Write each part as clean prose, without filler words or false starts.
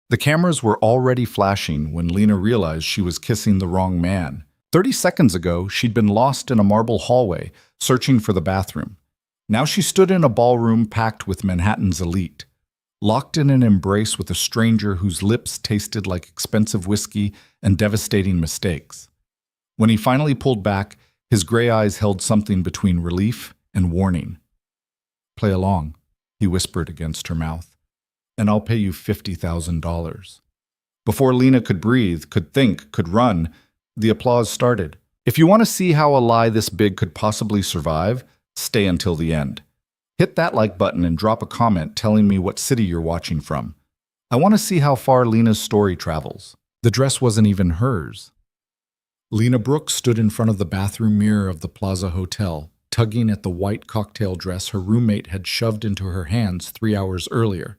The cameras were already flashing when Lena realized she was kissing the wrong man. 30 seconds ago, she'd been lost in a marble hallway, searching for the bathroom. Now she stood in a ballroom packed with Manhattan's elite, locked in an embrace with a stranger whose lips tasted like expensive whiskey and devastating mistakes. When he finally pulled back, his gray eyes held something between relief and warning. "Play along," he whispered against her mouth, "and I'll pay you $50,000. Before Lena could breathe, could think, could run, the applause started. If you want to see how a lie this big could possibly survive, stay until the end. Hit that like button and drop a comment telling me what city you're watching from. I want to see how far Lena's story travels. The dress wasn't even hers. Lena Brooks stood in front of the bathroom mirror of the Plaza Hotel, tugging at the white cocktail dress her roommate had shoved into her hands 3 hours earlier.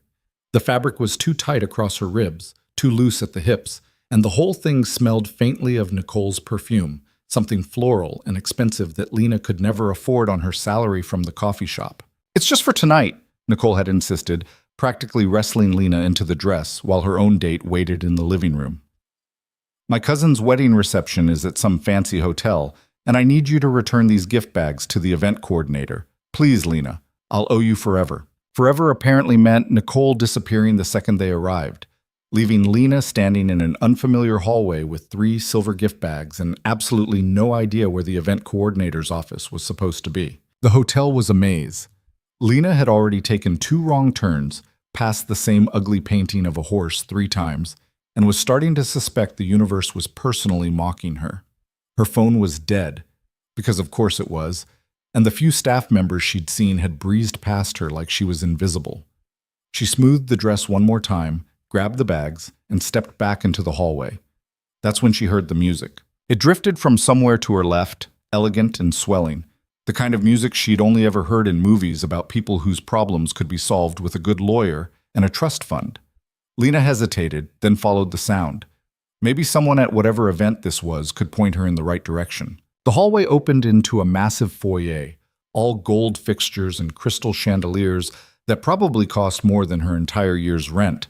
The fabric was too tight across her ribs, too loose at the hips, and the whole thing smelled faintly of Nicole's perfume, something floral and expensive that Lena could never afford on her salary from the coffee shop. "It's just for tonight," Nicole had insisted, practically wrestling Lena into the dress while her own date waited in the living room. "My cousin's wedding reception is at some fancy hotel, and I need you to return these gift bags to the event coordinator. Please, Lena, I'll owe you forever." Forever apparently meant Nicole disappearing the second they arrived, leaving Lena standing in an unfamiliar hallway with 3 silver gift bags and absolutely no idea where the event coordinator's office was supposed to be. The hotel was a maze. Lena had already taken 2 wrong turns, passed the same ugly painting of a horse 3 times, and was starting to suspect the universe was personally mocking her. Her phone was dead, because of course it was, and the few staff members she'd seen had breezed past her like she was invisible. She smoothed the dress one more time, grabbed the bags, and stepped back into the hallway. That's when she heard the music. It drifted from somewhere to her left, elegant and swelling, the kind of music she'd only ever heard in movies about people whose problems could be solved with a good lawyer and a trust fund. Lena hesitated, then followed the sound. Maybe someone at whatever event this was could point her in the right direction. The hallway opened into a massive foyer, all gold fixtures and crystal chandeliers that probably cost more than her entire year's rent.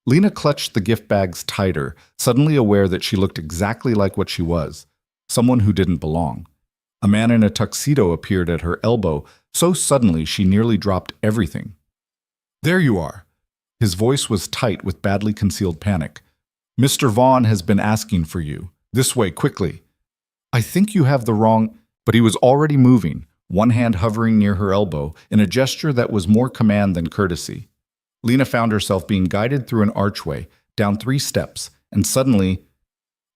Lena clutched the gift bags tighter, suddenly aware that she looked exactly like what she was, someone who didn't belong. A man in a tuxedo appeared at her elbow so suddenly she nearly dropped everything. "There you are." His voice was tight with badly concealed panic. "Mr. Vaughn has been asking for you. This way, quickly." "I think you have the wrong—" But he was already moving, one hand hovering near her elbow, in a gesture that was more command than courtesy. Lena found herself being guided through an archway, down 3 steps, and suddenly,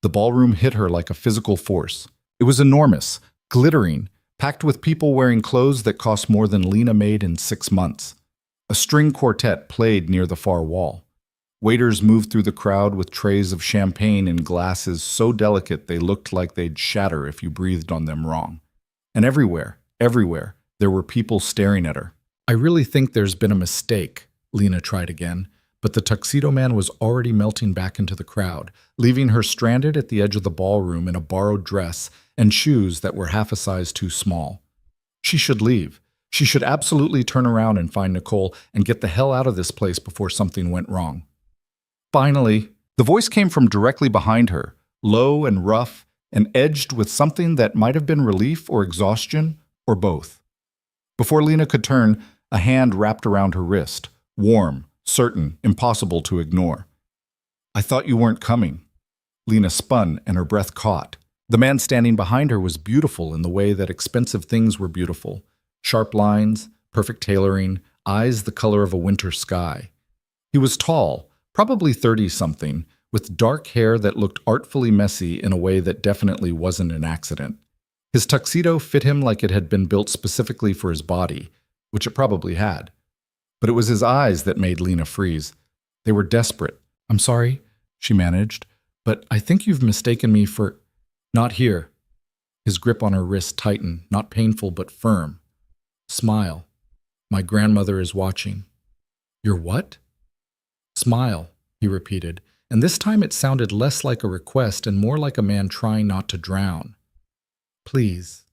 the ballroom hit her like a physical force. It was enormous, glittering, packed with people wearing clothes that cost more than Lena made in 6 months. A string quartet played near the far wall. Waiters moved through the crowd with trays of champagne in glasses so delicate they looked like they'd shatter if you breathed on them wrong. And everywhere, there were people staring at her. "I really think there's been a mistake," Lena tried again, but the tuxedo man was already melting back into the crowd, leaving her stranded at the edge of the ballroom in a borrowed dress and shoes that were half a size too small. She should leave. She should absolutely turn around and find Nicole and get the hell out of this place before something went wrong. Finally, the voice came from directly behind her, low and rough, and edged with something that might have been relief or exhaustion, or both. Before Lena could turn, a hand wrapped around her wrist, warm, certain, impossible to ignore. "I thought you weren't coming." Lena spun and her breath caught. The man standing behind her was beautiful in the way that expensive things were beautiful. Sharp lines, perfect tailoring, eyes the color of a winter sky. He was tall, probably 30-something, with dark hair that looked artfully messy in a way that definitely wasn't an accident. His tuxedo fit him like it had been built specifically for his body, which it probably had. But it was his eyes that made Lena freeze. They were desperate. "I'm sorry," she managed, "but I think you've mistaken me for—" "Not here." His grip on her wrist tightened, not painful but firm. "Smile. My grandmother is watching." "Your what?" "Smile," he repeated, and this time it sounded less like a request and more like a man trying not to drown. "Please."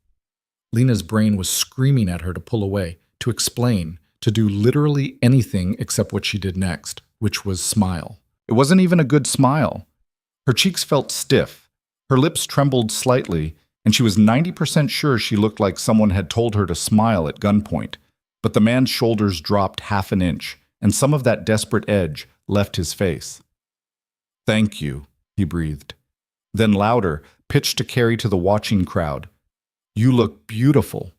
Lena's brain was screaming at her to pull away, to explain, to do literally anything except what she did next, which was smile. It wasn't even a good smile. Her cheeks felt stiff, her lips trembled slightly, and she was 90% sure she looked like someone had told her to smile at gunpoint. But the man's shoulders dropped half an inch, and some of that desperate edge left his face. "Thank you," he breathed. Then louder, pitched to carry to the watching crowd. "You look beautiful."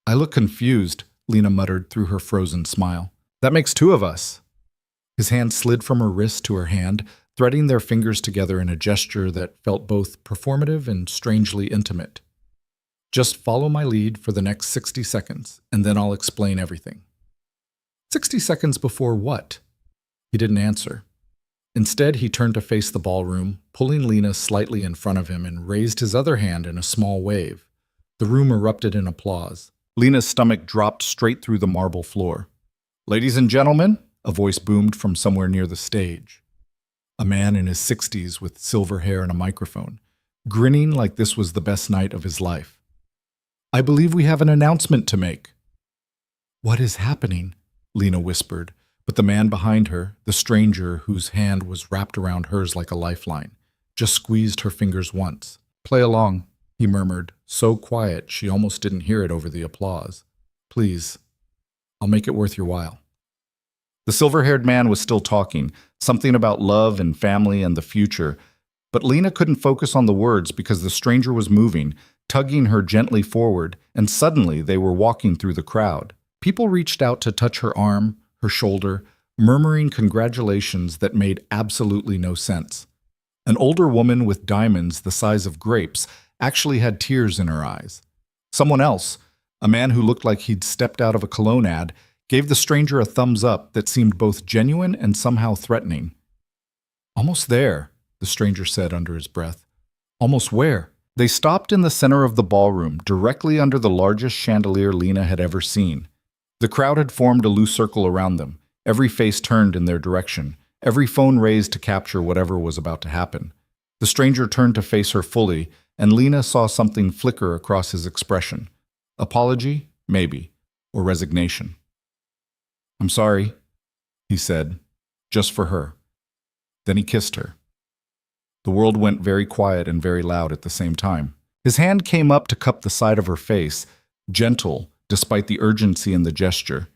"I look confused," Lena muttered through her frozen smile. "That makes two of us." His hand slid from her wrist to her hand, threading their fingers together in a gesture that felt both performative and strangely intimate. "Just follow my lead for the next 60 seconds, and then I'll explain everything." 60 seconds before what? He didn't answer. Instead, he turned to face the ballroom, pulling Lena slightly in front of him and raised his other hand in a small wave. The room erupted in applause. Lena's stomach dropped straight through the marble floor. "Ladies and gentlemen," a voice boomed from somewhere near the stage. A man in his 60s with silver hair and a microphone, grinning like this was the best night of his life. "I believe we have an announcement to make." "What is happening?" Lena whispered, but the man behind her, the stranger whose hand was wrapped around hers like a lifeline, just squeezed her fingers once. "Play along," he murmured, so quiet she almost didn't hear it over the applause. "Please, I'll make it worth your while." The silver-haired man was still talking, something about love and family and the future, but Lena couldn't focus on the words because the stranger was moving, tugging her gently forward, and suddenly they were walking through the crowd. People reached out to touch her arm, her shoulder, murmuring congratulations that made absolutely no sense. An older woman with diamonds the size of grapes actually had tears in her eyes. Someone else, a man who looked like he'd stepped out of a cologne ad, gave the stranger a thumbs up that seemed both genuine and somehow threatening. "Almost there," the stranger said under his breath. "Almost where?" They stopped in the center of the ballroom, directly under the largest chandelier Lena had ever seen. The crowd had formed a loose circle around them, every face turned in their direction, every phone raised to capture whatever was about to happen. The stranger turned to face her fully, and Lena saw something flicker across his expression. Apology, maybe, or resignation. "I'm sorry," he said, just for her. Then he kissed her. The world went very quiet and very loud at the same time. His hand came up to cup the side of her face, gentle, despite the urgency in the gesture.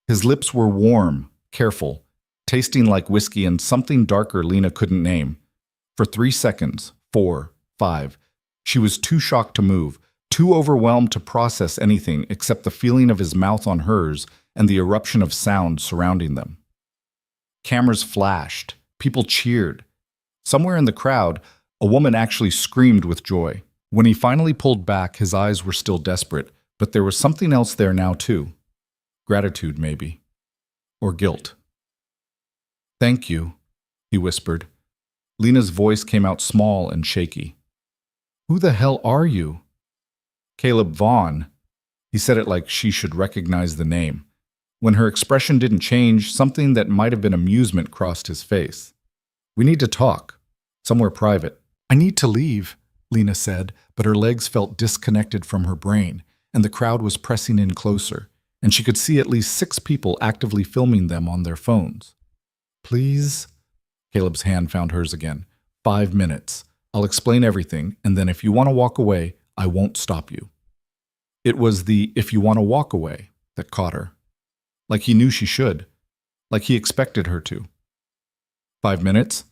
His lips were warm, careful, tasting like whiskey and something darker Lena couldn't name. For 3 seconds, 4, 5, she was too shocked to move, too overwhelmed to process anything except the feeling of his mouth on hers and the eruption of sound surrounding them. Cameras flashed, people cheered. Somewhere in the crowd, a woman actually screamed with joy. When he finally pulled back, his eyes were still desperate, but there was something else there now too. Gratitude, maybe. Or guilt. "Thank you," he whispered. Lena's voice came out small and shaky. "Who the hell are you?" "Caleb Vaughn." He said it like she should recognize the name. When her expression didn't change, something that might have been amusement crossed his face. "We need to talk. Somewhere private." "I need to leave," Lena said, but her legs felt disconnected from her brain, and the crowd was pressing in closer, and she could see at least 6 people actively filming them on their phones. "Please?" Caleb's hand found hers again. 5 minutes. I'll explain everything, and then if you want to walk away, I won't stop you." It was the "if you want to walk away" that caught her. Like he knew she should. Like he expected her to. 5 minutes?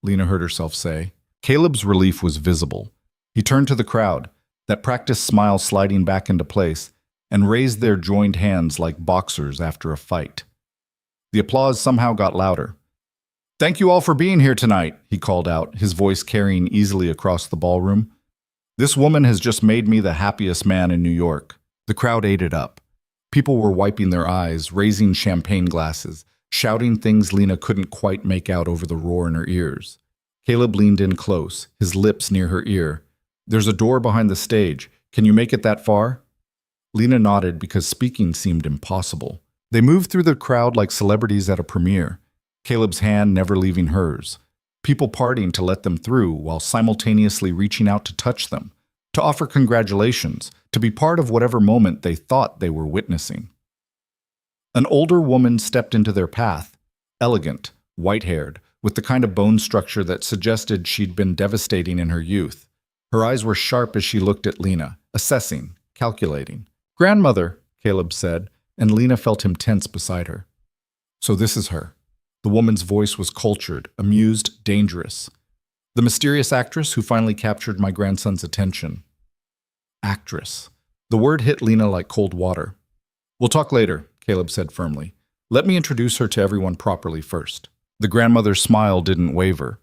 Lena heard herself say. Caleb's relief was visible. He turned to the crowd, that practiced smile sliding back into place, and raised their joined hands like boxers after a fight. The applause somehow got louder. "Thank you all for being here tonight," he called out, his voice carrying easily across the ballroom. "This woman has just made me the happiest man in New York." The crowd ate it up. People were wiping their eyes, raising champagne glasses, shouting things Lena couldn't quite make out over the roar in her ears. Caleb leaned in close, his lips near her ear. "There's a door behind the stage. Can you make it that far?" Lena nodded because speaking seemed impossible. They moved through the crowd like celebrities at a premiere, Caleb's hand never leaving hers, people parting to let them through while simultaneously reaching out to touch them, to offer congratulations, to be part of whatever moment they thought they were witnessing. An older woman stepped into their path, elegant, white-haired, with the kind of bone structure that suggested she'd been devastating in her youth. Her eyes were sharp as she looked at Lena, assessing, calculating. "Grandmother," Caleb said, and Lena felt him tense beside her. "So this is her." The woman's voice was cultured, amused, dangerous. "The mysterious actress who finally captured my grandson's attention." Actress. The word hit Lena like cold water. "We'll talk later," Caleb said firmly. "Let me introduce her to everyone properly first." The grandmother's smile didn't waver.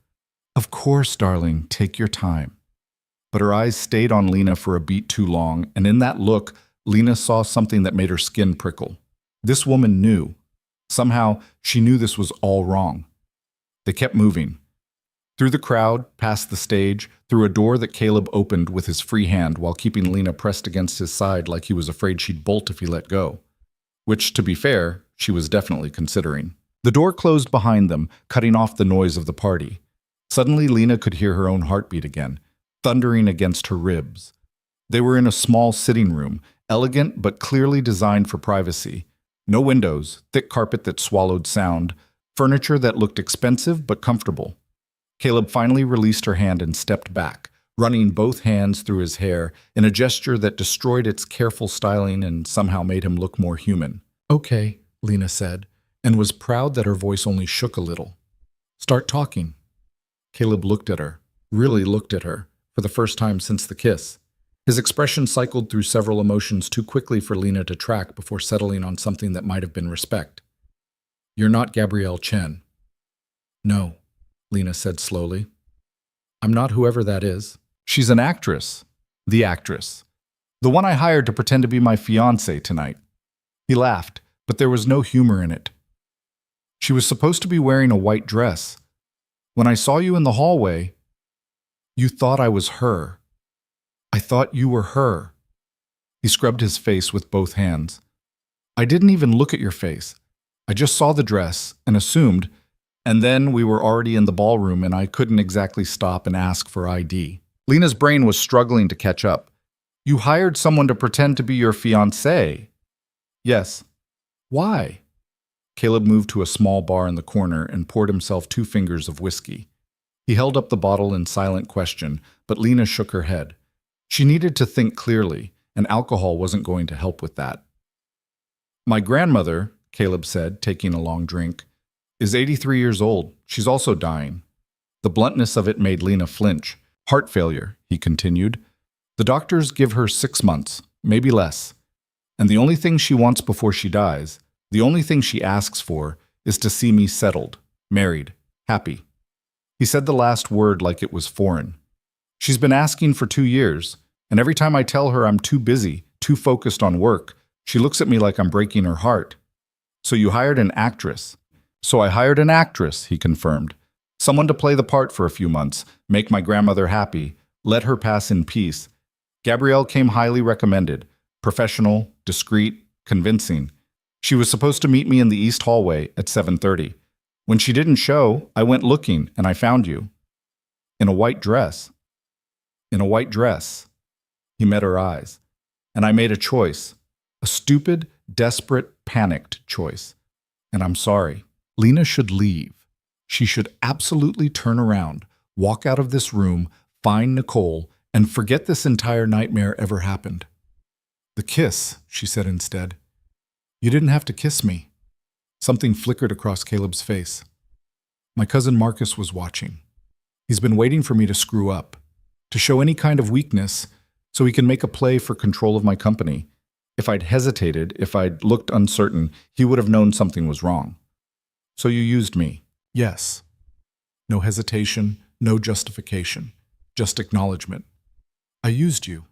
"Of course, darling, take your time." But her eyes stayed on Lena for a beat too long, and in that look, Lena saw something that made her skin prickle. This woman knew. Somehow, she knew this was all wrong. They kept moving. Through the crowd, past the stage, through a door that Caleb opened with his free hand while keeping Lena pressed against his side like he was afraid she'd bolt if he let go. Which, to be fair, she was definitely considering. The door closed behind them, cutting off the noise of the party. Suddenly, Lena could hear her own heartbeat again, thundering against her ribs. They were in a small sitting room, elegant but clearly designed for privacy. No windows, thick carpet that swallowed sound, furniture that looked expensive but comfortable. Caleb finally released her hand and stepped back, running both hands through his hair in a gesture that destroyed its careful styling and somehow made him look more human. "Okay," Lena said, and was proud that her voice only shook a little. "Start talking." Caleb looked at her, really looked at her, for the first time since the kiss. His expression cycled through several emotions too quickly for Lena to track before settling on something that might have been respect. "You're not Gabrielle Chen." "No," Lena said slowly. "I'm not whoever that is. She's an actress. The actress. The one I hired to pretend to be my fiancé tonight." He laughed, but there was no humor in it. "She was supposed to be wearing a white dress. When I saw you in the hallway, you thought I was her. I thought you were her." He scrubbed his face with both hands. "I didn't even look at your face. I just saw the dress and assumed, and then we were already in the ballroom and I couldn't exactly stop and ask for ID." Lena's brain was struggling to catch up. "You hired someone to pretend to be your fiancé?" "Yes." "Why?" Caleb moved to a small bar in the corner and poured himself 2 fingers of whiskey. He held up the bottle in silent question, but Lena shook her head. She needed to think clearly, and alcohol wasn't going to help with that. "My grandmother," Caleb said, taking a long drink, "is 83 years old. She's also dying." The bluntness of it made Lena flinch. "Heart failure," he continued. "The doctors give her 6 months, maybe less. And the only thing she wants before she dies, the only thing she asks for, is to see me settled, married, happy." He said the last word like it was foreign. "She's been asking for 2 years, and every time I tell her I'm too busy, too focused on work, she looks at me like I'm breaking her heart." "So you hired an actress." "So I hired an actress," he confirmed. "Someone to play the part for a few months, make my grandmother happy, let her pass in peace. Gabrielle came highly recommended, professional, discreet, convincing. She was supposed to meet me in the East hallway at 7:30. When she didn't show, I went looking and I found you. In a white dress." "In a white dress." He met her eyes. "And I made a choice. A stupid, desperate, panicked choice. And I'm sorry. Lena should leave. She should absolutely turn around, walk out of this room, find Nicole, and forget this entire nightmare ever happened." "The kiss," she said instead. "You didn't have to kiss me." Something flickered across Caleb's face. "My cousin Marcus was watching. He's been waiting for me to screw up, to show any kind of weakness, so he can make a play for control of my company. If I'd hesitated, if I'd looked uncertain, he would have known something was wrong. So you used me." "Yes." No hesitation, no justification, just acknowledgement. "I used you.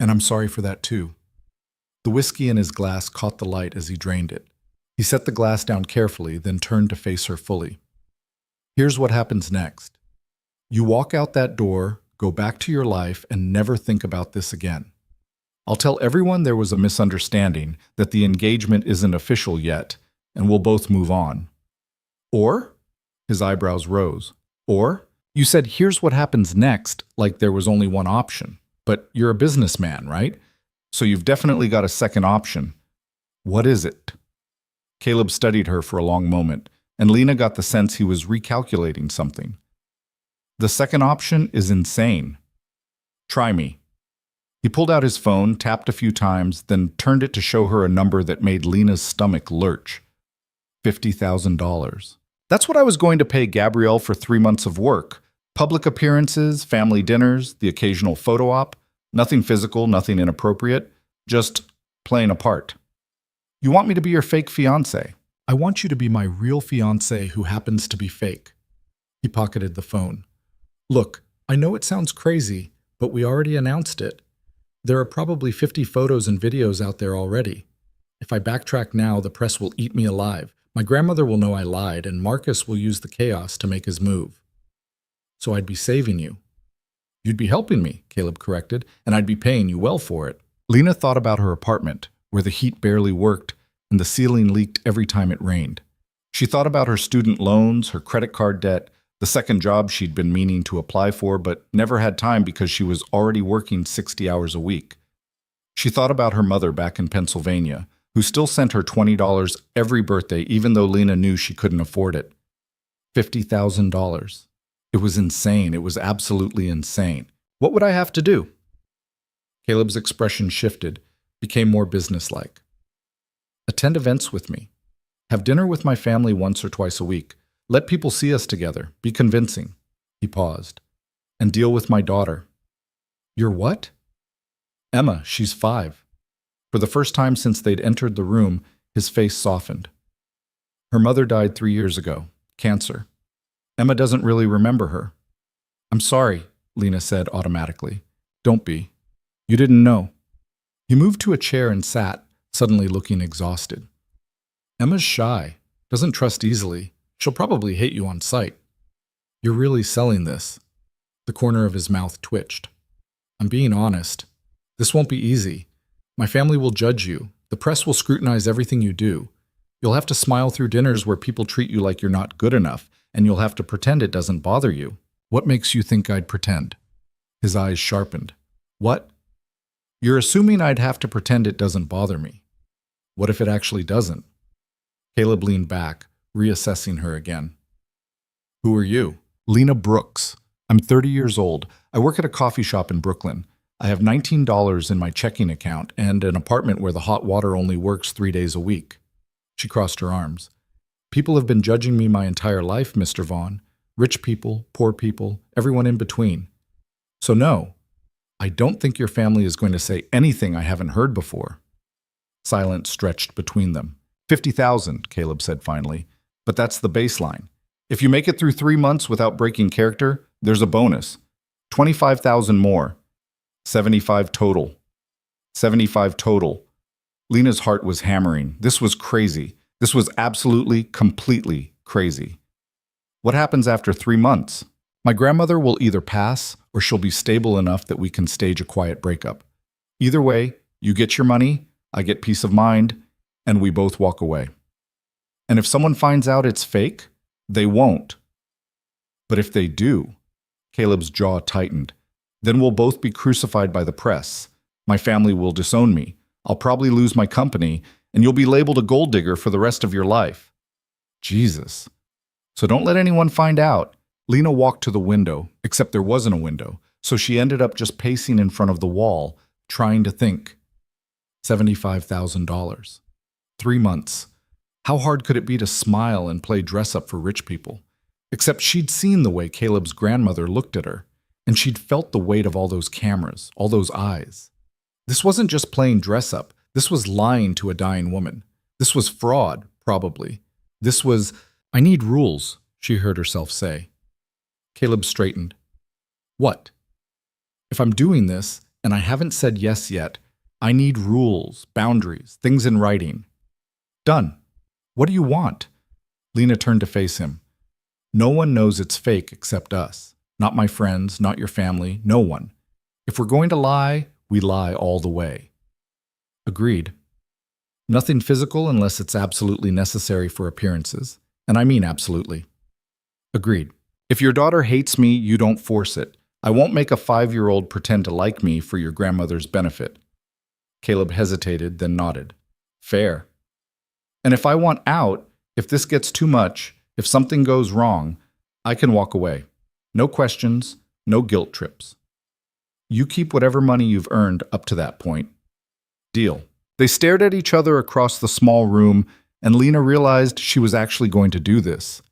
And I'm sorry for that too." The whiskey in his glass caught the light as he drained it. He set the glass down carefully, then turned to face her fully. "Here's what happens next. You walk out that door, go back to your life, and never think about this again. I'll tell everyone there was a misunderstanding, that the engagement isn't official yet, and we'll both move on." "Or?" His eyebrows rose. "Or? You said, here's what happens next, like there was only one option. But you're a businessman, right? So you've definitely got a second option. What is it?" Caleb studied her for a long moment, and Lena got the sense he was recalculating something. The second option is insane. Try me. He pulled out his phone, tapped a few times, then turned it to show her a number that made Lena's stomach lurch. $50,000. That's what I was going to pay Gabrielle for 3 months of work. Public appearances, family dinners, the occasional photo op. Nothing physical, nothing inappropriate. Just playing a part. You want me to be your fake fiancé? I want you to be my real fiancé who happens to be fake. He pocketed the phone. Look, I know it sounds crazy, but we already announced it. There are probably 50 photos and videos out there already. If I backtrack now, the press will eat me alive. My grandmother will know I lied, and Marcus will use the chaos to make his move. So I'd be saving you. You'd be helping me, Caleb corrected, and I'd be paying you well for it. Lena thought about her apartment, where the heat barely worked and the ceiling leaked every time it rained. She thought about her student loans, her credit card debt, the second job she'd been meaning to apply for but never had time because she was already working 60 hours a week. She thought about her mother back in Pennsylvania, who still sent her $20 every birthday even though Lena knew she couldn't afford it. $50,000. It was insane. It was absolutely insane. What would I have to do? Caleb's expression shifted, became more businesslike. Attend events with me. Have dinner with my family once or twice a week. Let people see us together. Be convincing. He paused. And deal with my daughter. Your what? Emma, she's 5. For the first time since they'd entered the room, his face softened. Her mother died 3 years ago. Cancer. Emma doesn't really remember her. I'm sorry, Lena said automatically. Don't be. You didn't know. He moved to a chair and sat, suddenly looking exhausted. Emma's shy, doesn't trust easily. She'll probably hate you on sight. You're really selling this. The corner of his mouth twitched. I'm being honest. This won't be easy. My family will judge you. The press will scrutinize everything you do. You'll have to smile through dinners where people treat you like you're not good enough, and you'll have to pretend it doesn't bother you. What makes you think I'd pretend? His eyes sharpened. What? You're assuming I'd have to pretend it doesn't bother me. What if it actually doesn't? Caleb leaned back, reassessing her again. Who are you? Lena Brooks. I'm 30 years old. I work at a coffee shop in Brooklyn. I have $19 in my checking account and an apartment where the hot water only works 3 days a week. She crossed her arms. People have been judging me my entire life, Mr. Vaughn. Rich people, poor people, everyone in between. So no, I don't think your family is going to say anything I haven't heard before. Silence stretched between them. 50,000, Caleb said finally. But that's the baseline. If you make it through 3 months without breaking character, there's a bonus. 25,000 more. 75 total. 75 total. Lena's heart was hammering. This was crazy. This was absolutely, completely crazy. What happens after 3 months? My grandmother will either pass or she'll be stable enough that we can stage a quiet breakup. Either way, you get your money, I get peace of mind, and we both walk away. And if someone finds out it's fake, they won't. But if they do, Caleb's jaw tightened, then we'll both be crucified by the press. My family will disown me. I'll probably lose my company, and you'll be labeled a gold digger for the rest of your life. Jesus. So don't let anyone find out. Lena walked to the window, except there wasn't a window, so she ended up just pacing in front of the wall, trying to think. $75,000. 3 months. How hard could it be to smile and play dress-up for rich people? Except she'd seen the way Caleb's grandmother looked at her, and she'd felt the weight of all those cameras, all those eyes. This wasn't just playing dress-up. This was lying to a dying woman. This was fraud, probably. This was, I need rules, she heard herself say. Caleb straightened. What? If I'm doing this, and I haven't said yes yet, I need rules, boundaries, things in writing. Done. What do you want? Lena turned to face him. No one knows it's fake except us. Not my friends, not your family, no one. If we're going to lie, we lie all the way. Agreed. Nothing physical unless it's absolutely necessary for appearances. And I mean absolutely. Agreed. If your daughter hates me, you don't force it. I won't make a 5-year-old pretend to like me for your grandmother's benefit. Caleb hesitated, then nodded. Fair. And if I want out, if this gets too much, If something goes wrong, I can walk away. No questions, no guilt trips. You keep whatever money you've earned up to that point. Deal. They stared at each other across the small room, and Lena realized she was actually going to do this.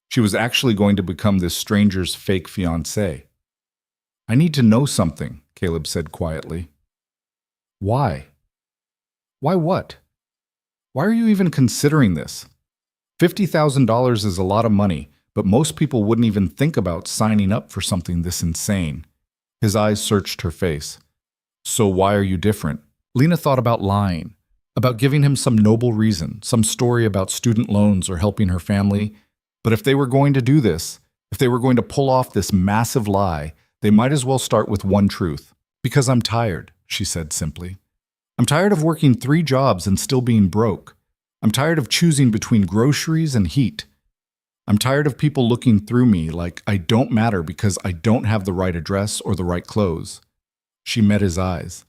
She was actually going to become this stranger's fake fiancé. I need to know something, Caleb said quietly. Why? Why what? Why are you even considering this? $50,000 is a lot of money, but most people wouldn't even think about signing up for something this insane. His eyes searched her face. So why are you different? Lena thought about lying, about giving him some noble reason, some story about student loans or helping her family. But if they were going to do this, if they were going to pull off this massive lie, they might as well start with one truth. Because I'm tired, she said simply. I'm tired of working 3 jobs and still being broke. I'm tired of choosing between groceries and heat. I'm tired of people looking through me like I don't matter because I don't have the right address or the right clothes. She met his eyes.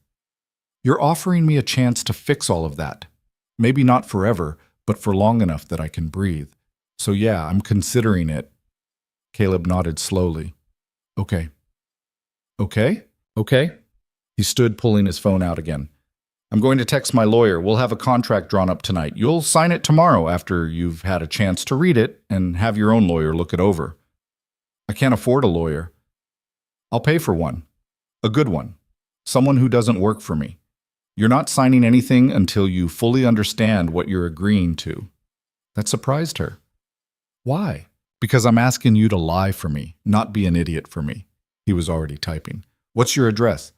You're offering me a chance to fix all of that. Maybe not forever, but for long enough that I can breathe. So yeah, I'm considering it. Caleb nodded slowly. Okay. Okay? Okay? He stood, pulling his phone out again. I'm going to text my lawyer. We'll have a contract drawn up tonight. You'll sign it tomorrow after you've had a chance to read it and have your own lawyer look it over. I can't afford a lawyer. I'll pay for one. A good one. Someone who doesn't work for me. You're not signing anything until you fully understand what you're agreeing to. That surprised her. Why? Because I'm asking you to lie for me, not be an idiot for me. He was already typing. What's your address?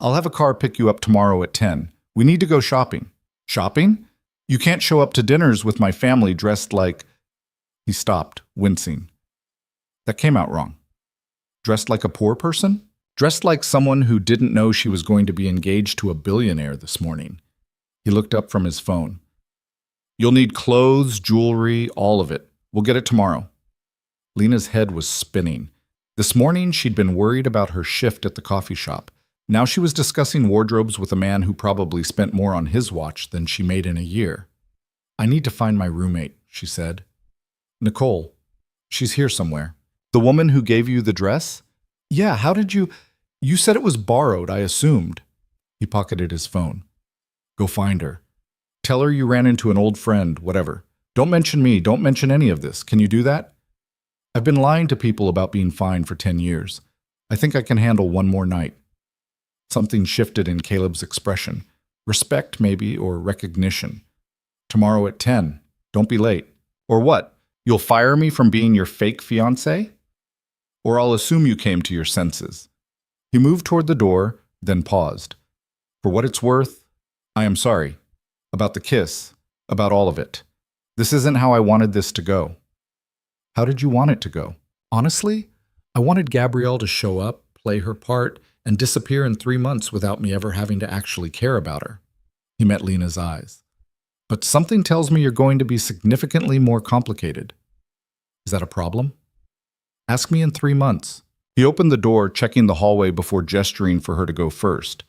I'll have a car pick you up tomorrow at 10. We need to go shopping. Shopping? You can't show up to dinners with my family dressed like... He stopped, wincing. That came out wrong. Dressed like a poor person? Dressed like someone who didn't know she was going to be engaged to a billionaire this morning. He looked up from his phone. You'll need clothes, jewelry, all of it. We'll get it tomorrow. Lena's head was spinning. This morning, she'd been worried about her shift at the coffee shop. Now she was discussing wardrobes with a man who probably spent more on his watch than she made in a year. I need to find my roommate, she said. Nicole. She's here somewhere. The woman who gave you the dress? Yeah, how did you... You said it was borrowed, I assumed. He pocketed his phone. Go find her. Tell her you ran into an old friend, whatever. Don't mention me, don't mention any of this. Can you do that? I've been lying to people about being fine for 10 years. I think I can handle one more night. Something shifted in Caleb's expression. Respect, maybe, or recognition. Tomorrow at 10. Don't be late. Or what? You'll fire me from being your fake fiancé? Or I'll assume you came to your senses. He moved toward the door, then paused. For what it's worth, I am sorry. About the kiss. About all of it. This isn't how I wanted this to go. How did you want it to go? Honestly, I wanted Gabrielle to show up, play her part, and disappear in 3 months without me ever having to actually care about her. He met Lena's eyes. But something tells me you're going to be significantly more complicated. Is that a problem? Ask me in 3 months. He opened the door, checking the hallway before gesturing for her to go first.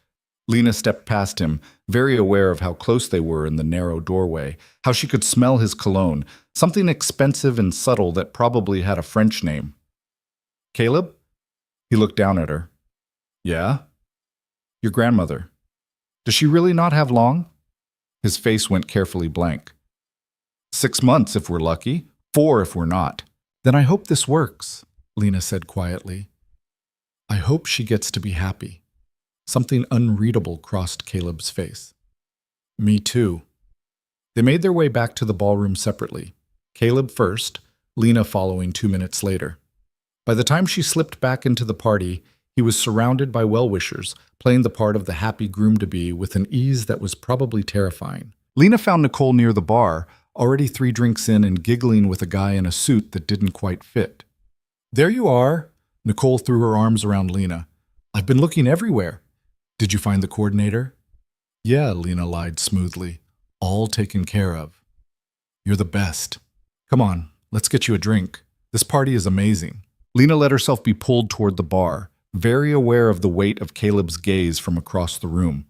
Lena stepped past him, very aware of how close they were in the narrow doorway, how she could smell his cologne, something expensive and subtle that probably had a French name. Caleb? He looked down at her. Yeah? Your grandmother. Does she really not have long? His face went carefully blank. 6 months if we're lucky, 4 if we're not. Then I hope this works, Lena said quietly. I hope she gets to be happy. Something unreadable crossed Caleb's face. Me too. They made their way back to the ballroom separately. Caleb first, Lena following 2 minutes later. By the time she slipped back into the party, he was surrounded by well-wishers, playing the part of the happy groom-to-be with an ease that was probably terrifying. Lena found Nicole near the bar, already 3 drinks in and giggling with a guy in a suit that didn't quite fit. There you are. Nicole threw her arms around Lena. I've been looking everywhere. Did you find the coordinator? Yeah, Lena lied smoothly. All taken care of. You're the best. Come on, let's get you a drink. This party is amazing. Lena let herself be pulled toward the bar, very aware of the weight of Caleb's gaze from across the room.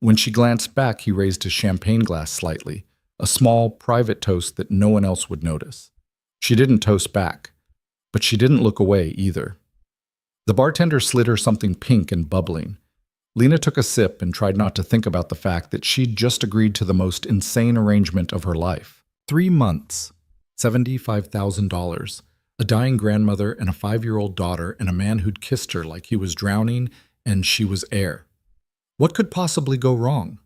When she glanced back, he raised his champagne glass slightly, a small, private toast that no one else would notice. She didn't toast back, but she didn't look away either. The bartender slid her something pink and bubbling. Lena took a sip and tried not to think about the fact that she'd just agreed to the most insane arrangement of her life. 3 months, $75,000, a dying grandmother and a 5-year-old daughter and a man who'd kissed her like he was drowning and she was air. What could possibly go wrong?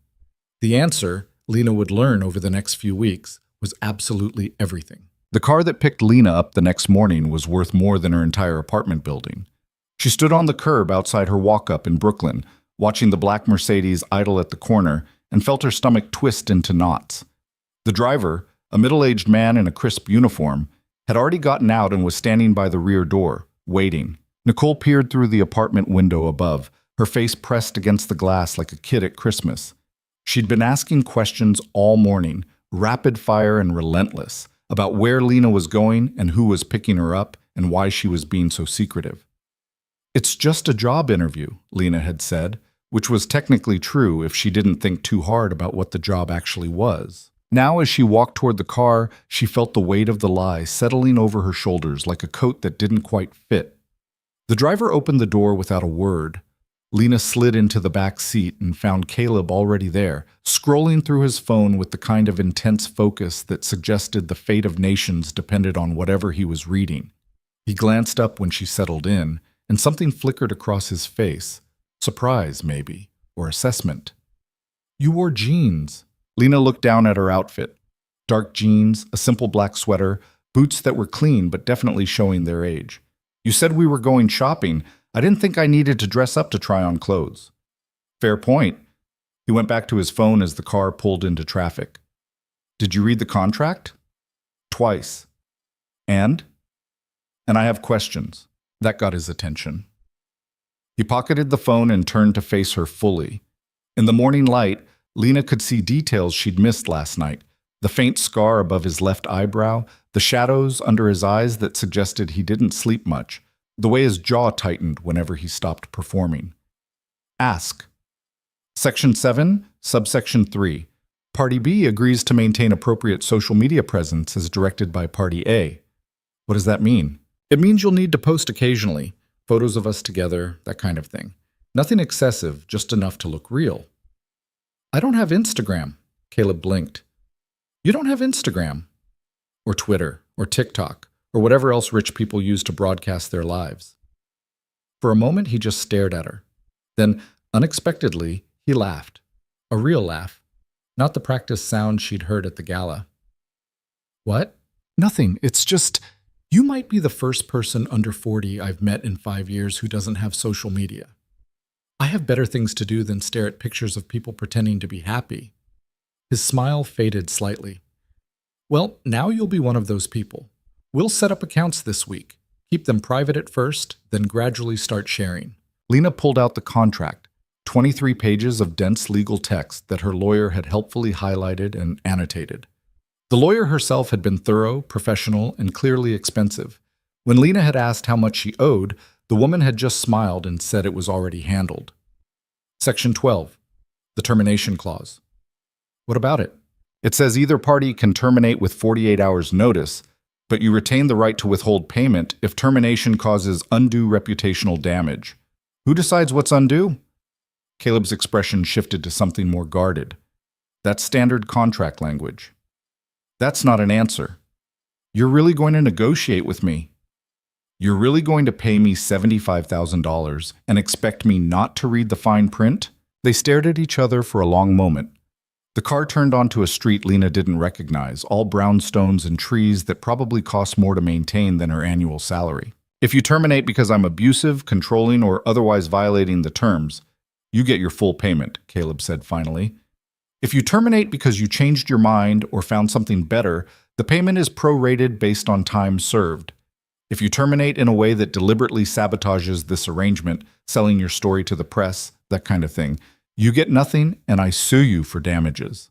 The answer, Lena would learn over the next few weeks, was absolutely everything. The car that picked Lena up the next morning was worth more than her entire apartment building. She stood on the curb outside her walk-up in Brooklyn, watching the black Mercedes idle at the corner, and felt her stomach twist into knots. The driver, a middle-aged man in a crisp uniform, had already gotten out and was standing by the rear door, waiting. Nicole peered through the apartment window above, her face pressed against the glass like a kid at Christmas. She'd been asking questions all morning, rapid-fire and relentless, about where Lena was going and who was picking her up and why she was being so secretive. "It's just a job interview," Lena had said, which was technically true if she didn't think too hard about what the job actually was. Now, as she walked toward the car, she felt the weight of the lie settling over her shoulders like a coat that didn't quite fit. The driver opened the door without a word. Lena slid into the back seat and found Caleb already there, scrolling through his phone with the kind of intense focus that suggested the fate of nations depended on whatever he was reading. He glanced up when she settled in, and something flickered across his face. Surprise, maybe, or assessment. "You wore jeans." Lena looked down at her outfit. Dark jeans, a simple black sweater, boots that were clean but definitely showing their age. "You said we were going shopping. I didn't think I needed to dress up to try on clothes." "Fair point." He went back to his phone as the car pulled into traffic. "Did you read the contract?" "Twice." And I have questions." That got his attention. He pocketed the phone and turned to face her fully. In the morning light, Lena could see details she'd missed last night. The faint scar above his left eyebrow, the shadows under his eyes that suggested he didn't sleep much, the way his jaw tightened whenever he stopped performing. Ask. Section 7, subsection 3. Party B agrees to maintain appropriate social media presence as directed by Party A. What does that mean? It means you'll need to post occasionally, photos of us together, that kind of thing. Nothing excessive, just enough to look real. "I don't have Instagram." Caleb blinked. "You don't have Instagram? Or Twitter, or TikTok, or whatever else rich people use to broadcast their lives." For a moment, he just stared at her. Then, unexpectedly, he laughed. A real laugh, not the practiced sound she'd heard at the gala. "What?" "Nothing. It's just, you might be the first person under 40 I've met in 5 years who doesn't have social media. I have better things to do than stare at pictures of people pretending to be happy." His smile faded slightly. "Well, now you'll be one of those people. We'll set up accounts this week. Keep them private at first, then gradually start sharing." Lena pulled out the contract, 23 pages of dense legal text that her lawyer had helpfully highlighted and annotated. The lawyer herself had been thorough, professional, and clearly expensive. When Lena had asked how much she owed, the woman had just smiled and said it was already handled. Section 12. The termination clause. What about it? It says either party can terminate with 48 hours notice, but you retain the right to withhold payment if termination causes undue reputational damage. Who decides what's undue? Caleb's expression shifted to something more guarded. That's standard contract language. That's not an answer. You're really going to negotiate with me? You're really going to pay me $75,000 and expect me not to read the fine print? They stared at each other for a long moment. The car turned onto a street Lena didn't recognize, all brownstones and trees that probably cost more to maintain than her annual salary. "If you terminate because I'm abusive, controlling, or otherwise violating the terms, you get your full payment," Caleb said finally. "If you terminate because you changed your mind or found something better, the payment is prorated based on time served. If you terminate in a way that deliberately sabotages this arrangement, selling your story to the press, that kind of thing, you get nothing and I sue you for damages.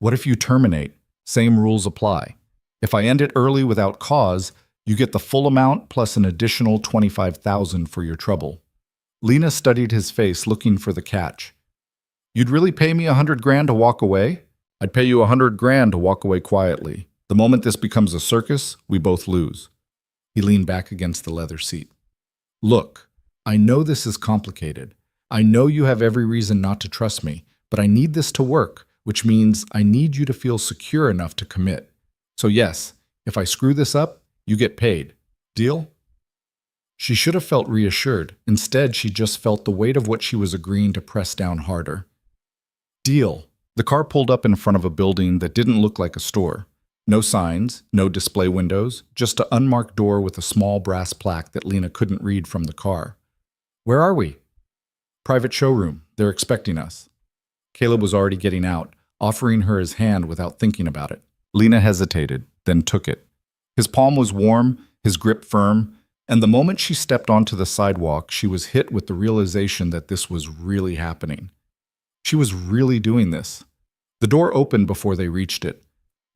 What if you terminate? Same rules apply. If I end it early without cause, you get the full amount plus an additional $25,000 for your trouble." Lena studied his face, looking for the catch. "You'd really pay me $100,000 to walk away?" "I'd pay you $100,000 to walk away quietly. The moment this becomes a circus, we both lose. He leaned back against the leather seat. Look, I know this is complicated. I know you have every reason not to trust me, but I need this to work, which means I need you to feel secure enough to commit. So yes, if I screw this up, you get paid. Deal? She should have felt reassured. Instead, she just felt the weight of what she was agreeing to press down harder. Deal. The car pulled up in front of a building that didn't look like a store. No signs, no display windows, just an unmarked door with a small brass plaque that Lena couldn't read from the car. Where are we? Private showroom. They're expecting us. Caleb was already getting out, offering her his hand without thinking about it. Lena hesitated, then took it. His palm was warm, his grip firm, and the moment she stepped onto the sidewalk, she was hit with the realization that this was really happening. She was really doing this. The door opened before they reached it.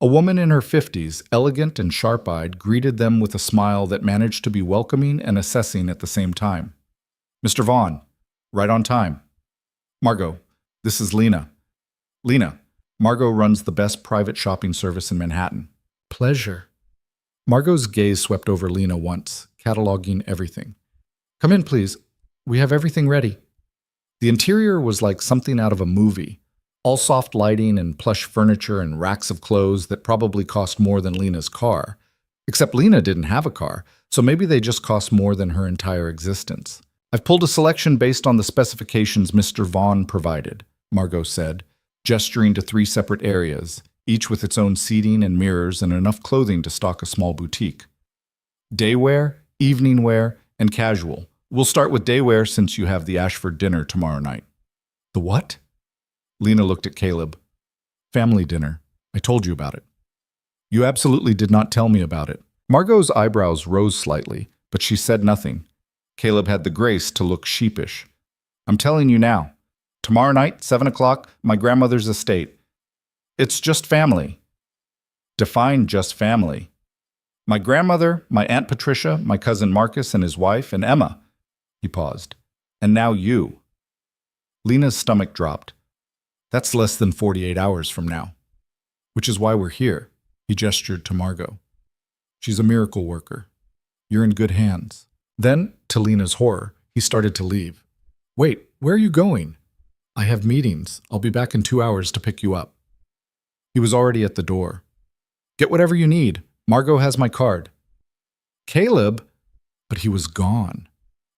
A woman in her 50s, elegant and sharp-eyed, greeted them with a smile that managed to be welcoming and assessing at the same time. Mr. Vaughn, right on time. Margot, this is Lena. Lena, Margot runs the best private shopping service in Manhattan. Pleasure. Margot's gaze swept over Lena once, cataloging everything. Come in, please. We have everything ready. The interior was like something out of a movie. All soft lighting and plush furniture and racks of clothes that probably cost more than Lena's car. Except Lena didn't have a car, so maybe they just cost more than her entire existence. I've pulled a selection based on the specifications Mr. Vaughn provided, Margot said, gesturing to 3 separate areas, each with its own seating and mirrors and enough clothing to stock a small boutique. Day wear, evening wear, and casual. We'll start with day wear since you have the Ashford dinner tomorrow night. The what? Lena looked at Caleb. Family dinner. I told you about it. You absolutely did not tell me about it. Margot's eyebrows rose slightly, but she said nothing. Caleb had the grace to look sheepish. I'm telling you now. Tomorrow night, 7 o'clock, my grandmother's estate. It's just family. Define just family. My grandmother, my Aunt Patricia, my cousin Marcus and his wife, and Emma. He paused. And now you. Lena's stomach dropped. That's less than 48 hours from now. Which is why we're here. He gestured to Margot. She's a miracle worker. You're in good hands. Then, to Lena's horror, he started to leave. Wait, where are you going? I have meetings. I'll be back in 2 hours to pick you up. He was already at the door. Get whatever you need. Margot has my card. Caleb! But he was gone.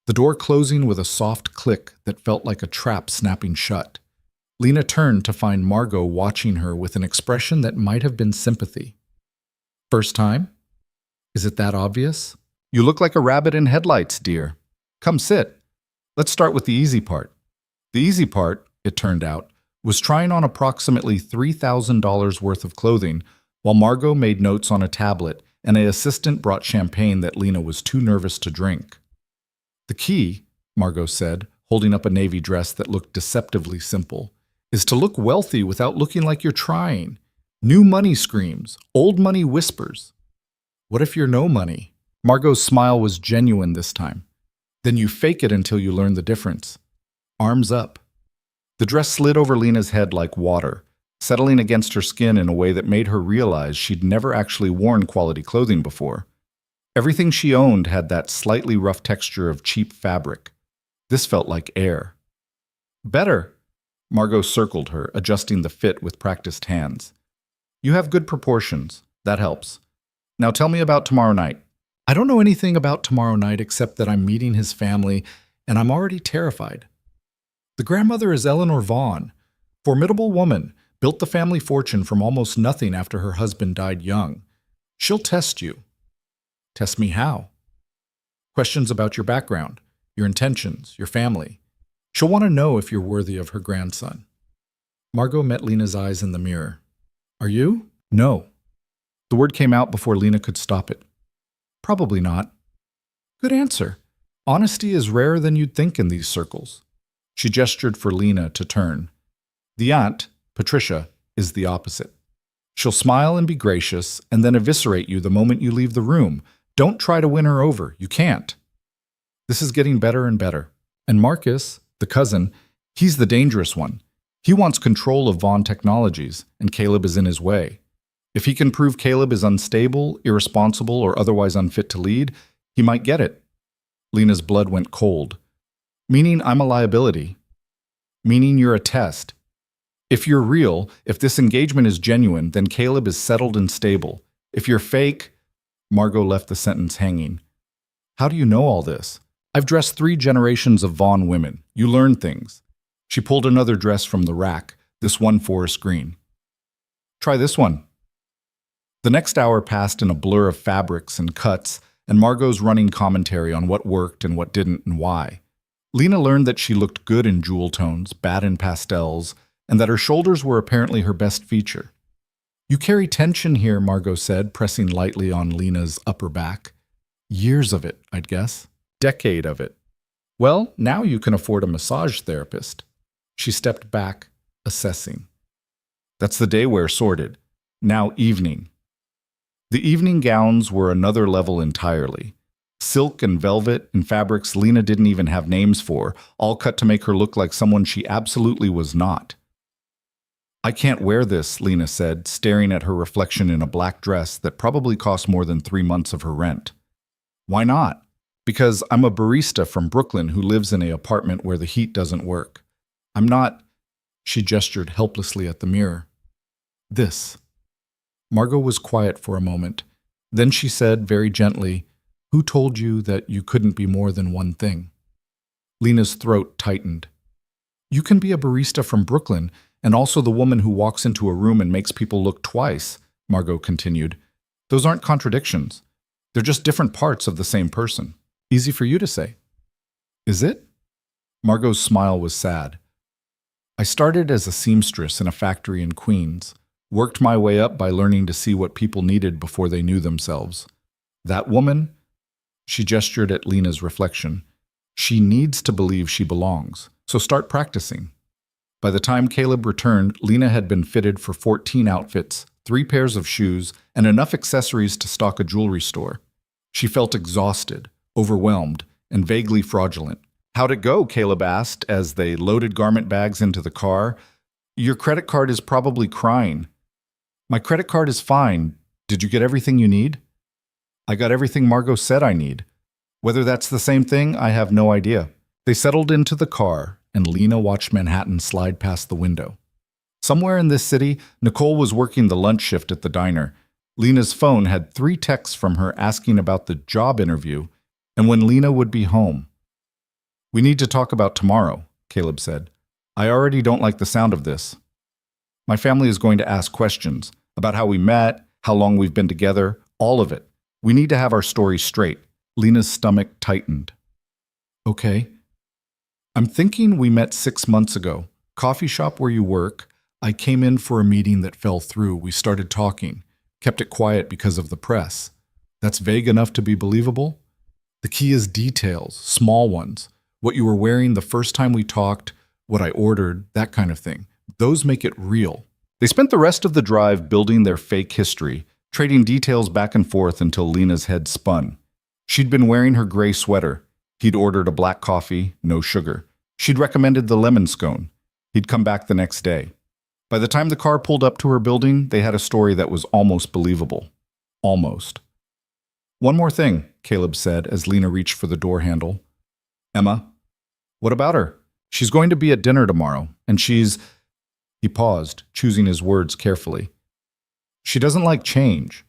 The door closing with a soft click that felt like a trap snapping shut. Lena turned to find Margot watching her with an expression that might have been sympathy. First time? Is it that obvious? You look like a rabbit in headlights, dear. Come sit. Let's start with the easy part. The easy part, it turned out, was trying on approximately $3,000 worth of clothing while Margot made notes on a tablet and an assistant brought champagne that Lena was too nervous to drink. The key, Margot said, holding up a navy dress that looked deceptively simple, is to look wealthy without looking like you're trying. New money screams, old money whispers. What if you're no money? Margot's smile was genuine this time. Then you fake it until you learn the difference. Arms up. The dress slid over Lena's head like water, settling against her skin in a way that made her realize she'd never actually worn quality clothing before. Everything she owned had that slightly rough texture of cheap fabric. This felt like air. Better. Margot circled her, adjusting the fit with practiced hands. You have good proportions. That helps. Now tell me about tomorrow night. I don't know anything about tomorrow night except that I'm meeting his family, and I'm already terrified. The grandmother is Eleanor Vaughn. Formidable woman, built the family fortune from almost nothing after her husband died young. She'll test you. Test me how? Questions about your background, your intentions, your family. She'll want to know if you're worthy of her grandson. Margot met Lena's eyes in the mirror. Are you? No. The word came out before Lena could stop it. Probably not. Good answer. Honesty is rarer than you'd think in these circles. She gestured for Lena to turn. The aunt, Patricia, is the opposite. She'll smile and be gracious, and then eviscerate you the moment you leave the room. Don't try to win her over. You can't. This is getting better and better. And Marcus, the cousin, he's the dangerous one. He wants control of Vaughn Technologies, and Caleb is in his way. If he can prove Caleb is unstable, irresponsible, or otherwise unfit to lead, he might get it. Lena's blood went cold. Meaning I'm a liability. Meaning you're a test. If you're real, if this engagement is genuine, then Caleb is settled and stable. If you're fake, Margot left the sentence hanging. How do you know all this? I've dressed 3 generations of Vaughn women. You learn things. She pulled another dress from the rack, this one forest green. Try this one. The next hour passed in a blur of fabrics and cuts, and Margot's running commentary on what worked and what didn't and why. Lena learned that she looked good in jewel tones, bad in pastels, and that her shoulders were apparently her best feature. You carry tension here, Margot said, pressing lightly on Lena's upper back. Years of it, I'd guess. Decade of it. Well, now you can afford a massage therapist. She stepped back, assessing. That's the day wear sorted. Now evening. The evening gowns were another level entirely. Silk and velvet and fabrics Lena didn't even have names for, all cut to make her look like someone she absolutely was not. I can't wear this, Lena said, staring at her reflection in a black dress that probably cost more than 3 months of her rent. Why not? Because I'm a barista from Brooklyn who lives in an apartment where the heat doesn't work. I'm not, she gestured helplessly at the mirror. This. Margot was quiet for a moment. Then she said very gently, Who told you that you couldn't be more than one thing? Lena's throat tightened. You can be a barista from Brooklyn and also the woman who walks into a room and makes people look twice, Margot continued. Those aren't contradictions. They're just different parts of the same person. Easy for you to say. Is it? Margot's smile was sad. I started as a seamstress in a factory in Queens, worked my way up by learning to see what people needed before they knew themselves. That woman, she gestured at Lena's reflection, she needs to believe she belongs, so start practicing. By the time Caleb returned, Lena had been fitted for 14 outfits, 3 pairs of shoes, and enough accessories to stock a jewelry store. She felt exhausted, overwhelmed, and vaguely fraudulent. How'd it go? Caleb asked as they loaded garment bags into the car. Your credit card is probably crying. My credit card is fine. Did you get everything you need? I got everything Margot said I need. Whether that's the same thing, I have no idea. They settled into the car, and Lena watched Manhattan slide past the window. Somewhere in this city, Nicole was working the lunch shift at the diner. Lena's phone had 3 texts from her asking about the job interview and when Lena would be home. We need to talk about tomorrow, Caleb said. I already don't like the sound of this. My family is going to ask questions about how we met, how long we've been together, all of it. We need to have our story straight. Lena's stomach tightened. Okay. I'm thinking we met 6 months ago. Coffee shop where you work. I came in for a meeting that fell through. We started talking. Kept it quiet because of the press. That's vague enough to be believable? The key is details, small ones. What you were wearing the first time we talked, what I ordered, that kind of thing. Those make it real. They spent the rest of the drive building their fake history, trading details back and forth until Lena's head spun. She'd been wearing her gray sweater. He'd ordered a black coffee, no sugar. She'd recommended the lemon scone. He'd come back the next day. By the time the car pulled up to her building, they had a story that was almost believable. Almost. One more thing, Caleb said as Lena reached for the door handle. Emma, what about her? She's going to be at dinner tomorrow, and she's... He paused, choosing his words carefully. She doesn't like change.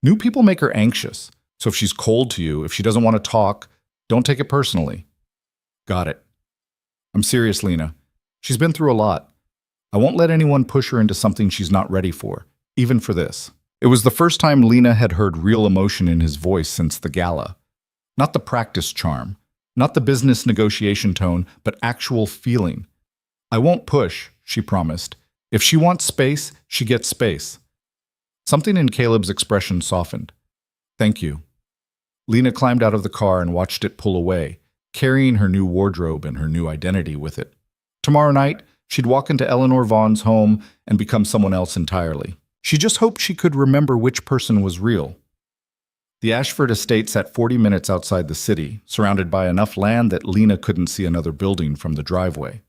New people make her anxious, so if she's cold to you, if she doesn't want to talk, don't take it personally. Got it. I'm serious, Lena. She's been through a lot. I won't let anyone push her into something she's not ready for, even for this. It was the first time Lena had heard real emotion in his voice since the gala. Not the practice charm, not the business negotiation tone, but actual feeling. I won't push, she promised. If she wants space, she gets space. Something in Caleb's expression softened. Thank you. Lena climbed out of the car and watched it pull away, carrying her new wardrobe and her new identity with it. Tomorrow night, she'd walk into Eleanor Vaughn's home and become someone else entirely. She just hoped she could remember which person was real. The Ashford estate sat 40 minutes outside the city, surrounded by enough land that Lena couldn't see another building from the driveway.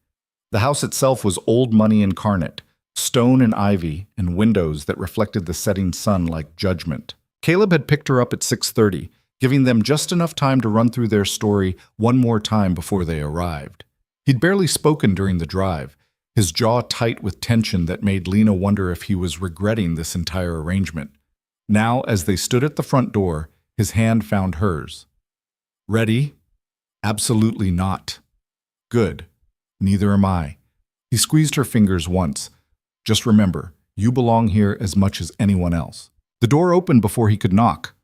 The house itself was old money incarnate, stone and ivy, and windows that reflected the setting sun like judgment. Caleb had picked her up at 6:30, giving them just enough time to run through their story one more time before they arrived. He'd barely spoken during the drive, his jaw tight with tension that made Lena wonder if he was regretting this entire arrangement. Now, as they stood at the front door, his hand found hers. Ready? Absolutely not. Good. Neither am I. He squeezed her fingers once. Just remember, you belong here as much as anyone else. The door opened before he could knock.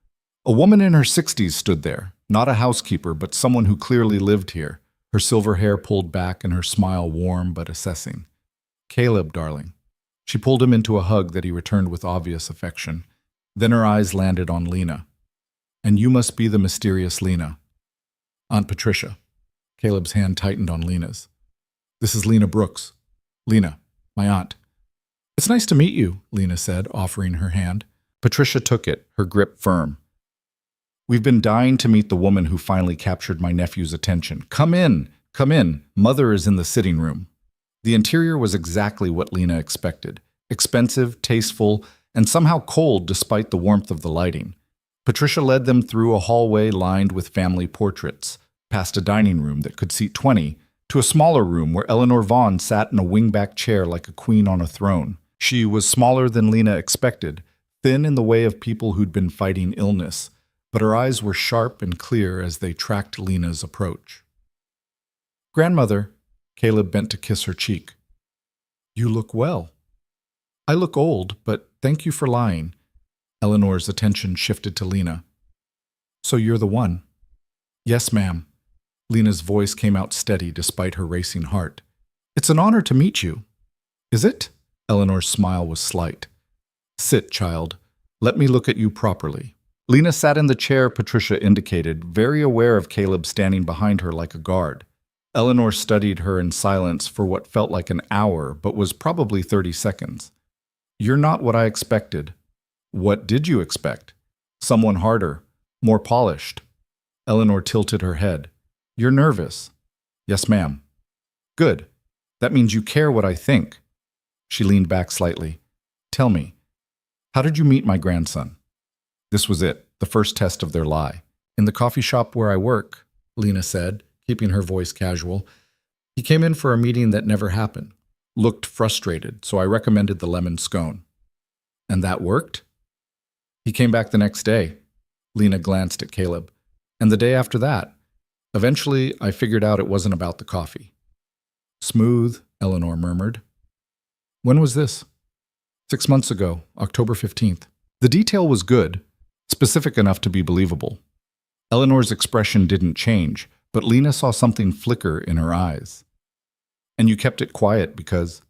A woman in her 60s stood there, not a housekeeper, but someone who clearly lived here, her silver hair pulled back and her smile warm but assessing. Caleb, darling. She pulled him into a hug that he returned with obvious affection. Then her eyes landed on Lena. And you must be the mysterious Lena. Aunt Patricia. Caleb's hand tightened on Lena's. This is Lena Brooks. Lena, my aunt. It's nice to meet you, Lena said, offering her hand. Patricia took it, her grip firm. We've been dying to meet the woman who finally captured my nephew's attention. Come in, come in. Mother is in the sitting room. The interior was exactly what Lena expected. Expensive, tasteful, and somehow cold despite the warmth of the lighting. Patricia led them through a hallway lined with family portraits, past a dining room that could seat 20, to a smaller room where Eleanor Vaughn sat in a wingback chair like a queen on a throne. She was smaller than Lena expected, thin in the way of people who'd been fighting illness, but her eyes were sharp and clear as they tracked Lena's approach. Grandmother, Caleb bent to kiss her cheek. You look well. I look old, but thank you for lying. Eleanor's attention shifted to Lena. So you're the one. Yes, ma'am. Lena's voice came out steady despite her racing heart. It's an honor to meet you. Is it? Eleanor's smile was slight. Sit, child. Let me look at you properly. Lena sat in the chair Patricia indicated, very aware of Caleb standing behind her like a guard. Eleanor studied her in silence for what felt like an hour, but was probably 30 seconds. You're not what I expected. What did you expect? Someone harder, more polished. Eleanor tilted her head. You're nervous. Yes, ma'am. Good. That means you care what I think. She leaned back slightly. Tell me, how did you meet my grandson? This was it, the first test of their lie. In the coffee shop where I work, Lena said, keeping her voice casual. He came in for a meeting that never happened. Looked frustrated, so I recommended the lemon scone. And that worked? He came back the next day. Lena glanced at Caleb. And the day after that. Eventually, I figured out it wasn't about the coffee. Smooth, Eleanor murmured. When was this? 6 months ago, October 15th. The detail was good, specific enough to be believable. Eleanor's expression didn't change, but Lena saw something flicker in her eyes. And you kept it quiet because...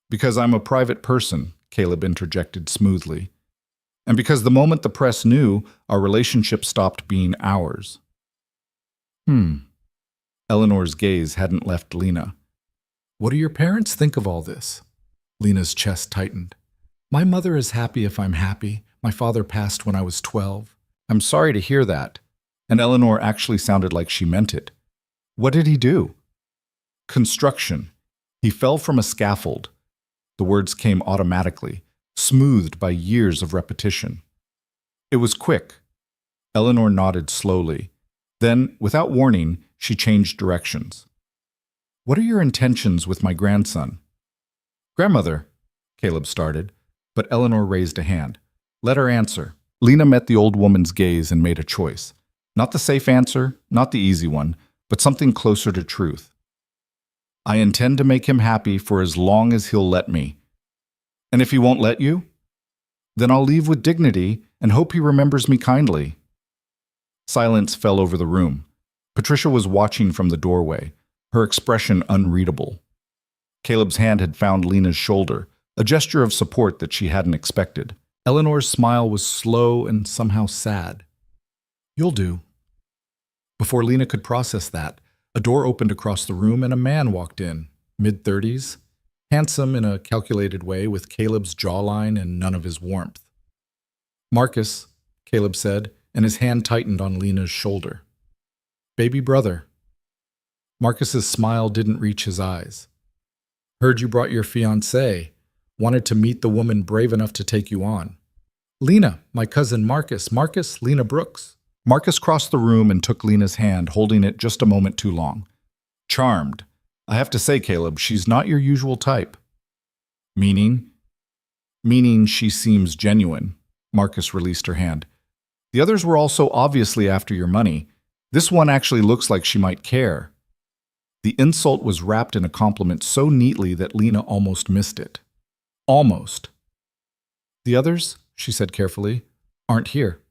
Because I'm a private person, Caleb interjected smoothly. And because the moment the press knew, our relationship stopped being ours. Eleanor's gaze hadn't left Lena. What do your parents think of all this? Lena's chest tightened. My mother is happy if I'm happy. My father passed when I was 12. I'm sorry to hear that. And Eleanor actually sounded like she meant it. What did he do? Construction. He fell from a scaffold. The words came automatically, smoothed by years of repetition. It was quick. Eleanor nodded slowly. Then, without warning, she changed directions. What are your intentions with my grandson? Grandmother, Caleb started, but Eleanor raised a hand. Let her answer. Lena met the old woman's gaze and made a choice. Not the safe answer, not the easy one, but something closer to truth. I intend to make him happy for as long as he'll let me. And if he won't let you? Then I'll leave with dignity and hope he remembers me kindly. Silence fell over the room. Patricia was watching from the doorway, her expression unreadable. Caleb's hand had found Lena's shoulder, a gesture of support that she hadn't expected. Eleanor's smile was slow and somehow sad. You'll do. Before Lena could process that, a door opened across the room and a man walked in, mid-30s, handsome in a calculated way with Caleb's jawline and none of his warmth. Marcus, Caleb said, and his hand tightened on Lena's shoulder. Baby brother. Marcus's smile didn't reach his eyes. Heard you brought your fiancée. Wanted to meet the woman brave enough to take you on. Lena, my cousin Marcus. Marcus, Lena Brooks. Marcus crossed the room and took Lena's hand, holding it just a moment too long. Charmed. I have to say, Caleb, she's not your usual type. Meaning? Meaning she seems genuine. Marcus released her hand. The others were also obviously after your money. This one actually looks like she might care. The insult was wrapped in a compliment so neatly that Lena almost missed it. Almost. The others, she said carefully, aren't here.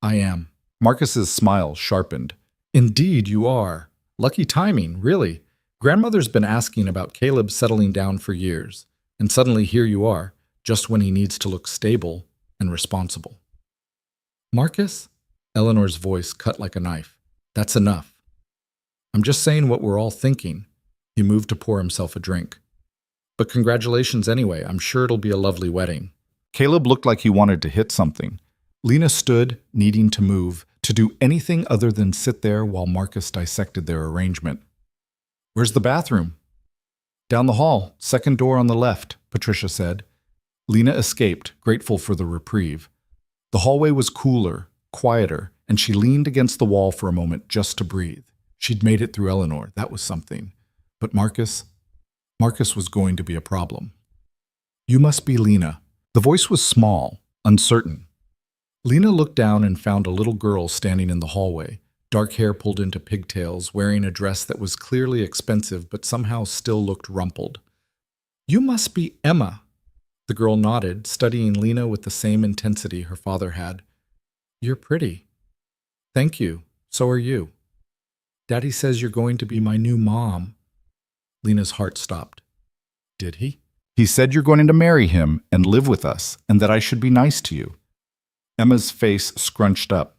I am. Marcus's smile sharpened. Indeed you are. Lucky timing, really. Grandmother's been asking about Caleb settling down for years, and suddenly here you are, just when he needs to look stable and responsible. Marcus? Eleanor's voice cut like a knife. That's enough. I'm just saying what we're all thinking. He moved to pour himself a drink. But congratulations anyway. I'm sure it'll be a lovely wedding. Caleb looked like he wanted to hit something. Lena stood, needing to move, to do anything other than sit there while Marcus dissected their arrangement. Where's the bathroom? Down the hall, second door on the left, Patricia said. Lena escaped, grateful for the reprieve. The hallway was cooler, quieter, and she leaned against the wall for a moment just to breathe. She'd made it through Eleanor, that was something. But Marcus was going to be a problem. You must be Lena. The voice was small, uncertain. Lena looked down and found a little girl standing in the hallway, dark hair pulled into pigtails, wearing a dress that was clearly expensive but somehow still looked rumpled. You must be Emma. The girl nodded, studying Lena with the same intensity her father had. You're pretty. Thank you. So are you. Daddy says you're going to be my new mom. Lena's heart stopped. Did he? He said you're going to marry him and live with us, and that I should be nice to you. Emma's face scrunched up.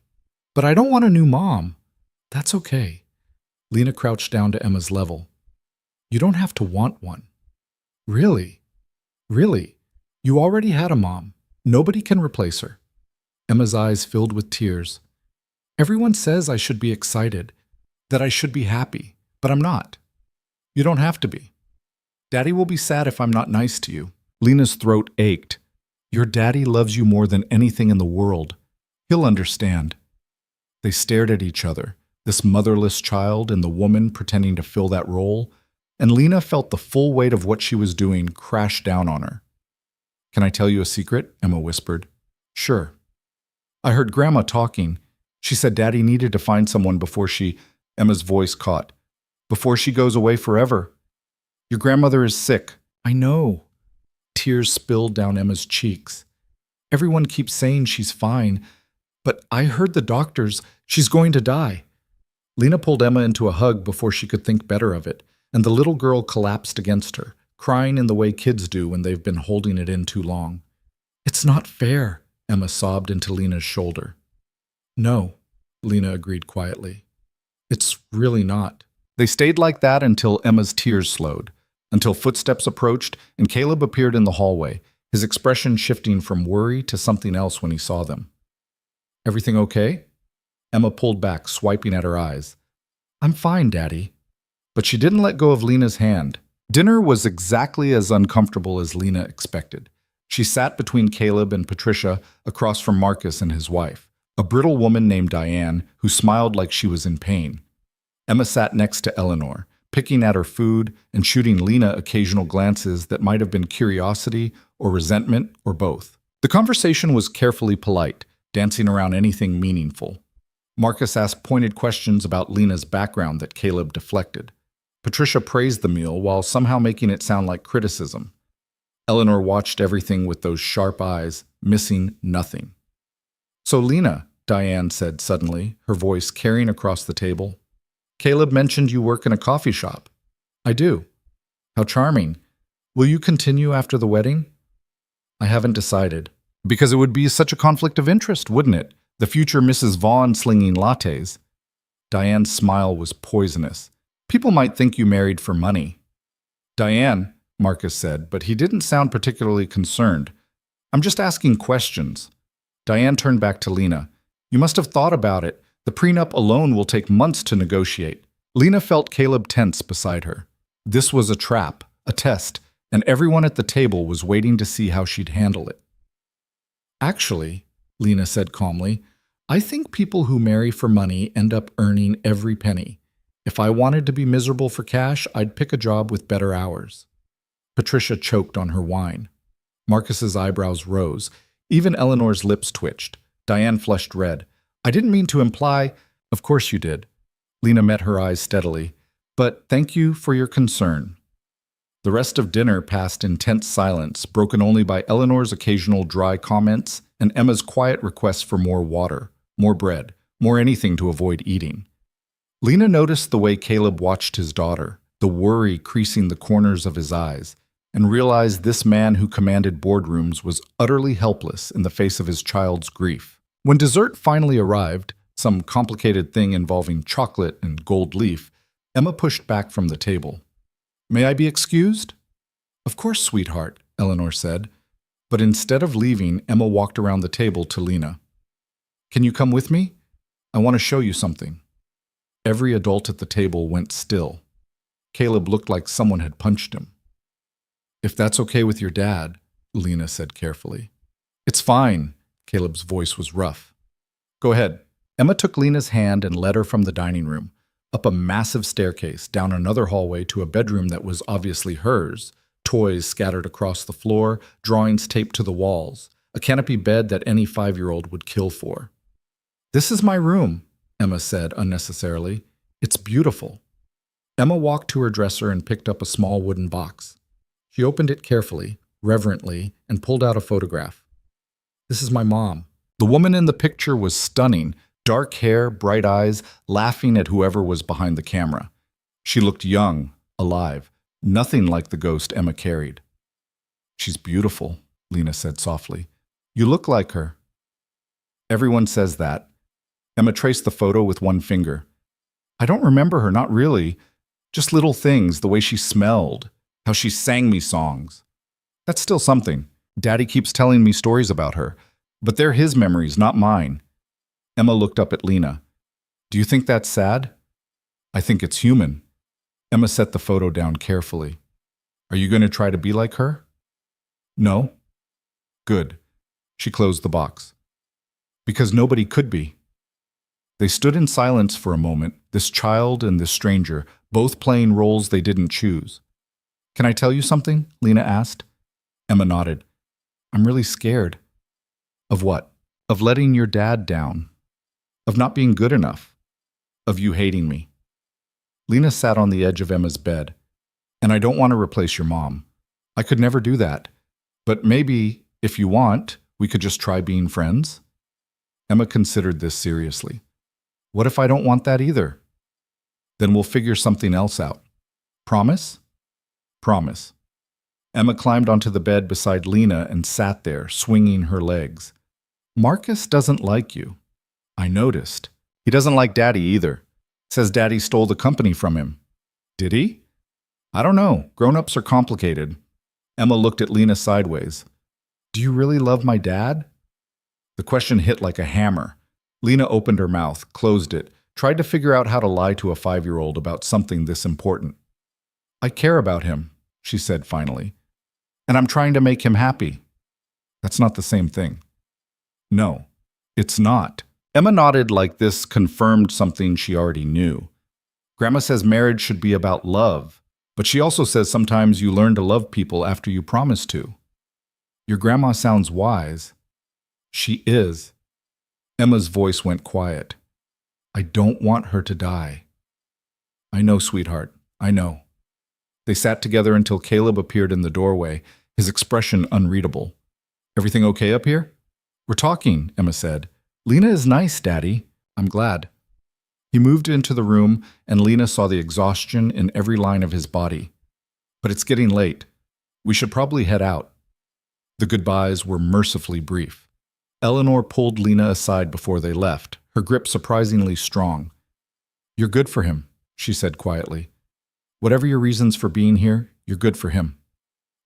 But I don't want a new mom. That's okay. Lena crouched down to Emma's level. You don't have to want one. Really? Really? You already had a mom. Nobody can replace her. Emma's eyes filled with tears. Everyone says I should be excited, that I should be happy, but I'm not. You don't have to be. Daddy will be sad if I'm not nice to you. Lena's throat ached. Your daddy loves you more than anything in the world. He'll understand. They stared at each other, this motherless child and the woman pretending to fill that role, and Lena felt the full weight of what she was doing crash down on her. Can I tell you a secret? Emma whispered. Sure. I heard Grandma talking. She said Daddy needed to find someone before she... Emma's voice caught. Before she goes away forever. Your grandmother is sick. I know. Tears spilled down Emma's cheeks. Everyone keeps saying she's fine, but I heard the doctors. She's going to die. Lena pulled Emma into a hug before she could think better of it, and the little girl collapsed against her, crying in the way kids do when they've been holding it in too long. It's not fair, Emma sobbed into Lena's shoulder. No, Lena agreed quietly. It's really not. They stayed like that until Emma's tears slowed, until footsteps approached and Caleb appeared in the hallway, his expression shifting from worry to something else when he saw them. Everything okay? Emma pulled back, swiping at her eyes. I'm fine, Daddy. But she didn't let go of Lena's hand. Dinner was exactly as uncomfortable as Lena expected. She sat between Caleb and Patricia across from Marcus and his wife, a brittle woman named Diane who smiled like she was in pain. Emma sat next to Eleanor, picking at her food and shooting Lena occasional glances that might have been curiosity or resentment or both. The conversation was carefully polite, dancing around anything meaningful. Marcus asked pointed questions about Lena's background that Caleb deflected. Patricia praised the meal while somehow making it sound like criticism. Eleanor watched everything with those sharp eyes, missing nothing. So Lena, Diane said suddenly, her voice carrying across the table. Caleb mentioned you work in a coffee shop. I do. How charming. Will you continue after the wedding? I haven't decided. Because it would be such a conflict of interest, wouldn't it? The future Mrs. Vaughn slinging lattes. Diane's smile was poisonous. People might think you married for money. Diane, Marcus said, but he didn't sound particularly concerned. I'm just asking questions. Diane turned back to Lena. You must have thought about it. The prenup alone will take months to negotiate. Lena felt Caleb tense beside her. This was a trap, a test, and everyone at the table was waiting to see how she'd handle it. Actually, Lena said calmly, I think people who marry for money end up earning every penny. If I wanted to be miserable for cash, I'd pick a job with better hours. Patricia choked on her wine. Marcus's eyebrows rose. Even Eleanor's lips twitched. Diane flushed red. I didn't mean to imply— Of course you did. Lena met her eyes steadily. But thank you for your concern. The rest of dinner passed in tense silence, broken only by Eleanor's occasional dry comments and Emma's quiet requests for more water, more bread, more anything to avoid eating. Lena noticed the way Caleb watched his daughter, the worry creasing the corners of his eyes, and realized this man who commanded boardrooms was utterly helpless in the face of his child's grief. When dessert finally arrived, some complicated thing involving chocolate and gold leaf, Emma pushed back from the table. May I be excused? Of course, sweetheart, Eleanor said. But instead of leaving, Emma walked around the table to Lena. Can you come with me? I want to show you something. Every adult at the table went still. Caleb looked like someone had punched him. If that's okay with your dad, Lena said carefully. It's fine. Caleb's voice was rough. Go ahead. Emma took Lena's hand and led her from the dining room, up a massive staircase, down another hallway to a bedroom that was obviously hers, toys scattered across the floor, drawings taped to the walls, a canopy bed that any 5-year-old would kill for. This is my room, Emma said unnecessarily. It's beautiful. Emma walked to her dresser and picked up a small wooden box. She opened it carefully, reverently, and pulled out a photograph. This is my mom. The woman in the picture was stunning, dark hair, bright eyes, laughing at whoever was behind the camera. She looked young, alive, nothing like the ghost Emma carried. She's beautiful, Lena said softly. You look like her. Everyone says that. Emma traced the photo with one finger. I don't remember her, not really. Just little things, the way she smelled, how she sang me songs. That's still something. Daddy keeps telling me stories about her, but they're his memories, not mine. Emma looked up at Lena. Do you think that's sad? I think it's human. Emma set the photo down carefully. Are you going to try to be like her? No. Good. She closed the box. Because nobody could be. They stood in silence for a moment, this child and this stranger, both playing roles they didn't choose. Can I tell you something? Lena asked. Emma nodded. I'm really scared. Of what? Of letting your dad down. Of not being good enough. Of you hating me. Lena sat on the edge of Emma's bed. And I don't want to replace your mom. I could never do that. But maybe, if you want, we could just try being friends? Emma considered this seriously. What if I don't want that either? Then we'll figure something else out. Promise? Promise. Emma climbed onto the bed beside Lena and sat there, swinging her legs. Marcus doesn't like you. I noticed. He doesn't like Daddy either. Says Daddy stole the company from him. Did he? I don't know. Grown-ups are complicated. Emma looked at Lena sideways. Do you really love my dad? The question hit like a hammer. Lena opened her mouth, closed it, tried to figure out how to lie to a 5-year-old about something this important. I care about him, she said finally. And I'm trying to make him happy. That's not the same thing. No, it's not. Emma nodded like this confirmed something she already knew. Grandma says marriage should be about love, but she also says sometimes you learn to love people after you promise to. Your grandma sounds wise. She is. Emma's voice went quiet. I don't want her to die. I know, sweetheart. I know. They sat together until Caleb appeared in the doorway, his expression unreadable. Everything okay up here? We're talking, Emma said. Lena is nice, Daddy. I'm glad. He moved into the room, and Lena saw the exhaustion in every line of his body. But it's getting late. We should probably head out. The goodbyes were mercifully brief. Eleanor pulled Lena aside before they left, her grip surprisingly strong. You're good for him, she said quietly. Whatever your reasons for being here, you're good for him.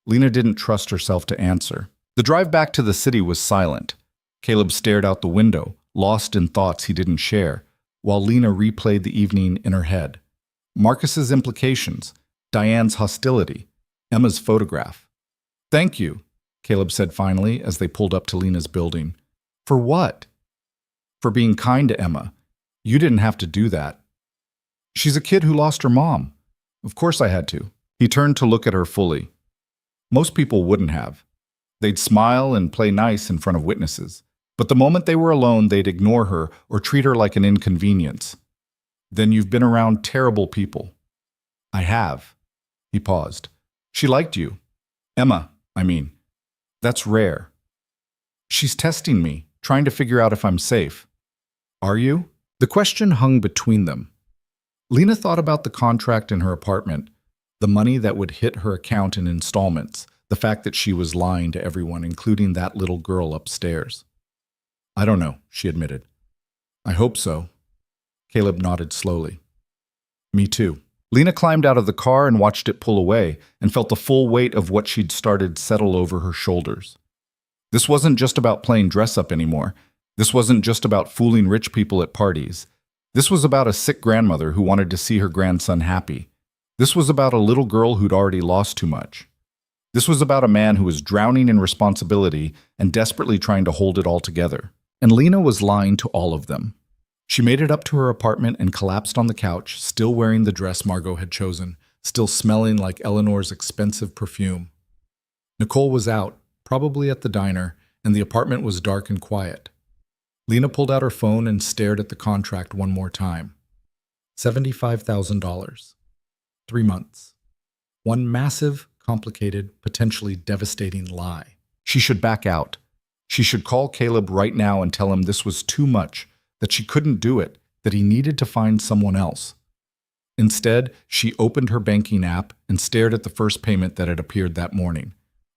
Lena didn't trust herself to answer. The drive back to the city was silent. Caleb stared out the window, lost in thoughts he didn't share, while Lena replayed the evening in her head. Marcus's implications, Diane's hostility, Emma's photograph. "Thank you," Caleb said finally as they pulled up to Lena's building. "For what?" "For being kind to Emma. You didn't have to do that." "She's a kid who lost her mom." "Of course I had to." He turned to look at her fully. Most people wouldn't have. They'd smile and play nice in front of witnesses. But the moment they were alone, they'd ignore her or treat her like an inconvenience. "Then you've been around terrible people." "I have." He paused. "She liked you. Emma, I mean. That's rare." "She's testing me, trying to figure out if I'm safe." "Are you?" The question hung between them. Lena thought about the contract in her apartment, the money that would hit her account in installments, the fact that she was lying to everyone, including that little girl upstairs. "I don't know," she admitted. "I hope so." Caleb nodded slowly. "Me too." Lena climbed out of the car and watched it pull away and felt the full weight of what she'd started settle over her shoulders. This wasn't just about playing dress-up anymore. This wasn't just about fooling rich people at parties. This was about a sick grandmother who wanted to see her grandson happy. This was about a little girl who'd already lost too much. This was about a man who was drowning in responsibility and desperately trying to hold it all together. And Lena was lying to all of them. She made it up to her apartment and collapsed on the couch, still wearing the dress Margot had chosen, still smelling like Eleanor's expensive perfume. Nicole was out, probably at the diner, and the apartment was dark and quiet. Lena pulled out her phone and stared at the contract one more time. $75,000. 3 months. One massive, complicated, potentially devastating lie. She should back out. She should call Caleb right now and tell him this was too much, that she couldn't do it, that he needed to find someone else. Instead, she opened her banking app and stared at the first payment that had appeared that morning.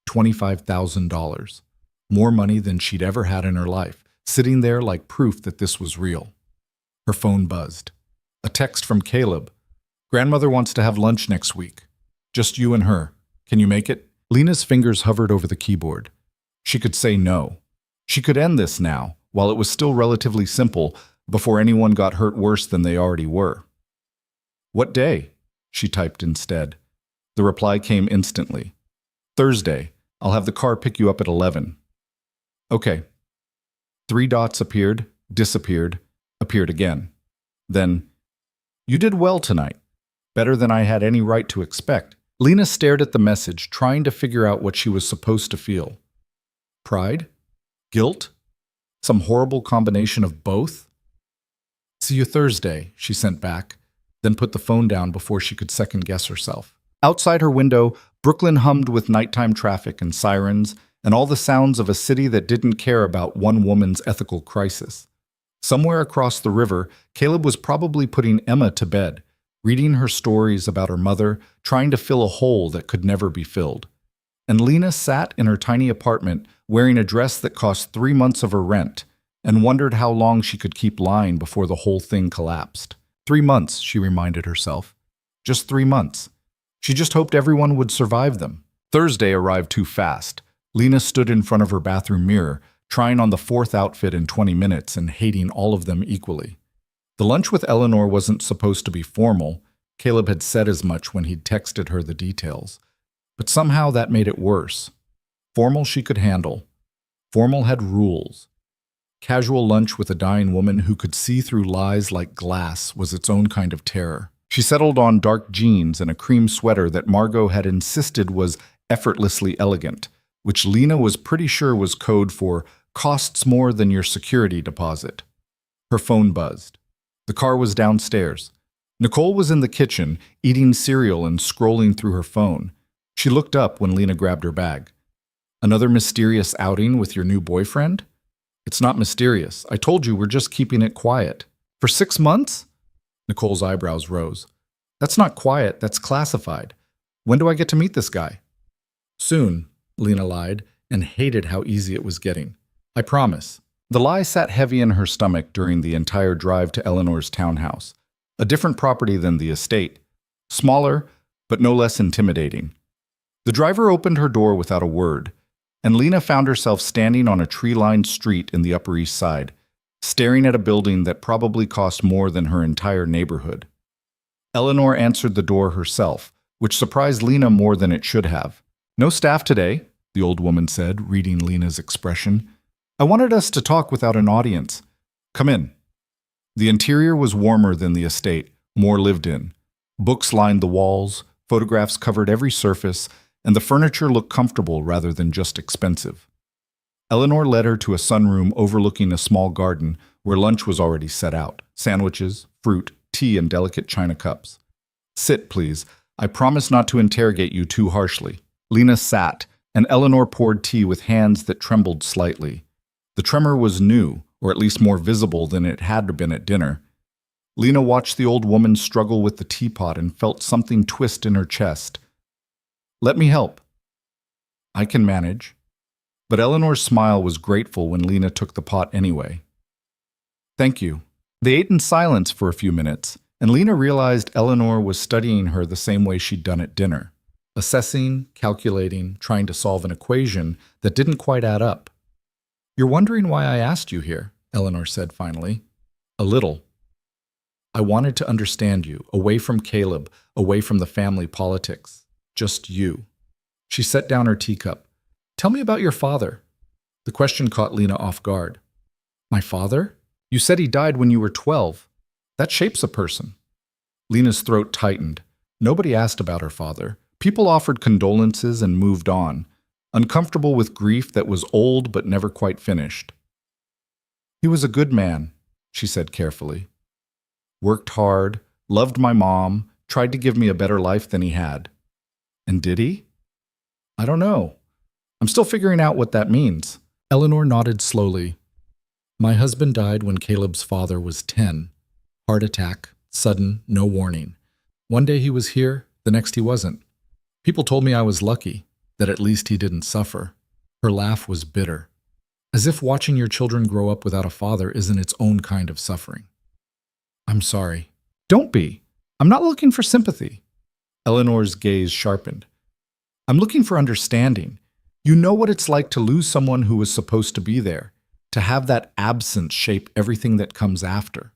$25,000. More money than she'd ever had in her life, sitting there like proof that this was real. Her phone buzzed. A text from Caleb. "Grandmother wants to have lunch next week. Just you and her. Can you make it?" Lena's fingers hovered over the keyboard. She could say no. She could end this now, while it was still relatively simple, before anyone got hurt worse than they already were. "What day?" she typed instead. The reply came instantly. "Thursday. I'll have the car pick you up at 11. "Okay." 3 dots appeared, disappeared, appeared again. Then, "You did well tonight. Better than I had any right to expect." Lena stared at the message, trying to figure out what she was supposed to feel. Pride? Guilt? Some horrible combination of both? "See you Thursday," she sent back, then put the phone down before she could second-guess herself. Outside her window, Brooklyn hummed with nighttime traffic and sirens, and all the sounds of a city that didn't care about one woman's ethical crisis. Somewhere across the river, Caleb was probably putting Emma to bed, reading her stories about her mother, trying to fill a hole that could never be filled. And Lena sat in her tiny apartment, wearing a dress that cost 3 months of her rent, and wondered how long she could keep lying before the whole thing collapsed. 3 months, she reminded herself. Just 3 months. She just hoped everyone would survive them. Thursday arrived too fast. Lena stood in front of her bathroom mirror, trying on the 4th outfit in 20 minutes and hating all of them equally. The lunch with Eleanor wasn't supposed to be formal. Caleb had said as much when he'd texted her the details. But somehow that made it worse. Formal she could handle. Formal had rules. Casual lunch with a dying woman who could see through lies like glass was its own kind of terror. She settled on dark jeans and a cream sweater that Margot had insisted was effortlessly elegant, which Lena was pretty sure was code for costs more than your security deposit. Her phone buzzed. The car was downstairs. Nicole was in the kitchen, eating cereal and scrolling through her phone. She looked up when Lena grabbed her bag. "Another mysterious outing with your new boyfriend?" "It's not mysterious. I told you we're just keeping it quiet." "For 6 months?" Nicole's eyebrows rose. "That's not quiet, that's classified. When do I get to meet this guy?" "Soon," Lena lied, and hated how easy it was getting. "I promise." The lie sat heavy in her stomach during the entire drive to Eleanor's townhouse. A different property than the estate. Smaller, but no less intimidating. The driver opened her door without a word, and Lena found herself standing on a tree-lined street in the Upper East Side, staring at a building that probably cost more than her entire neighborhood. Eleanor answered the door herself, which surprised Lena more than it should have. "No staff today," the old woman said, reading Lena's expression. "I wanted us to talk without an audience. Come in." The interior was warmer than the estate, more lived in. Books lined the walls, photographs covered every surface, and the furniture looked comfortable rather than just expensive. Eleanor led her to a sunroom overlooking a small garden where lunch was already set out: sandwiches, fruit, tea, and delicate china cups. "Sit, please. I promise not to interrogate you too harshly." Lena sat, and Eleanor poured tea with hands that trembled slightly. The tremor was new, or at least more visible than it had been at dinner. Lena watched the old woman struggle with the teapot and felt something twist in her chest. "Let me help." "I can manage." But Eleanor's smile was grateful when Lena took the pot anyway. "Thank you." They ate in silence for a few minutes, and Lena realized Eleanor was studying her the same way she'd done at dinner, assessing, calculating, trying to solve an equation that didn't quite add up. "You're wondering why I asked you here," Eleanor said finally. "A little. I wanted to understand you, away from Caleb, away from the family politics. Just you." She set down her teacup. "Tell me about your father." The question caught Lena off guard. "My father? You said he died when you were 12. That shapes a person." Lena's throat tightened. Nobody asked about her father. People offered condolences and moved on, uncomfortable with grief that was old but never quite finished. "He was a good man," she said carefully. "Worked hard, loved my mom, tried to give me a better life than he had." "And did he?" "I don't know. I'm still figuring out what that means." Eleanor nodded slowly. "My husband died when Caleb's father was 10. Heart attack, sudden, no warning. One day he was here, the next he wasn't. People told me I was lucky, that at least he didn't suffer." Her laugh was bitter, as if watching your children grow up without a father isn't its own kind of suffering. "I'm sorry." "Don't be. I'm not looking for sympathy." Eleanor's gaze sharpened. "I'm looking for understanding. You know what it's like to lose someone who was supposed to be there, to have that absence shape everything that comes after."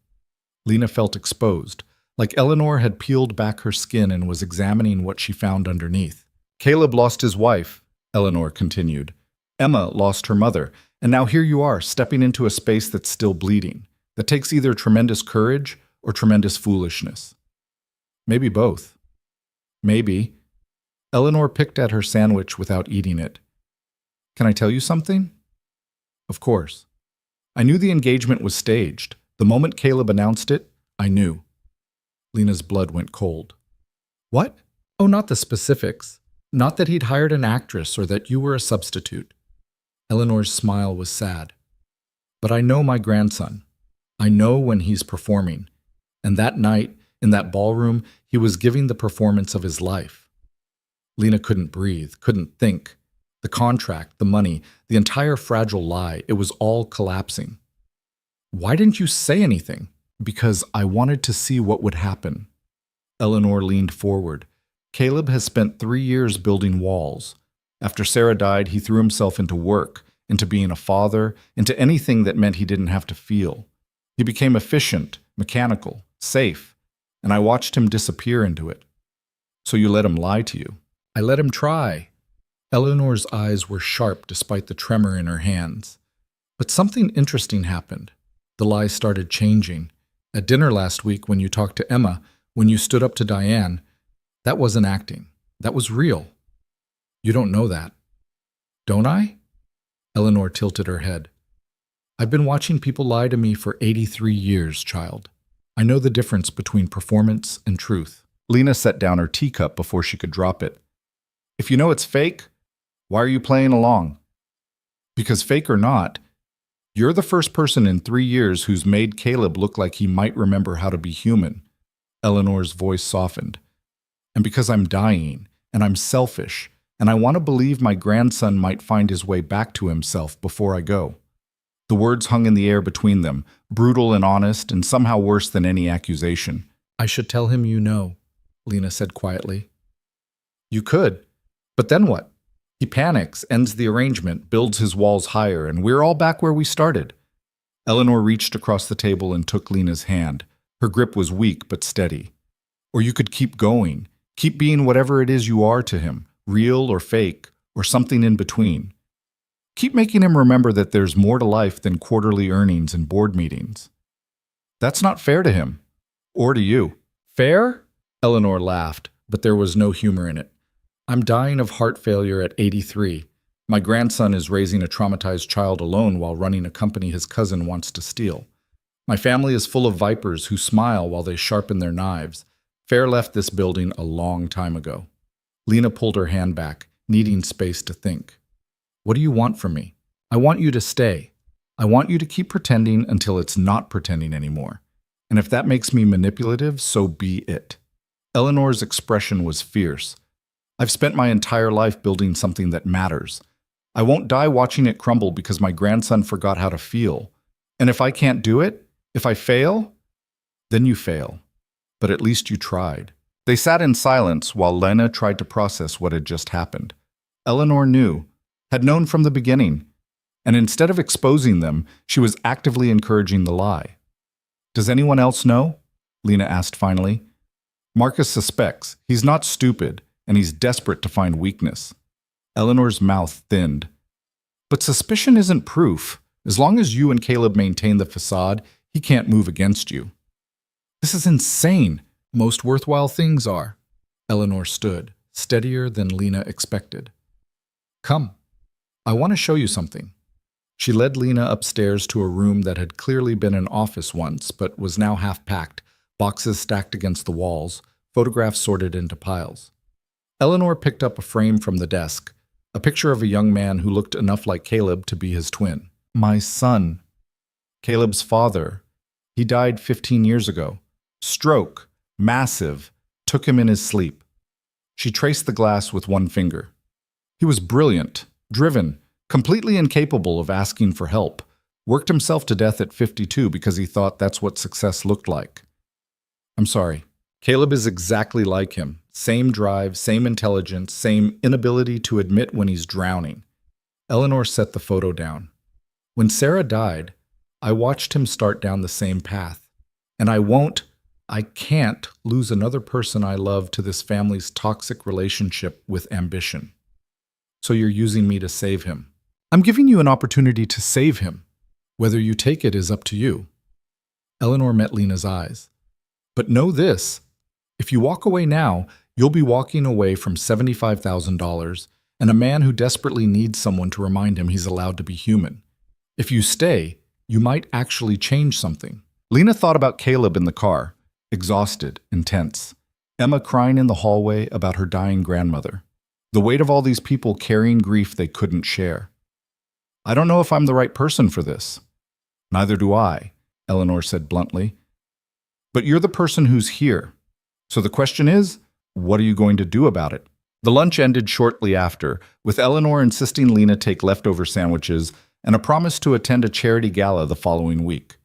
Lena felt exposed, like Eleanor had peeled back her skin and was examining what she found underneath. "Caleb lost his wife," Eleanor continued. "Emma lost her mother, and now here you are, stepping into a space that's still bleeding, that takes either tremendous courage or tremendous foolishness. Maybe both." "Maybe." Eleanor picked at her sandwich without eating it. "Can I tell you something?" "Of course." "I knew the engagement was staged. The moment Caleb announced it, I knew." Lena's blood went cold. "What?" "Oh, not the specifics. Not that he'd hired an actress or that you were a substitute." Eleanor's smile was sad. "But I know my grandson. I know when he's performing. And that night, in that ballroom, he was giving the performance of his life." Lena couldn't breathe, couldn't think. The contract, the money, the entire fragile lie, it was all collapsing. "Why didn't you say anything?" "Because I wanted to see what would happen." Eleanor leaned forward. "Caleb has spent 3 years building walls. After Sarah died, he threw himself into work, into being a father, into anything that meant he didn't have to feel. He became efficient, mechanical, safe, and I watched him disappear into it." "So you let him lie to you?" "I let him try." Eleanor's eyes were sharp despite the tremor in her hands. "But something interesting happened. The lie started changing. At dinner last week, when you talked to Emma, when you stood up to Diane, that wasn't acting. That was real. You don't know that." "Don't I?" Eleanor tilted her head. "I've been watching people lie to me for 83 years, child. I know the difference between performance and truth." Lena set down her teacup before she could drop it. "If you know it's fake, why are you playing along?" "Because fake or not, you're the first person in 3 years who's made Caleb look like he might remember how to be human." Eleanor's voice softened. "And because I'm dying, and I'm selfish, and I want to believe my grandson might find his way back to himself before I go." The words hung in the air between them, brutal and honest, and somehow worse than any accusation. "I should tell him you know," Lena said quietly. "You could. But then what? He panics, ends the arrangement, builds his walls higher, and we're all back where we started." Eleanor reached across the table and took Lena's hand. Her grip was weak but steady. "Or you could keep going, Keep being whatever it is you are to him, real or fake, or something in between. Keep making him remember that there's more to life than quarterly earnings and board meetings. That's not fair to him. Or to you. Fair? Eleanor laughed, but there was no humor in it. I'm dying of heart failure at 83. My grandson is raising a traumatized child alone while running a company his cousin wants to steal. My family is full of vipers who smile while they sharpen their knives. Fair left this building a long time ago. Lena pulled her hand back, needing space to think. What do you want from me? I want you to stay. I want you to keep pretending until it's not pretending anymore. And if that makes me manipulative, so be it. Eleanor's expression was fierce. I've spent my entire life building something that matters. I won't die watching it crumble because my grandson forgot how to feel. And if I can't do it, if I fail, then you fail. But at least you tried. They sat in silence while Lena tried to process what had just happened. Eleanor knew, had known from the beginning, and instead of exposing them, she was actively encouraging the lie. Does anyone else know? Lena asked finally. Marcus suspects. He's not stupid, and he's desperate to find weakness. Eleanor's mouth thinned. But suspicion isn't proof. As long as you and Caleb maintain the facade, he can't move against you. This is insane. Most worthwhile things are. Eleanor stood, steadier than Lena expected. Come. I want to show you something. She led Lena upstairs to a room that had clearly been an office once, but was now half-packed, boxes stacked against the walls, photographs sorted into piles. Eleanor picked up a frame from the desk, a picture of a young man who looked enough like Caleb to be his twin. My son. Caleb's father. He died 15 years ago. Stroke. Massive. Took him in his sleep. She traced the glass with one finger. He was brilliant, driven, completely incapable of asking for help. Worked himself to death at 52 because he thought that's what success looked like. I'm sorry. Caleb is exactly like him. Same drive, same intelligence, same inability to admit when he's drowning. Eleanor set the photo down. When Sarah died, I watched him start down the same path. And I can't lose another person I love to this family's toxic relationship with ambition. So you're using me to save him. I'm giving you an opportunity to save him. Whether you take it is up to you. Eleanor met Lena's eyes. But know this. If you walk away now, you'll be walking away from $75,000 and a man who desperately needs someone to remind him he's allowed to be human. If you stay, you might actually change something. Lena thought about Caleb in the car, exhausted, intense. Emma crying in the hallway about her dying grandmother. The weight of all these people carrying grief they couldn't share. I don't know if I'm the right person for this. Neither do I, Eleanor said bluntly. But you're the person who's here. So the question is, what are you going to do about it? The lunch ended shortly after, with Eleanor insisting Lena take leftover sandwiches and a promise to attend a charity gala the following week.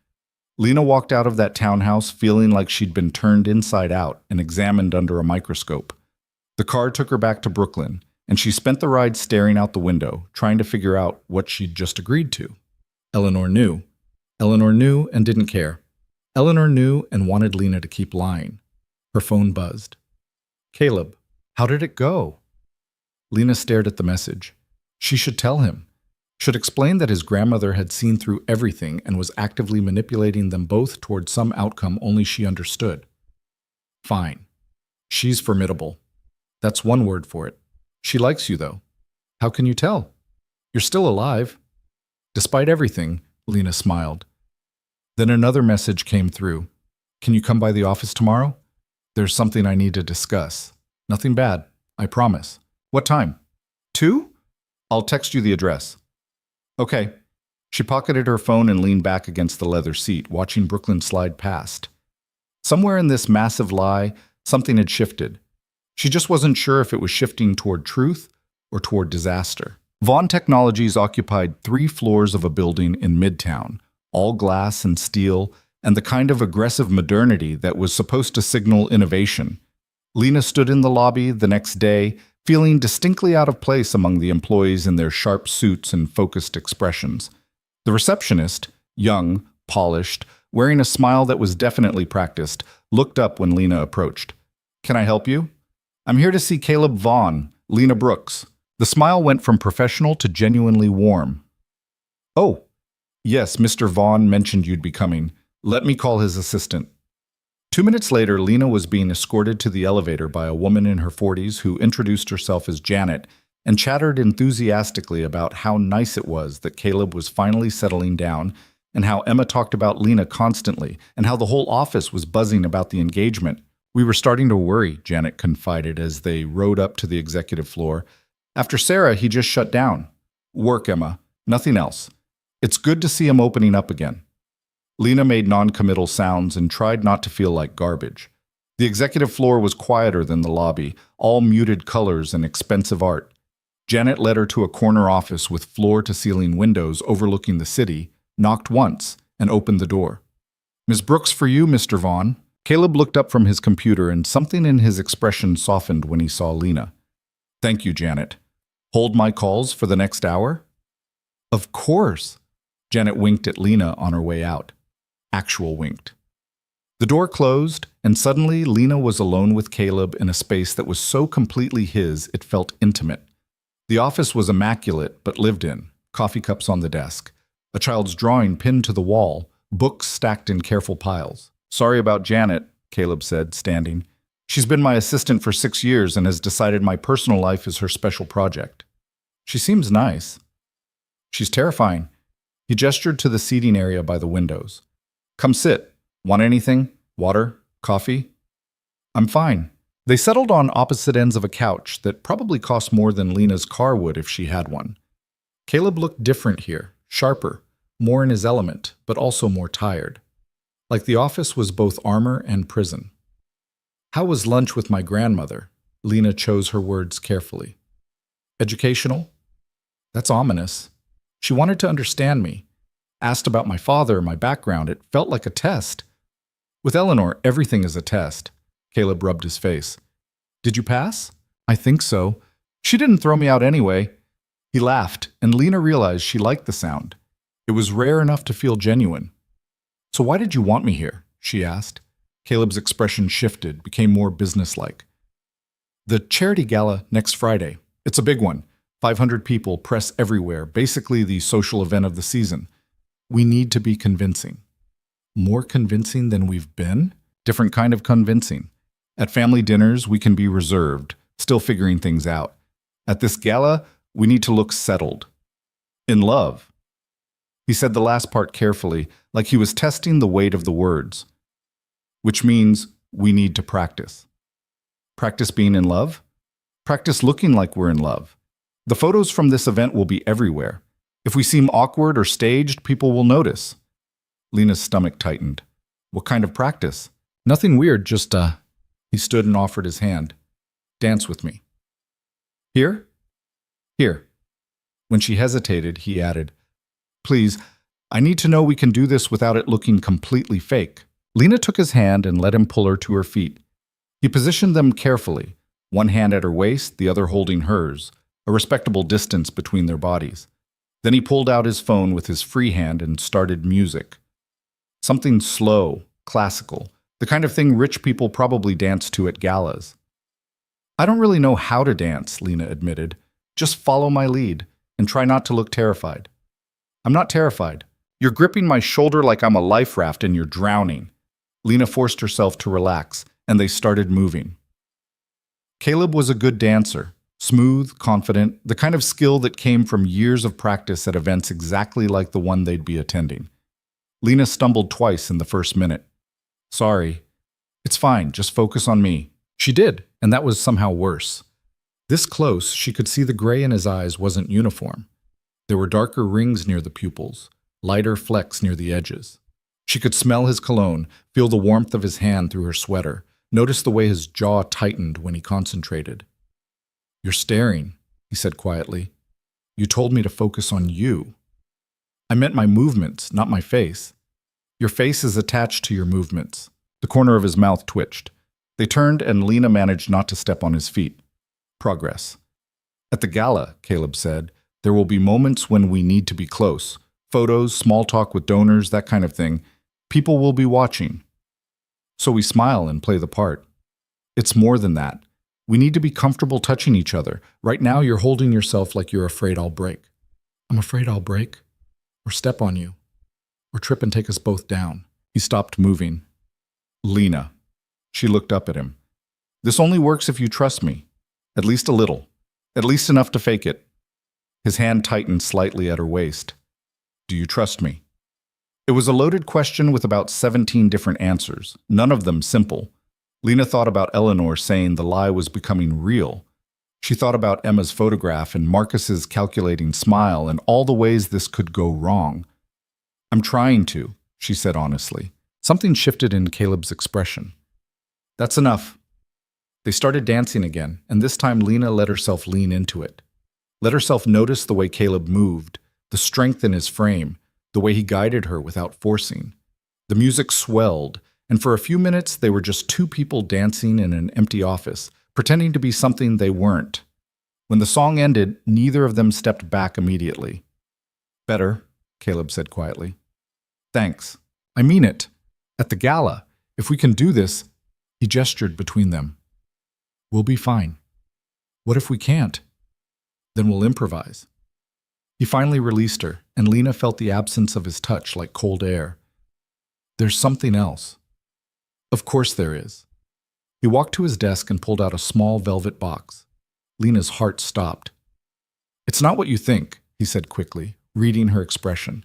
Lena walked out of that townhouse feeling like she'd been turned inside out and examined under a microscope. The car took her back to Brooklyn, and she spent the ride staring out the window, trying to figure out what she'd just agreed to. Eleanor knew. Eleanor knew and didn't care. Eleanor knew and wanted Lena to keep lying. Her phone buzzed. Caleb, how did it go? Lena stared at the message. She should tell him. Should explain that his grandmother had seen through everything and was actively manipulating them both toward some outcome only she understood. Fine. She's formidable. That's one word for it. She likes you, though. How can you tell? You're still alive. Despite everything, Lena smiled. Then another message came through. Can you come by the office tomorrow? There's something I need to discuss. Nothing bad, I promise. What time? 2? I'll text you the address. Okay. She pocketed her phone and leaned back against the leather seat, watching Brooklyn slide past. Somewhere in this massive lie, something had shifted. She just wasn't sure if it was shifting toward truth or toward disaster. Vaughn Technologies occupied 3 floors of a building in Midtown, all glass and steel, and the kind of aggressive modernity that was supposed to signal innovation. Lena stood in the lobby the next day, feeling distinctly out of place among the employees in their sharp suits and focused expressions. The receptionist, young, polished, wearing a smile that was definitely practiced, looked up when Lena approached. Can I help you? I'm here to see Caleb Vaughn, Lena Brooks. The smile went from professional to genuinely warm. Oh, yes, Mr. Vaughn mentioned you'd be coming. Let me call his assistant. 2 minutes later, Lena was being escorted to the elevator by a woman in her 40s who introduced herself as Janet and chattered enthusiastically about how nice it was that Caleb was finally settling down and how Emma talked about Lena constantly and how the whole office was buzzing about the engagement. We were starting to worry, Janet confided as they rode up to the executive floor. After Sarah, he just shut down. Work, Emma. Nothing else. It's good to see him opening up again. Lena made non-committal sounds and tried not to feel like garbage. The executive floor was quieter than the lobby, all muted colors and expensive art. Janet led her to a corner office with floor-to-ceiling windows overlooking the city, knocked once, and opened the door. Ms. Brooks for you, Mr. Vaughn. Caleb looked up from his computer and something in his expression softened when he saw Lena. Thank you, Janet. Hold my calls for the next hour? Of course. Janet winked at Lena on her way out. Actual winked. The door closed, and suddenly Lena was alone with Caleb in a space that was so completely his it felt intimate. The office was immaculate but lived in, coffee cups on the desk, a child's drawing pinned to the wall, books stacked in careful piles. Sorry about Janet, Caleb said, standing. She's been my assistant for 6 years and has decided my personal life is her special project. She seems nice. She's terrifying. He gestured to the seating area by the windows. Come sit. Want anything? Water? Coffee? I'm fine. They settled on opposite ends of a couch that probably cost more than Lena's car would if she had one. Caleb looked different here, sharper, more in his element, but also more tired. Like the office was both armor and prison. How was lunch with my grandmother? Lena chose her words carefully. Educational? That's ominous. She wanted to understand me. Asked about my father, my background. It felt like a test. With Eleanor, everything is a test. Caleb rubbed his face. Did you pass? I think so. She didn't throw me out anyway. He laughed, and Lena realized she liked the sound. It was rare enough to feel genuine. So why did you want me here? She asked. Caleb's expression shifted, became more businesslike. The charity gala next Friday. It's a big one. 500 people, press everywhere, basically the social event of the season. We need to be convincing. More convincing than we've been? Different kind of convincing. At family dinners, we can be reserved, still figuring things out. At this gala, we need to look settled. In love. He said the last part carefully, like he was testing the weight of the words. Which means we need to practice. Practice being in love? Practice looking like we're in love. The photos from this event will be everywhere. If we seem awkward or staged, people will notice. Lena's stomach tightened. What kind of practice? Nothing weird, just, He stood and offered his hand. Dance with me. Here? Here. When she hesitated, he added, Please, I need to know we can do this without it looking completely fake. Lena took his hand and let him pull her to her feet. He positioned them carefully, one hand at her waist, the other holding hers, a respectable distance between their bodies. Then he pulled out his phone with his free hand and started music. Something slow, classical, the kind of thing rich people probably dance to at galas. I don't really know how to dance, Lena admitted. Just follow my lead and try not to look terrified. I'm not terrified. You're gripping my shoulder like I'm a life raft and you're drowning. Lena forced herself to relax, and they started moving. Caleb was a good dancer, smooth, confident, the kind of skill that came from years of practice at events exactly like the one they'd be attending. Lena stumbled twice in the first minute. Sorry. It's fine, just focus on me. She did, and that was somehow worse. This close, she could see the gray in his eyes wasn't uniform. There were darker rings near the pupils, lighter flecks near the edges. She could smell his cologne, feel the warmth of his hand through her sweater, notice the way his jaw tightened when he concentrated. You're staring, he said quietly. You told me to focus on you. I meant my movements, not my face. Your face is attached to your movements. The corner of his mouth twitched. They turned and Lena managed not to step on his feet. Progress. At the gala, Caleb said, there will be moments when we need to be close. Photos, small talk with donors, that kind of thing. People will be watching. So we smile and play the part. It's more than that. We need to be comfortable touching each other. Right now, you're holding yourself like you're afraid I'll break. I'm afraid I'll break, or step on you, or trip and take us both down. He stopped moving. Lena. She looked up at him. This only works if you trust me. At least a little. At least enough to fake it. His hand tightened slightly at her waist. Do you trust me? It was a loaded question with about 17 different answers, none of them simple. Lena thought about Eleanor saying the lie was becoming real. She thought about Emma's photograph and Marcus's calculating smile and all the ways this could go wrong. I'm trying to, she said honestly. Something shifted in Caleb's expression. That's enough. They started dancing again, and this time Lena let herself lean into it. Let herself notice the way Caleb moved, the strength in his frame, the way he guided her without forcing. The music swelled, and for a few minutes they were just two people dancing in an empty office, pretending to be something they weren't. When the song ended, neither of them stepped back immediately. Better, Caleb said quietly. Thanks. I mean it. At the gala, if we can do this, he gestured between them. We'll be fine. What if we can't? Then we'll improvise. He finally released her, and Lena felt the absence of his touch like cold air. There's something else. Of course there is. He walked to his desk and pulled out a small velvet box. Lena's heart stopped. It's not what you think, he said quickly, reading her expression.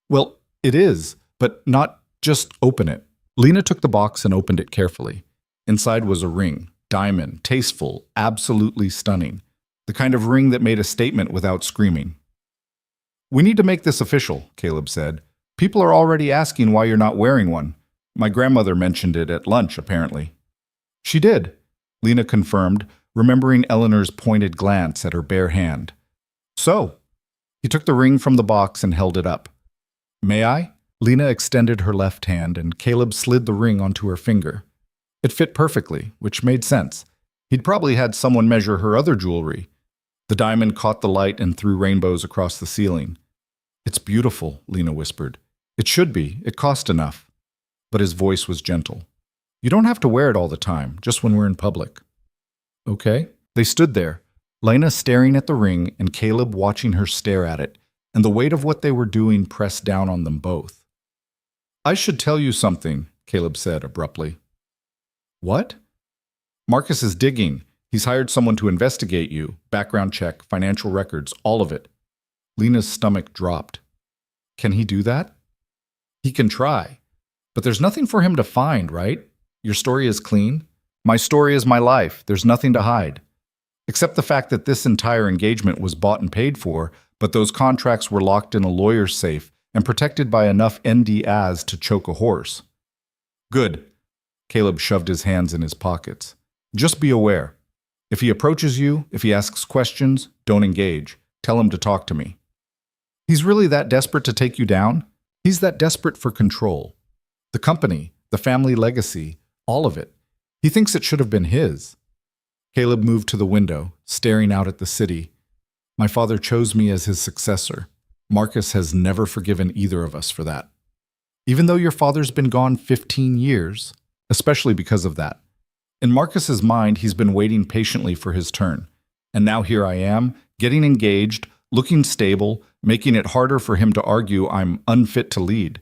Well, it is, but not just open it. Lena took the box and opened it carefully. Inside was a ring, diamond, tasteful, absolutely stunning. The kind of ring that made a statement without screaming. We need to make this official, Caleb said. People are already asking why you're not wearing one. My grandmother mentioned it at lunch, apparently. She did, Lena confirmed, remembering Eleanor's pointed glance at her bare hand. So, he took the ring from the box and held it up. May I? Lena extended her left hand, and Caleb slid the ring onto her finger. It fit perfectly, which made sense. He'd probably had someone measure her other jewelry. The diamond caught the light and threw rainbows across the ceiling. It's beautiful, Lena whispered. It should be. It cost enough. But his voice was gentle. You don't have to wear it all the time, just when we're in public. Okay. They stood there, Lena staring at the ring and Caleb watching her stare at it, and the weight of what they were doing pressed down on them both. I should tell you something, Caleb said abruptly. What? Marcus is digging. He's hired someone to investigate you, background check, financial records, all of it. Lena's stomach dropped. Can he do that? He can try. But there's nothing for him to find, right? Your story is clean. My story is my life. There's nothing to hide. Except the fact that this entire engagement was bought and paid for, but those contracts were locked in a lawyer's safe and protected by enough NDAs to choke a horse. Good. Caleb shoved his hands in his pockets. Just be aware. If he approaches you, if he asks questions, don't engage. Tell him to talk to me. He's really that desperate to take you down? He's that desperate for control. The company, the family legacy, all of it. He thinks it should have been his. Caleb moved to the window, staring out at the city. My father chose me as his successor. Marcus has never forgiven either of us for that. Even though your father's been gone 15 years, especially because of that. In Marcus's mind, he's been waiting patiently for his turn. And now here I am, getting engaged, looking stable, making it harder for him to argue I'm unfit to lead.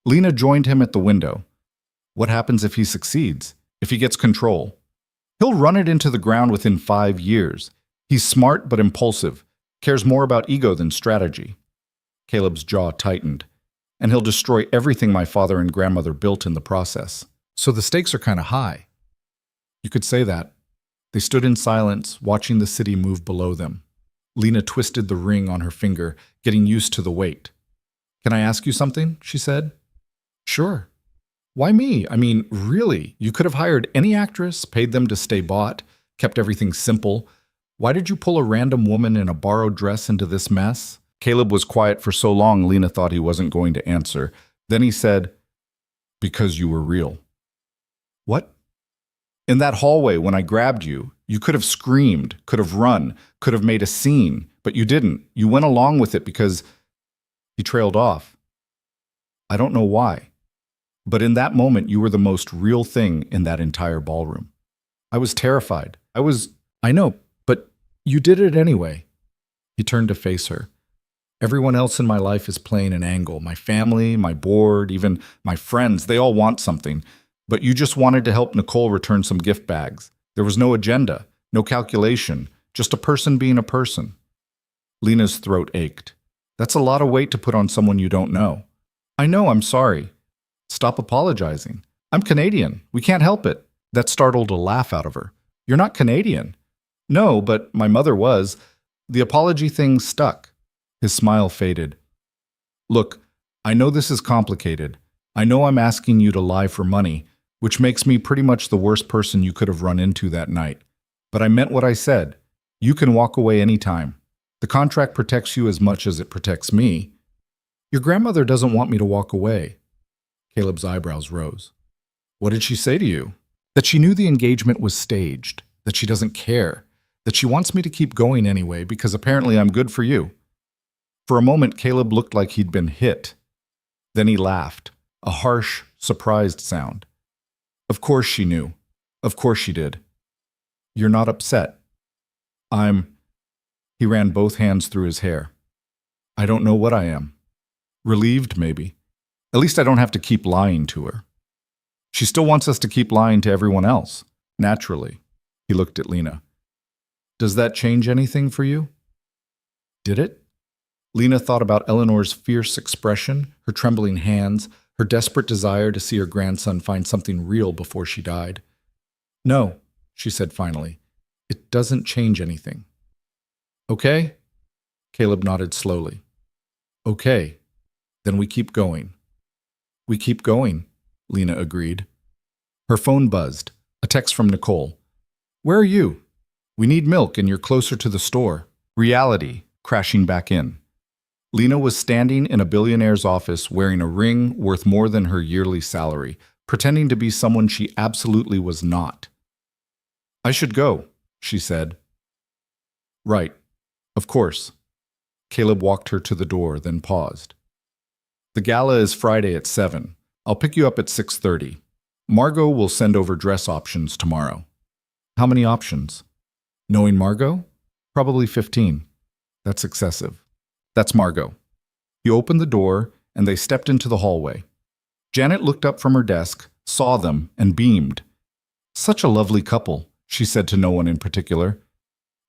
Lena joined him at the window. What happens if he succeeds? If he gets control? He'll run it into the ground within 5 years. He's smart but impulsive, cares more about ego than strategy. Caleb's jaw tightened. And he'll destroy everything my father and grandmother built in the process. So the stakes are kind of high. You could say that. They stood in silence, watching the city move below them. Lena twisted the ring on her finger, getting used to the weight. Can I ask you something? She said. Sure. Why me? I mean, really, you could have hired any actress, paid them to stay bought, kept everything simple. Why did you pull a random woman in a borrowed dress into this mess? Caleb was quiet for so long Lena thought he wasn't going to answer. Then he said, because you were real. What? In that hallway when I grabbed you, you could have screamed, could have run, could have made a scene, but you didn't. You went along with it because he trailed off. I don't know why. But in that moment, you were the most real thing in that entire ballroom. I was terrified. I know, but you did it anyway. He turned to face her. Everyone else in my life is playing an angle. My family, my board, even my friends, they all want something. But you just wanted to help Nicole return some gift bags. There was no agenda, no calculation, just a person being a person. Lena's throat ached. That's a lot of weight to put on someone you don't know. I know, I'm sorry. Stop apologizing. I'm Canadian. We can't help it. That startled a laugh out of her. You're not Canadian. No, but my mother was. The apology thing stuck. His smile faded. Look, I know this is complicated. I know I'm asking you to lie for money, which makes me pretty much the worst person you could have run into that night. But I meant what I said. You can walk away anytime. The contract protects you as much as it protects me. Your grandmother doesn't want me to walk away. Caleb's eyebrows rose. What did she say to you? That she knew the engagement was staged, that she doesn't care, that she wants me to keep going anyway because apparently I'm good for you. For a moment, Caleb looked like he'd been hit. Then he laughed, a harsh, surprised sound. Of course she knew. Of course she did. You're not upset. He ran both hands through his hair. I don't know what I am. Relieved, maybe. At least I don't have to keep lying to her. She still wants us to keep lying to everyone else. Naturally. He looked at Lena. Does that change anything for you? Did it? Lena thought about Eleanor's fierce expression, her trembling hands, her desperate desire to see her grandson find something real before she died. No, she said finally. It doesn't change anything. Okay? Caleb nodded slowly. Okay. Then we keep going. We keep going, Lena agreed. Her phone buzzed. A text from Nicole. Where are you? We need milk and you're closer to the store. Reality, crashing back in. Lena was standing in a billionaire's office wearing a ring worth more than her yearly salary, pretending to be someone she absolutely was not. I should go, she said. Right. Of course. Caleb walked her to the door, then paused. The gala is Friday at 7. I'll pick you up at 6:30. Margot will send over dress options tomorrow. How many options? Knowing Margot? Probably 15. That's excessive. That's Margot. He opened the door, and they stepped into the hallway. Janet looked up from her desk, saw them, and beamed. Such a lovely couple, she said to no one in particular.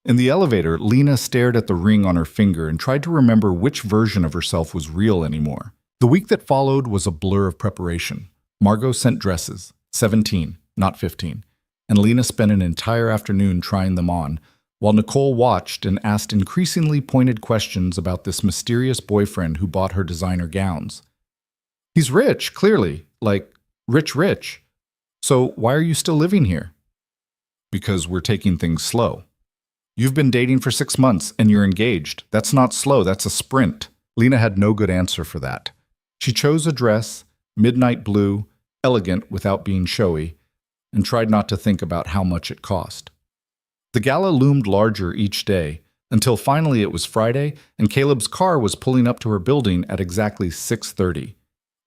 In the elevator, Lena stared at the ring on her finger and tried to remember which version of herself was real anymore. The week that followed was a blur of preparation. Margot sent dresses, 17, not 15, and Lena spent an entire afternoon trying them on, while Nicole watched and asked increasingly pointed questions about this mysterious boyfriend who bought her designer gowns. He's rich, clearly, like rich. So why are you still living here? Because we're taking things slow. You've been dating for 6 months and you're engaged. That's not slow, that's a sprint. Lena had no good answer for that. She chose a dress, midnight blue, elegant without being showy, and tried not to think about how much it cost. The gala loomed larger each day, until finally it was Friday and Caleb's car was pulling up to her building at exactly 6:30.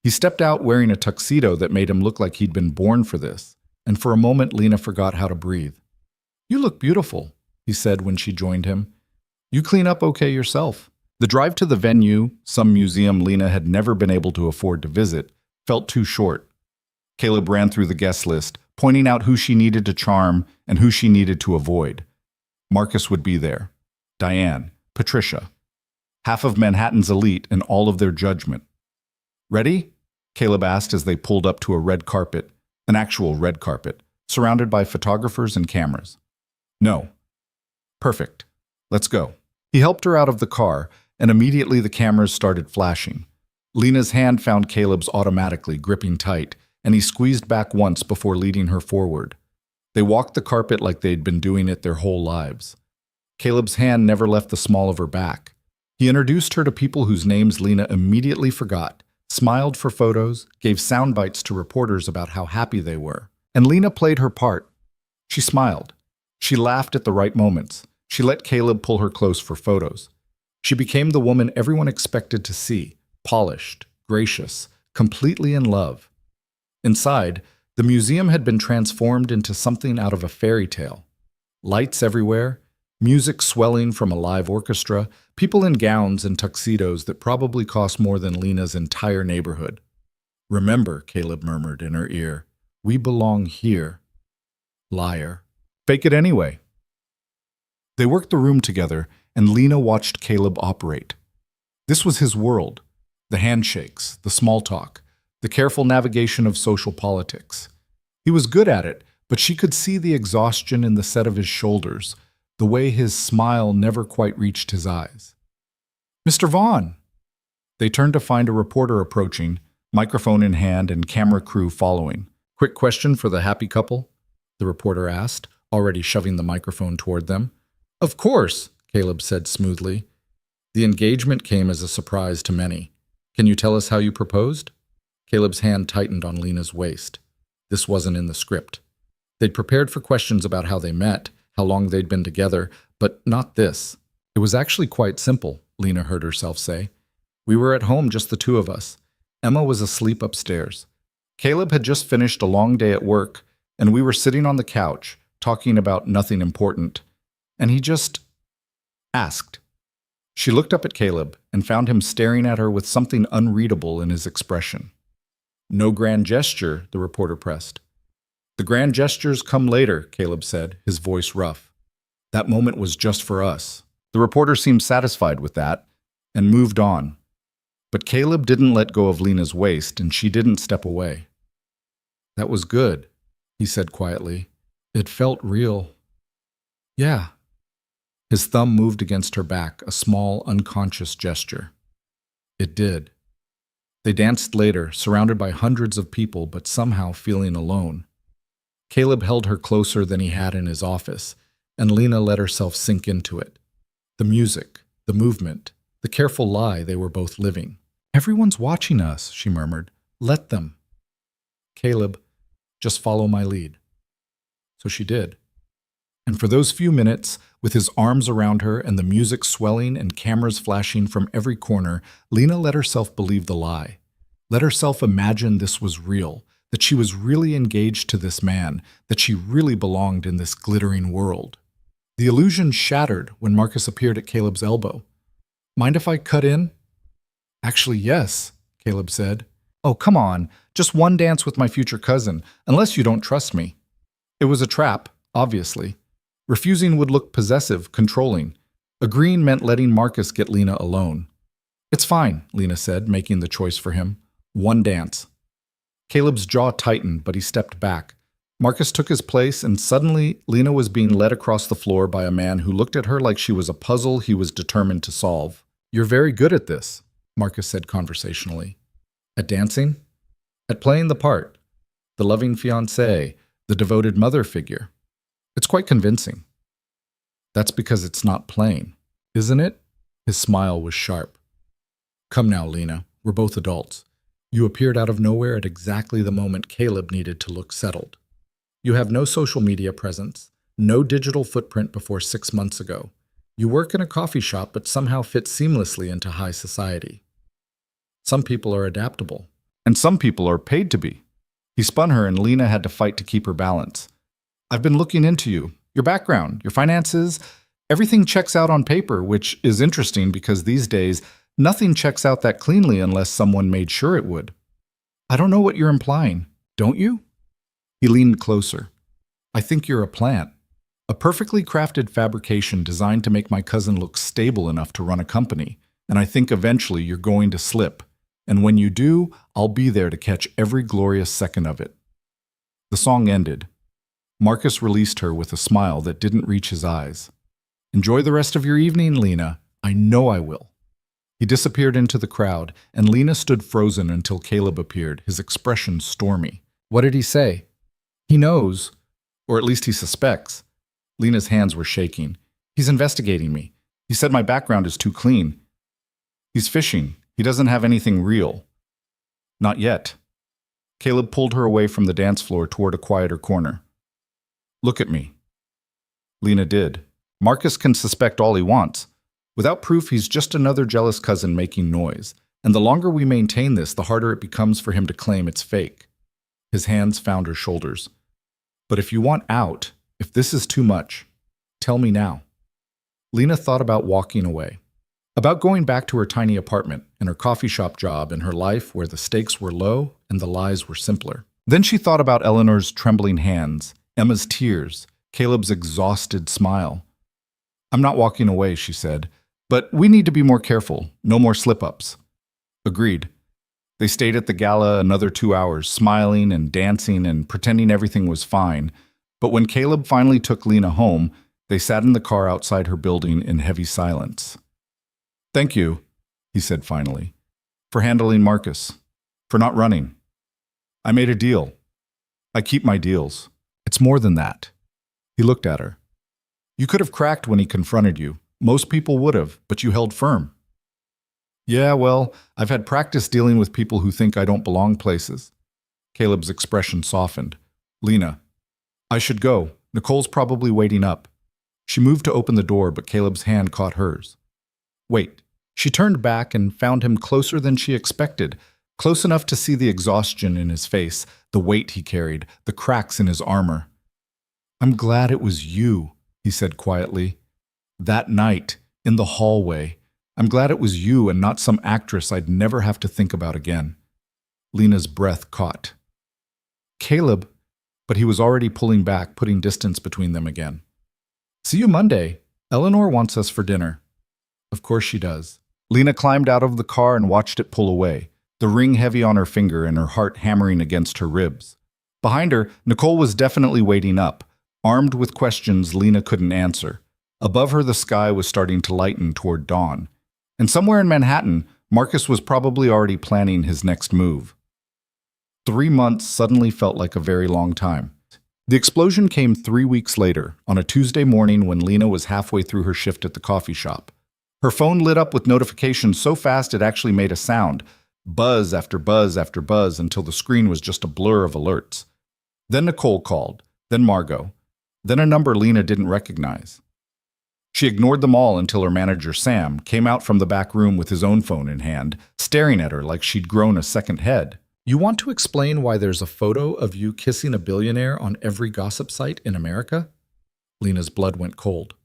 He stepped out wearing a tuxedo that made him look like he'd been born for this, and for a moment Lena forgot how to breathe. You look beautiful, he said when she joined him. You clean up okay yourself. The drive to the venue, some museum Lena had never been able to afford to visit, felt too short. Caleb ran through the guest list, pointing out who she needed to charm and who she needed to avoid. Marcus would be there. Diane, Patricia. Half of Manhattan's elite and all of their judgment. Ready? Caleb asked as they pulled up to a red carpet, an actual red carpet, surrounded by photographers and cameras. No. Perfect. Let's go. He helped her out of the car, and immediately the cameras started flashing. Lena's hand found Caleb's automatically, gripping tight, and he squeezed back once before leading her forward. They walked the carpet like they'd been doing it their whole lives. Caleb's hand never left the small of her back. He introduced her to people whose names Lena immediately forgot, smiled for photos, gave sound bites to reporters about how happy they were. And Lena played her part. She smiled. She laughed at the right moments. She let Caleb pull her close for photos. She became the woman everyone expected to see, polished, gracious, completely in love. Inside, The museum had been transformed into something out of a fairy tale. Lights everywhere, music swelling from a live orchestra, people in gowns and tuxedos that probably cost more than Lena's entire neighborhood. "Remember," Caleb murmured in her ear, "we belong here." Liar. Fake it anyway. They worked the room together, and Lena watched Caleb operate. This was his world. The handshakes, the small talk, the careful navigation of social politics. He was good at it, but she could see the exhaustion in the set of his shoulders, the way his smile never quite reached his eyes. "Mr. Vaughn!" They turned to find a reporter approaching, microphone in hand and camera crew following. "Quick question for the happy couple?" the reporter asked, already shoving the microphone toward them. "Of course," Caleb said smoothly. The engagement came as a surprise to many. "Can you tell us how you proposed?" Caleb's hand tightened on Lena's waist. This wasn't in the script. They'd prepared for questions about how they met, how long they'd been together, but not this. "It was actually quite simple," Lena heard herself say. "We were at home, just the two of us. Emma was asleep upstairs. Caleb had just finished a long day at work, and we were sitting on the couch, talking about nothing important. And he just asked." She looked up at Caleb and found him staring at her with something unreadable in his expression. "No grand gesture," the reporter pressed. "The grand gestures come later," Caleb said, his voice rough. "That moment was just for us." The reporter seemed satisfied with that and moved on. But Caleb didn't let go of Lena's waist, and she didn't step away. "That was good," he said quietly. "It felt real." "Yeah." His thumb moved against her back, a small, unconscious gesture. It did. They danced later, surrounded by hundreds of people, but somehow feeling alone. Caleb held her closer than he had in his office, and Lena let herself sink into it. The music, the movement, the careful lie they were both living. "Everyone's watching us," she murmured. "Let them." "Caleb, just follow my lead." So she did. And for those few minutes, with his arms around her and the music swelling and cameras flashing from every corner, Lena let herself believe the lie. Let herself imagine this was real, that she was really engaged to this man, that she really belonged in this glittering world. The illusion shattered when Marcus appeared at Caleb's elbow. "Mind if I cut in?" "Actually, yes," Caleb said. "Oh, come on, just one dance with my future cousin, unless you don't trust me." It was a trap, obviously. Refusing would look possessive, controlling. Agreeing meant letting Marcus get Lena alone. "It's fine," Lena said, making the choice for him. One dance. Caleb's jaw tightened, but he stepped back. Marcus took his place, and suddenly Lena was being led across the floor by a man who looked at her like she was a puzzle he was determined to solve. "You're very good at this," Marcus said conversationally. "At dancing?" "At playing the part. The loving fiancée, the devoted mother figure. It's quite convincing." "That's because it's not playing, isn't it?" His smile was sharp. "Come now, Lena. We're both adults. You appeared out of nowhere at exactly the moment Caleb needed to look settled. You have no social media presence, no digital footprint before 6 months ago. You work in a coffee shop but somehow fit seamlessly into high society. Some people are adaptable, and some people are paid to be." He spun her, and Lena had to fight to keep her balance. "I've been looking into you, your background, your finances. Everything checks out on paper, which is interesting because these days, nothing checks out that cleanly unless someone made sure it would." "I don't know what you're implying. Don't you?" He leaned closer. "I think you're a plant. A perfectly crafted fabrication designed to make my cousin look stable enough to run a company. And I think eventually you're going to slip. And when you do, I'll be there to catch every glorious second of it." The song ended. Marcus released her with a smile that didn't reach his eyes. "Enjoy the rest of your evening, Lena. I know I will." He disappeared into the crowd, and Lena stood frozen until Caleb appeared, his expression stormy. "What did he say?" "He knows, or at least he suspects." Lena's hands were shaking. "He's investigating me. He said my background is too clean. He's fishing. He doesn't have anything real." "Not yet." Caleb pulled her away from the dance floor toward a quieter corner. "Look at me." Lena did. Marcus can suspect all he wants. Without proof, he's just another jealous cousin making noise. And the longer we maintain this, the harder it becomes for him to claim it's fake. His hands found her shoulders. But if you want out, if this is too much, tell me now. Lena thought about walking away, about going back to her tiny apartment and her coffee shop job and her life where the stakes were low and the lies were simpler. Then she thought about Eleanor's trembling hands, Emma's tears, Caleb's exhausted smile. I'm not walking away, she said, but we need to be more careful, no more slip-ups. Agreed. They stayed at the gala another 2 hours, smiling and dancing and pretending everything was fine. But when Caleb finally took Lena home, they sat in the car outside her building in heavy silence. Thank you, he said finally, for handling Marcus, for not running. I made a deal. I keep my deals. It's more than that. He looked at her. You could have cracked when he confronted you. Most people would have, but you held firm. Yeah, well, I've had practice dealing with people who think I don't belong places. Caleb's expression softened. Lena, I should go. Nicole's probably waiting up. She moved to open the door, but Caleb's hand caught hers. Wait. She turned back and found him closer than she expected, close enough to see the exhaustion in his face, the weight he carried, the cracks in his armor. I'm glad it was you, he said quietly. That night, in the hallway, I'm glad it was you and not some actress I'd never have to think about again. Lena's breath caught. Caleb, but he was already pulling back, putting distance between them again. See you Monday. Eleanor wants us for dinner. Of course she does. Lena climbed out of the car and watched it pull away, the ring heavy on her finger and her heart hammering against her ribs. Behind her, Nicole was definitely waiting up, armed with questions Lena couldn't answer. Above her, the sky was starting to lighten toward dawn. And somewhere in Manhattan, Marcus was probably already planning his next move. 3 months suddenly felt like a very long time. The explosion came 3 weeks later, on a Tuesday morning when Lena was halfway through her shift at the coffee shop. Her phone lit up with notifications so fast it actually made a sound, buzz after buzz after buzz until the screen was just a blur of alerts. Then Nicole called, then Margot, then a number Lena didn't recognize. She ignored them all until her manager, Sam, came out from the back room with his own phone in hand, staring at her like she'd grown a second head. You want to explain why there's a photo of you kissing a billionaire on every gossip site in America? Lena's blood went cold.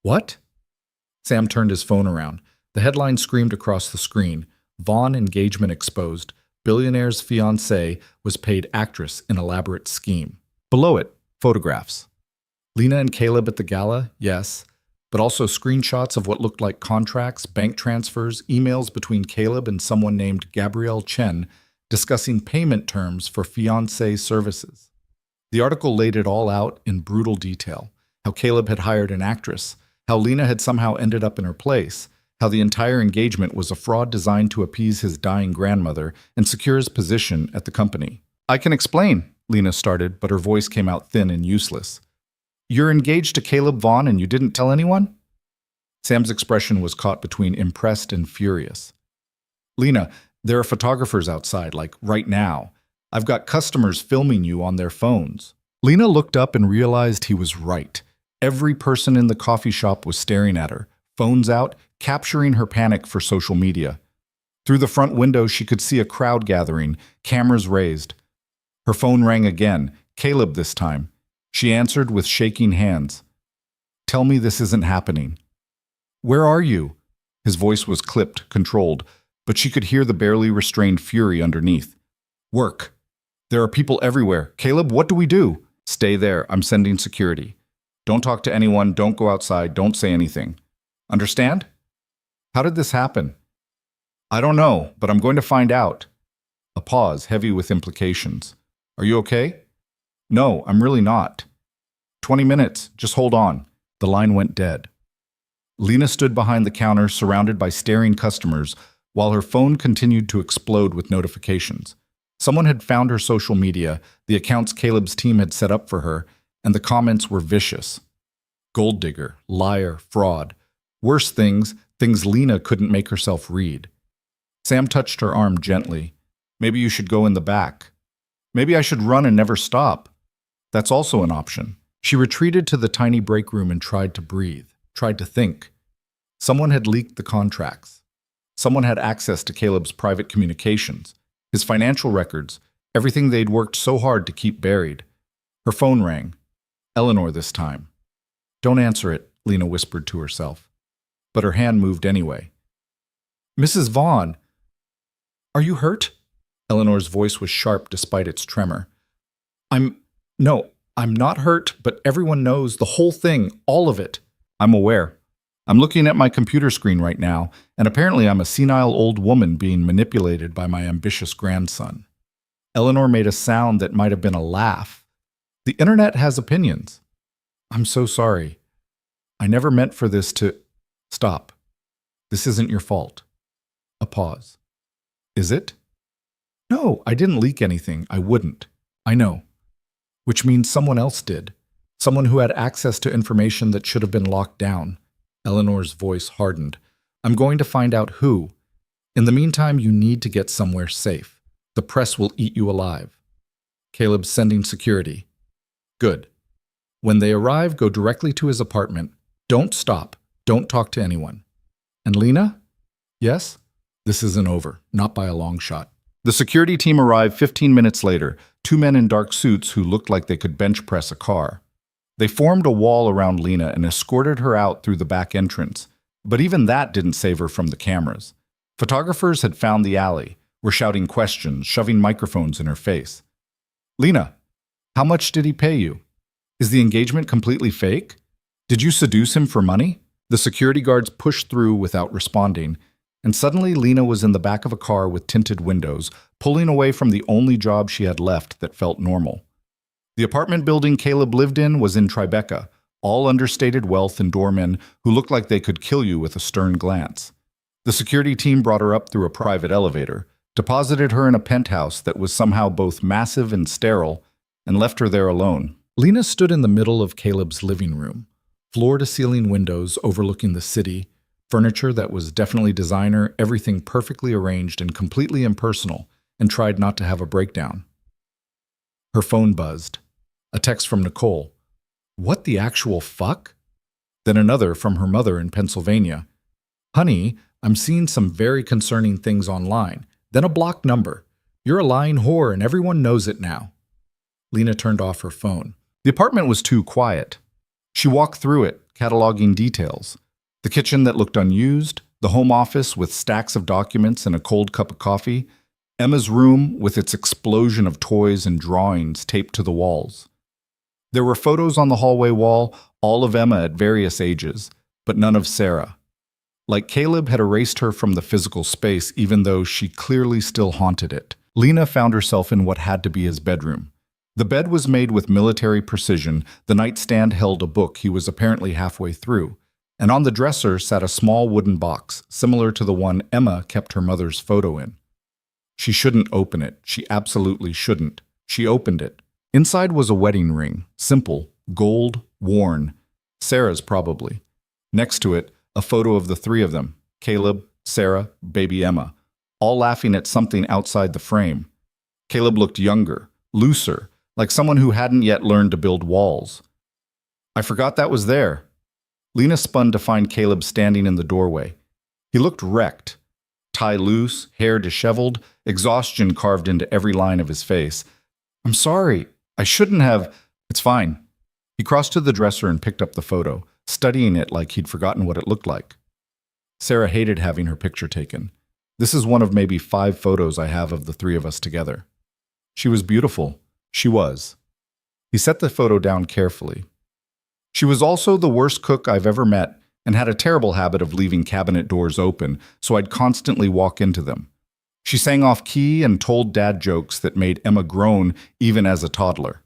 What? Sam turned his phone around. The headline screamed across the screen. Vaughn engagement exposed. Billionaire's fiancée was paid actress in elaborate scheme. Below it, photographs. Lena and Caleb at the gala, yes, but also screenshots of what looked like contracts, bank transfers, emails between Caleb and someone named Gabrielle Chen discussing payment terms for fiancé services. The article laid it all out in brutal detail, how Caleb had hired an actress, how Lena had somehow ended up in her place, how the entire engagement was a fraud designed to appease his dying grandmother and secure his position at the company. I can explain, Lena started, but her voice came out thin and useless. You're engaged to Caleb Vaughn and you didn't tell anyone? Sam's expression was caught between impressed and furious. Lena, there are photographers outside, like right now. I've got customers filming you on their phones. Lena looked up and realized he was right. Every person in the coffee shop was staring at her, phones out, capturing her panic for social media. Through the front window, she could see a crowd gathering, cameras raised. Her phone rang again, Caleb this time. She answered with shaking hands. Tell me this isn't happening. Where are you? His voice was clipped, controlled, but she could hear the barely restrained fury underneath. Work. There are people everywhere. Caleb, what do we do? Stay there. I'm sending security. Don't talk to anyone. Don't go outside. Don't say anything. Understand? How did this happen? I don't know, but I'm going to find out. A pause, heavy with implications. Are you okay? No, I'm really not. 20 minutes. Just hold on. The line went dead. Lena stood behind the counter, surrounded by staring customers, while her phone continued to explode with notifications. Someone had found her social media, the accounts Caleb's team had set up for her, and the comments were vicious. Gold digger, liar, fraud. Worse things Lena couldn't make herself read. Sam touched her arm gently. Maybe you should go in the back. Maybe I should run and never stop. That's also an option. She retreated to the tiny break room and tried to breathe, tried to think. Someone had leaked the contracts. Someone had access to Caleb's private communications, his financial records, Everything they'd worked so hard to keep buried. Her phone rang. Eleanor this time. Don't answer it, Lena whispered to herself. But her hand moved anyway. Mrs. Vaughn! Are you hurt? Eleanor's voice was sharp despite its tremor. No, I'm not hurt, but everyone knows the whole thing, all of it. I'm aware. I'm looking at my computer screen right now, and apparently I'm a senile old woman being manipulated by my ambitious grandson. Eleanor made a sound that might have been a laugh. The internet has opinions. I'm so sorry. I never meant for this to... Stop. This isn't your fault. A pause. Is it? No, I didn't leak anything. I wouldn't. I know. Which means someone else did. Someone who had access to information that should have been locked down. Eleanor's voice hardened. I'm going to find out who. In the meantime, you need to get somewhere safe. The press will eat you alive. Caleb's sending security. Good. When they arrive, go directly to his apartment. Don't stop. Don't talk to anyone. And Lena? Yes? This isn't over. Not by a long shot. The security team arrived 15 minutes later, 2 men in dark suits who looked like they could bench press a car. They formed a wall around Lena and escorted her out through the back entrance. But even that didn't save her from the cameras. Photographers had found the alley, were shouting questions, shoving microphones in her face. Lena, how much did he pay you? Is the engagement completely fake? Did you seduce him for money? The security guards pushed through without responding, and suddenly Lena was in the back of a car with tinted windows, pulling away from the only job she had left that felt normal. The apartment building Caleb lived in was in Tribeca, all understated wealth and doormen who looked like they could kill you with a stern glance. The security team brought her up through a private elevator, deposited her in a penthouse that was somehow both massive and sterile, and left her there alone. Lena stood in the middle of Caleb's living room, floor-to-ceiling windows overlooking the city, furniture that was definitely designer, everything perfectly arranged and completely impersonal, and tried not to have a breakdown. Her phone buzzed. A text from Nicole. What the actual fuck? Then another from her mother in Pennsylvania. Honey, I'm seeing some very concerning things online. Then a blocked number. You're a lying whore and everyone knows it now. Lena turned off her phone. The apartment was too quiet. She walked through it, cataloging details. The kitchen that looked unused, the home office with stacks of documents and a cold cup of coffee, Emma's room with its explosion of toys and drawings taped to the walls. There were photos on the hallway wall, all of Emma at various ages, but none of Sarah. Like Caleb had erased her from the physical space even though she clearly still haunted it. Lena found herself in what had to be his bedroom. The bed was made with military precision, the nightstand held a book he was apparently halfway through, and on the dresser sat a small wooden box, similar to the one Emma kept her mother's photo in. She shouldn't open it. She absolutely shouldn't. She opened it. Inside was a wedding ring, simple, gold, worn. Sarah's probably. Next to it, a photo of the three of them, Caleb, Sarah, baby Emma, all laughing at something outside the frame. Caleb looked younger, looser, like someone who hadn't yet learned to build walls. I forgot that was there. Lena spun to find Caleb standing in the doorway. He looked wrecked. Tie loose, hair disheveled, exhaustion carved into every line of his face. I'm sorry. I shouldn't have. It's fine. He crossed to the dresser and picked up the photo, studying it like he'd forgotten what it looked like. Sarah hated having her picture taken. This is one of maybe 5 photos I have of the three of us together. She was beautiful. She was. He set the photo down carefully. She was also the worst cook I've ever met and had a terrible habit of leaving cabinet doors open, so I'd constantly walk into them. She sang off key and told dad jokes that made Emma groan even as a toddler.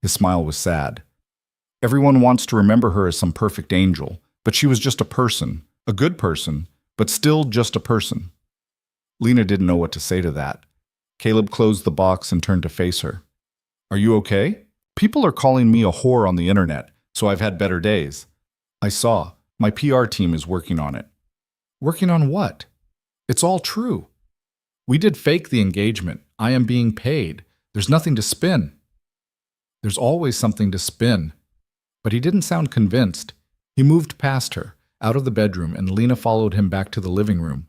His smile was sad. Everyone wants to remember her as some perfect angel, but she was just a person, a good person, but still just a person. Lena didn't know what to say to that. Caleb closed the box and turned to face her. Are you okay? People are calling me a whore on the internet, so I've had better days. I saw. My PR team is working on it. Working on what? It's all true. We did fake the engagement. I am being paid. There's nothing to spin. There's always something to spin. But he didn't sound convinced. He moved past her, out of the bedroom, and Lena followed him back to the living room.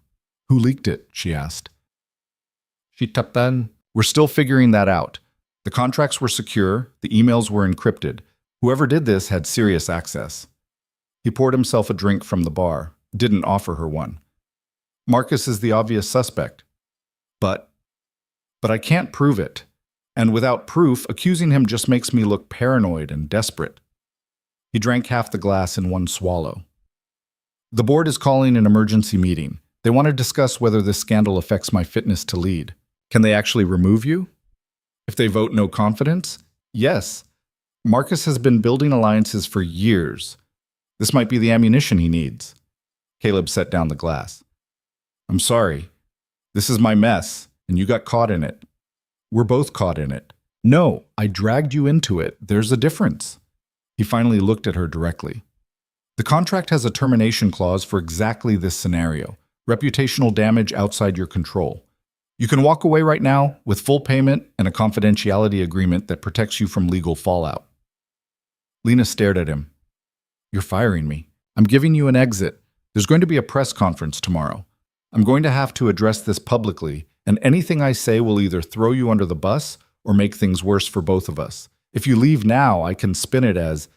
Who leaked it? She asked. She tapan. We're still figuring that out. The contracts were secure, the emails were encrypted. Whoever did this had serious access. He poured himself a drink from the bar, didn't offer her one. Marcus is the obvious suspect. But I can't prove it. And without proof, accusing him just makes me look paranoid and desperate. He drank half the glass in one swallow. The board is calling an emergency meeting. They want to discuss whether this scandal affects my fitness to lead. Can they actually remove you? If they vote no confidence? Yes. Marcus has been building alliances for years. This might be the ammunition he needs. Caleb set down the glass. I'm sorry. This is my mess, and you got caught in it. We're both caught in it. No, I dragged you into it. There's a difference. He finally looked at her directly. The contract has a termination clause for exactly this scenario. Reputational damage outside your control. You can walk away right now with full payment and a confidentiality agreement that protects you from legal fallout. Lena stared at him. You're firing me. I'm giving you an exit. There's going to be a press conference tomorrow. I'm going to have to address this publicly, and anything I say will either throw you under the bus or make things worse for both of us. If you leave now, I can spin it as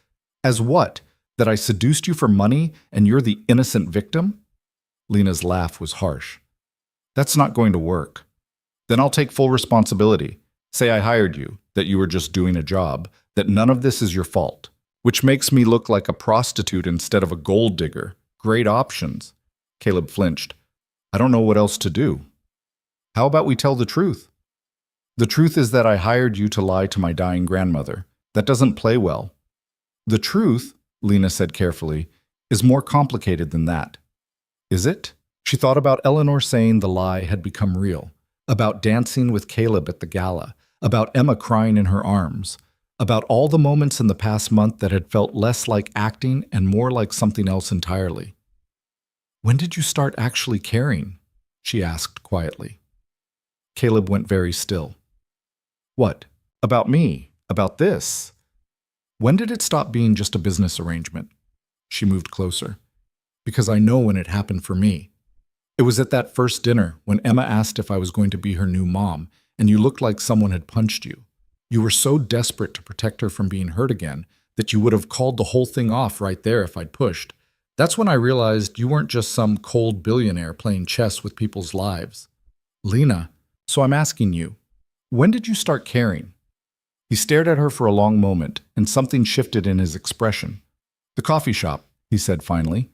what? That I seduced you for money and you're the innocent victim? Lena's laugh was harsh. That's not going to work. Then I'll take full responsibility. Say I hired you, that you were just doing a job, that none of this is your fault, which makes me look like a prostitute instead of a gold digger. Great options. Caleb flinched. I don't know what else to do. How about we tell the truth? The truth is that I hired you to lie to my dying grandmother. That doesn't play well. The truth, Lena said carefully, is more complicated than that. Is it? She thought about Eleanor saying the lie had become real, about dancing with Caleb at the gala, about Emma crying in her arms, about all the moments in the past month that had felt less like acting and more like something else entirely. When did you start actually caring? She asked quietly. Caleb went very still. What? About me? About this? When did it stop being just a business arrangement? She moved closer. Because I know when it happened for me. It was at that first dinner when Emma asked if I was going to be her new mom, and you looked like someone had punched you. You were so desperate to protect her from being hurt again that you would have called the whole thing off right there if I'd pushed. That's when I realized you weren't just some cold billionaire playing chess with people's lives. Lena, so I'm asking you, when did you start caring? He stared at her for a long moment, and something shifted in his expression. The coffee shop, he said finally.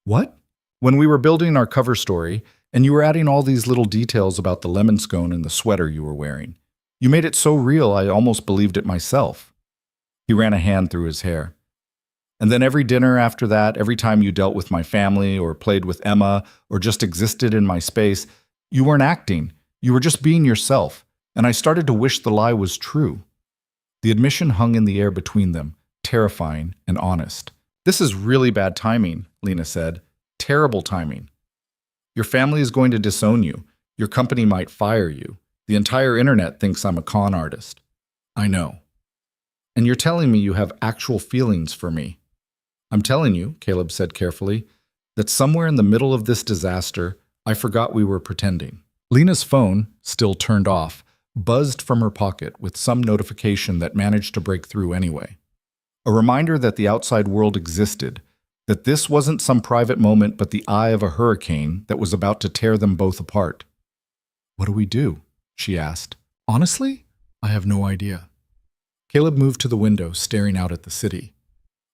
What? When we were building our cover story, and you were adding all these little details about the lemon scone and the sweater you were wearing. You made it so real I almost believed it myself. He ran a hand through his hair. And then every dinner after that, every time you dealt with my family or played with Emma or just existed in my space, you weren't acting. You were just being yourself, and I started to wish the lie was true. The admission hung in the air between them, terrifying and honest. This is really bad timing, Lena said. Terrible timing. Your family is going to disown you. Your company might fire you. The entire internet thinks I'm a con artist. I know. And you're telling me you have actual feelings for me. I'm telling you, Caleb said carefully, that somewhere in the middle of this disaster, I forgot we were pretending. Lena's phone, still turned off, buzzed from her pocket with some notification that managed to break through anyway. A reminder that the outside world existed, that this wasn't some private moment but the eye of a hurricane that was about to tear them both apart. What do we do? She asked. Honestly, I have no idea. Caleb moved to the window, staring out at the city.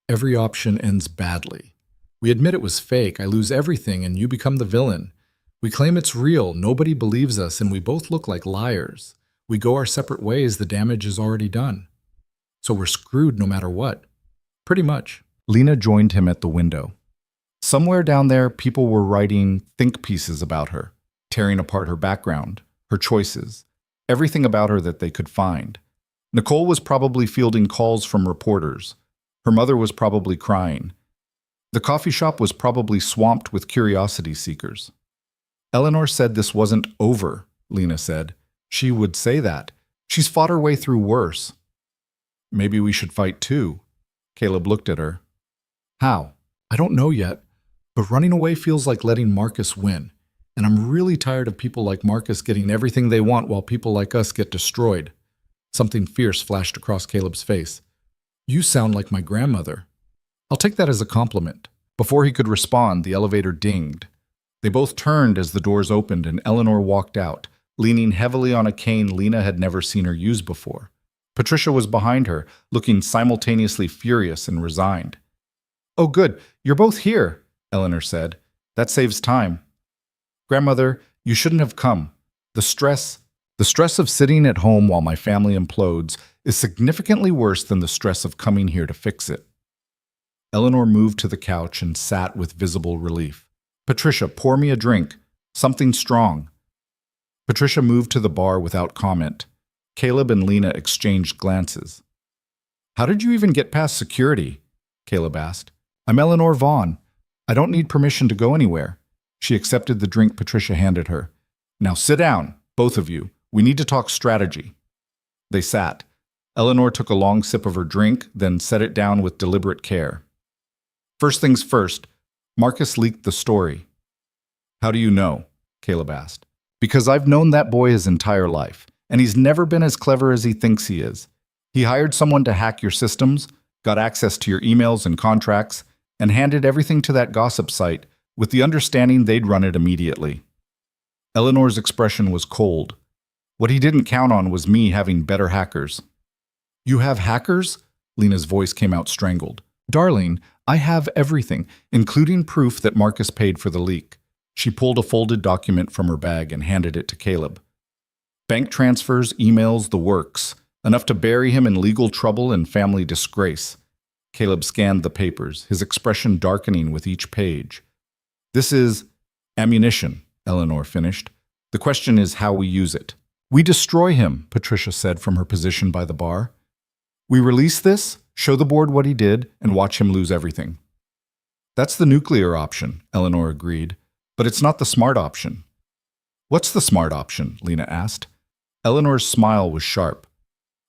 Every option ends badly. We admit it was fake, I lose everything, and you become the villain. We claim it's real, nobody believes us, and we both look like liars. We go our separate ways, the damage is already done. So we're screwed no matter what. Pretty much. Lena joined him at the window. Somewhere down there, people were writing think pieces about her, tearing apart her background, her choices, everything about her that they could find. Nicole was probably fielding calls from reporters. Her mother was probably crying. The coffee shop was probably swamped with curiosity seekers. Eleanor said this wasn't over, Lena said. She would say that. She's fought her way through worse. Maybe we should fight too. Caleb looked at her. How? I don't know yet, but running away feels like letting Marcus win. And I'm really tired of people like Marcus getting everything they want while people like us get destroyed. Something fierce flashed across Caleb's face. You sound like my grandmother. I'll take that as a compliment. Before he could respond, the elevator dinged. They both turned as the doors opened and Eleanor walked out, leaning heavily on a cane Lena had never seen her use before. Patricia was behind her, looking simultaneously furious and resigned. Oh good, you're both here, Eleanor said. That saves time. Grandmother, you shouldn't have come. The stress of sitting at home while my family implodes is significantly worse than the stress of coming here to fix it. Eleanor moved to the couch and sat with visible relief. Patricia, pour me a drink. Something strong. Patricia moved to the bar without comment. Caleb and Lena exchanged glances. How did you even get past security? Caleb asked. I'm Eleanor Vaughn. I don't need permission to go anywhere. She accepted the drink Patricia handed her. Now sit down, both of you. We need to talk strategy. They sat. Eleanor took a long sip of her drink, then set it down with deliberate care. First things first, Marcus leaked the story. How do you know? Caleb asked. Because I've known that boy his entire life, and he's never been as clever as he thinks he is. He hired someone to hack your systems, got access to your emails and contracts, and handed everything to that gossip site with the understanding they'd run it immediately. Eleanor's expression was cold. What he didn't count on was me having better hackers. You have hackers? Lena's voice came out strangled. Darling, I have everything, including proof that Marcus paid for the leak. She pulled a folded document from her bag and handed it to Caleb. Bank transfers, emails, the works. Enough to bury him in legal trouble and family disgrace. Caleb scanned the papers, his expression darkening with each page. This is ammunition, Eleanor finished. The question is how we use it. We destroy him, Patricia said from her position by the bar. We release this, show the board what he did, and watch him lose everything. That's the nuclear option, Eleanor agreed. But it's not the smart option. What's the smart option? Lena asked. Eleanor's smile was sharp.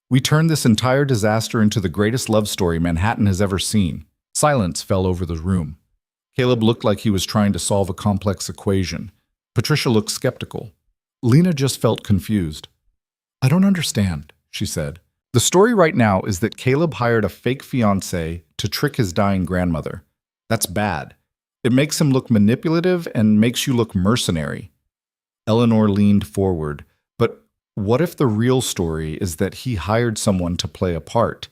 We turned this entire disaster into the greatest love story Manhattan has ever seen. Silence fell over the room. Caleb looked like he was trying to solve a complex equation. Patricia looked skeptical. Lena just felt confused. I don't understand, she said. The story right now is that Caleb hired a fake fiancé to trick his dying grandmother. That's bad. It makes him look manipulative and makes you look mercenary. Eleanor leaned forward. But what if the real story is that he hired someone to play a part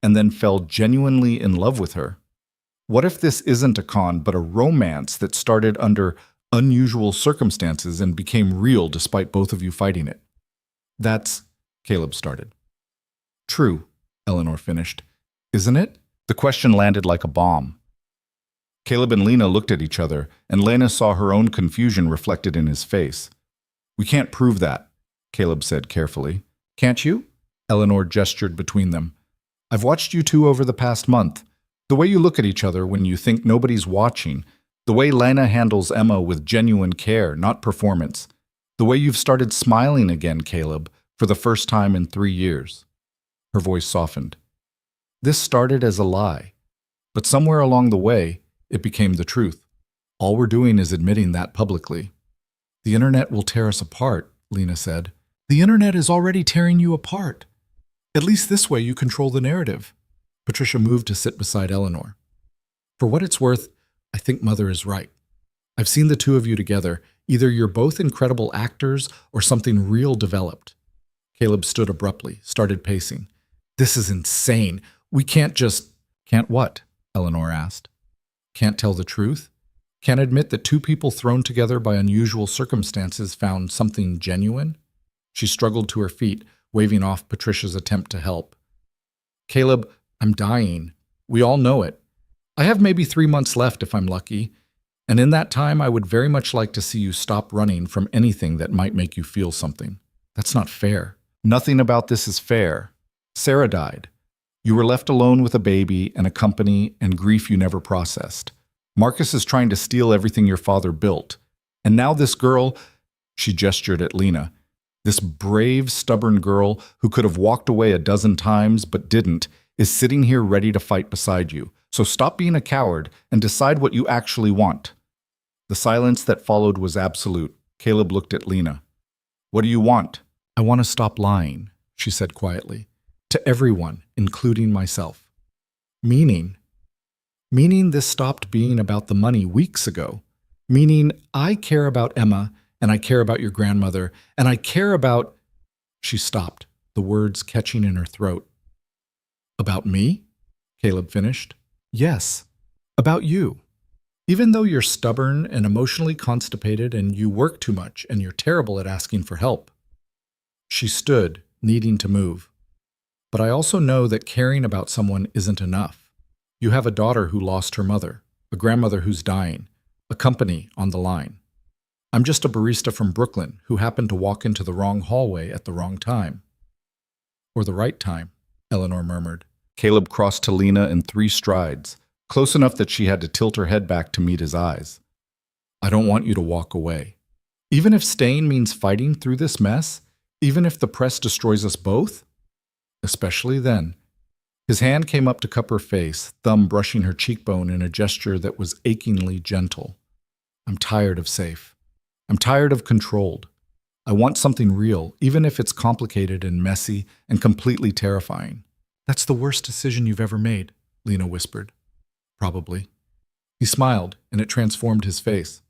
and then fell genuinely in love with her? What if this isn't a con but a romance that started under unusual circumstances and became real despite both of you fighting it? That's, Caleb started. True, Eleanor finished. Isn't it? The question landed like a bomb. Caleb and Lena looked at each other, and Lena saw her own confusion reflected in his face. We can't prove that, Caleb said carefully. Can't you? Eleanor gestured between them. I've watched you two over the past month. The way you look at each other when you think nobody's watching, the way Lena handles Emma with genuine care, not performance, the way you've started smiling again, Caleb, for the first time in 3 years. Her voice softened. This started as a lie, but somewhere along the way, it became the truth. All we're doing is admitting that publicly. The internet will tear us apart, Lena said. The internet is already tearing you apart. At least this way you control the narrative. Patricia moved to sit beside Eleanor. For what it's worth, I think Mother is right. I've seen the two of you together. Either you're both incredible actors or something real developed. Caleb stood abruptly, started pacing. This is insane. We can't just... Can't what? Eleanor asked. Can't tell the truth? Can't admit that two people thrown together by unusual circumstances found something genuine? She struggled to her feet, waving off Patricia's attempt to help. Caleb, I'm dying. We all know it. I have maybe 3 months left if I'm lucky, and in that time I would very much like to see you stop running from anything that might make you feel something. That's not fair. Nothing about this is fair. Sarah died. You were left alone with a baby and a company and grief you never processed. Marcus is trying to steal everything your father built. And now this girl, she gestured at Lena, this brave, stubborn girl who could have walked away a dozen times but didn't, is sitting here ready to fight beside you. So stop being a coward and decide what you actually want. The silence that followed was absolute. Caleb looked at Lena. What do you want? I want to stop lying, she said quietly. To everyone, including myself. Meaning this stopped being about the money weeks ago. Meaning I care about Emma, and I care about your grandmother, and I care about... She stopped, the words catching in her throat. About me? Caleb finished. Yes, about you. Even though you're stubborn and emotionally constipated and you work too much and you're terrible at asking for help. She stood, needing to move. But I also know that caring about someone isn't enough. You have a daughter who lost her mother, a grandmother who's dying, a company on the line. I'm just a barista from Brooklyn who happened to walk into the wrong hallway at the wrong time. Or the right time, Eleanor murmured. Caleb crossed to Lena in 3 strides, close enough that she had to tilt her head back to meet his eyes. I don't want you to walk away. Even if staying means fighting through this mess, even if the press destroys us both? Especially then. His hand came up to cup her face, thumb brushing her cheekbone in a gesture that was achingly gentle. I'm tired of safe. I'm tired of controlled. I want something real, even if it's complicated and messy and completely terrifying. That's the worst decision you've ever made, Lena whispered. Probably. He smiled, and it transformed his face.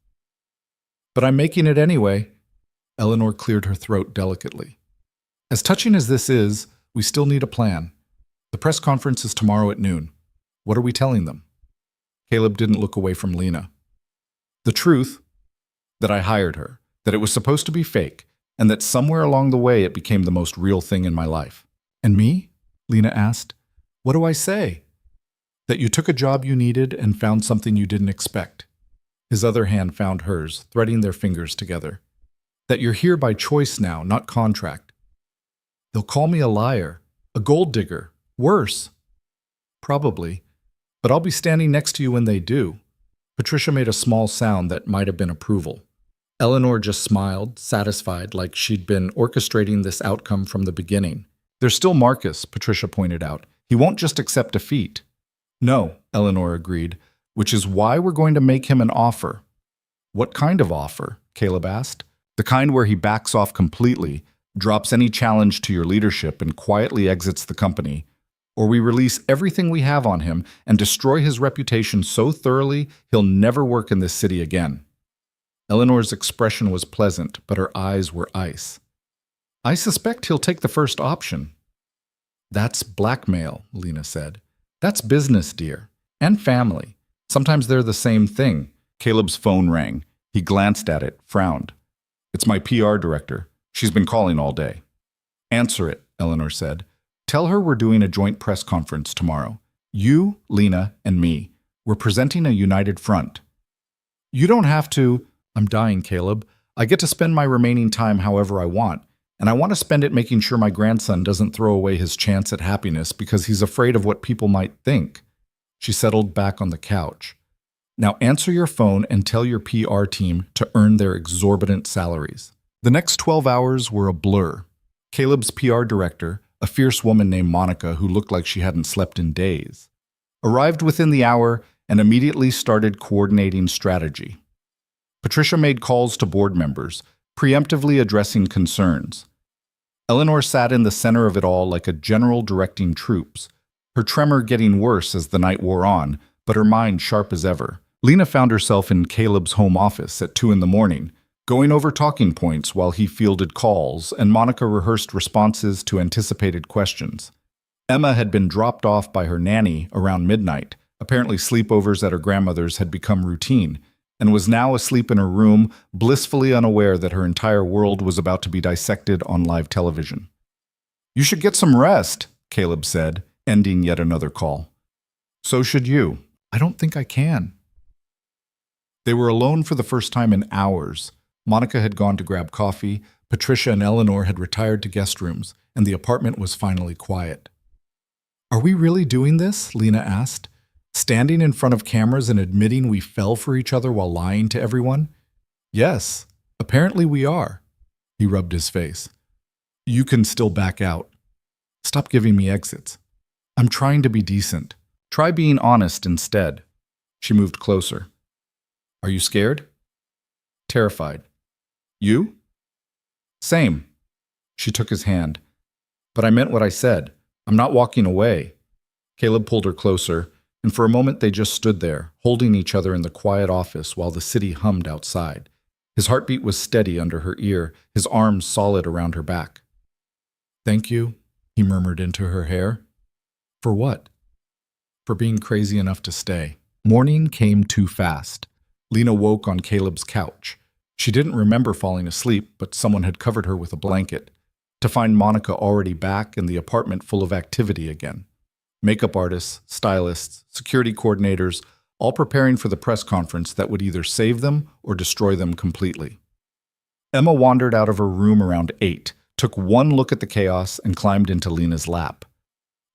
But I'm making it anyway. Eleanor cleared her throat delicately. As touching as this is, we still need a plan. The press conference is tomorrow at noon. What are we telling them? Caleb didn't look away from Lena. The truth, that I hired her, that it was supposed to be fake, and that somewhere along the way it became the most real thing in my life. And me? Lena asked. What do I say? That you took a job you needed and found something you didn't expect. His other hand found hers, threading their fingers together. That you're here by choice now, not contract. They'll call me a liar, a gold digger, worse. Probably, but I'll be standing next to you when they do. Patricia made a small sound that might have been approval. Eleanor just smiled, satisfied, like she'd been orchestrating this outcome from the beginning. There's still Marcus, Patricia pointed out. He won't just accept defeat. No, Eleanor agreed, which is why we're going to make him an offer. What kind of offer? Caleb asked. The kind where he backs off completely, drops any challenge to your leadership, and quietly exits the company. Or we release everything we have on him and destroy his reputation so thoroughly he'll never work in this city again. Eleanor's expression was pleasant, but her eyes were ice. I suspect he'll take the first option. That's blackmail, Lena said. That's business, dear. And family. Sometimes they're the same thing. Caleb's phone rang. He glanced at it, frowned. It's my PR director. She's been calling all day. Answer it, Eleanor said. Tell her we're doing a joint press conference tomorrow. You, Lena, and me. We're presenting a united front. You don't have to. I'm dying, Caleb. I get to spend my remaining time however I want. And I want to spend it making sure my grandson doesn't throw away his chance at happiness because he's afraid of what people might think. She settled back on the couch. Now answer your phone and tell your PR team to earn their exorbitant salaries. The next 12 hours were a blur. Caleb's PR director, a fierce woman named Monica who looked like she hadn't slept in days, arrived within the hour and immediately started coordinating strategy. Patricia made calls to board members, preemptively addressing concerns. Eleanor sat in the center of it all like a general directing troops, her tremor getting worse as the night wore on, but her mind sharp as ever. Lena found herself in Caleb's home office at 2 a.m, going over talking points while he fielded calls, and Monica rehearsed responses to anticipated questions. Emma had been dropped off by her nanny around midnight. Apparently sleepovers at her grandmother's had become routine, and was now asleep in her room, blissfully unaware that her entire world was about to be dissected on live television. You should get some rest, Caleb said, ending yet another call. So should you. I don't think I can. They were alone for the first time in hours. Monica had gone to grab coffee, Patricia and Eleanor had retired to guest rooms, and the apartment was finally quiet. Are we really doing this? Lena asked. Standing in front of cameras and admitting we fell for each other while lying to everyone? Yes, apparently we are. He rubbed his face. You can still back out. Stop giving me exits. I'm trying to be decent. Try being honest instead. She moved closer. Are you scared? Terrified. You? Same. She took his hand. But I meant what I said. I'm not walking away. Caleb pulled her closer, and for a moment they just stood there, holding each other in the quiet office while the city hummed outside. His heartbeat was steady under her ear, his arms solid around her back. Thank you, he murmured into her hair. For what? For being crazy enough to stay. Morning came too fast. Lena woke on Caleb's couch. She didn't remember falling asleep, but someone had covered her with a blanket, to find Monica already back in the apartment full of activity again. Makeup artists, stylists, security coordinators, all preparing for the press conference that would either save them or destroy them completely. Emma wandered out of her room around 8, took one look at the chaos, and climbed into Lena's lap.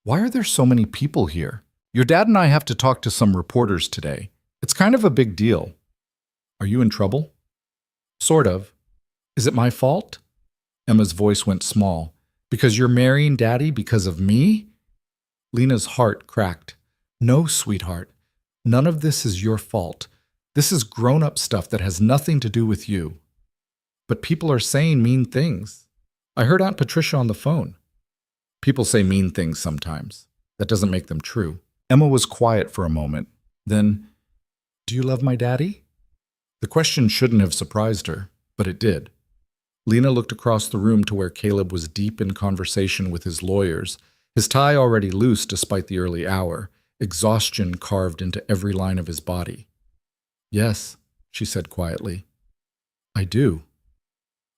Why are there so many people here? Your dad and I have to talk to some reporters today. It's kind of a big deal. Are you in trouble? Sort of. Is it my fault? Emma's voice went small. Because you're marrying Daddy because of me? Lena's heart cracked. No, sweetheart. None of this is your fault. This is grown-up stuff that has nothing to do with you. But people are saying mean things. I heard Aunt Patricia on the phone. People say mean things sometimes. That doesn't make them true. Emma was quiet for a moment. Then, do you love my daddy? The question shouldn't have surprised her, but it did. Lena looked across the room to where Caleb was deep in conversation with his lawyers, his tie already loose despite the early hour, exhaustion carved into every line of his body. Yes, she said quietly. I do.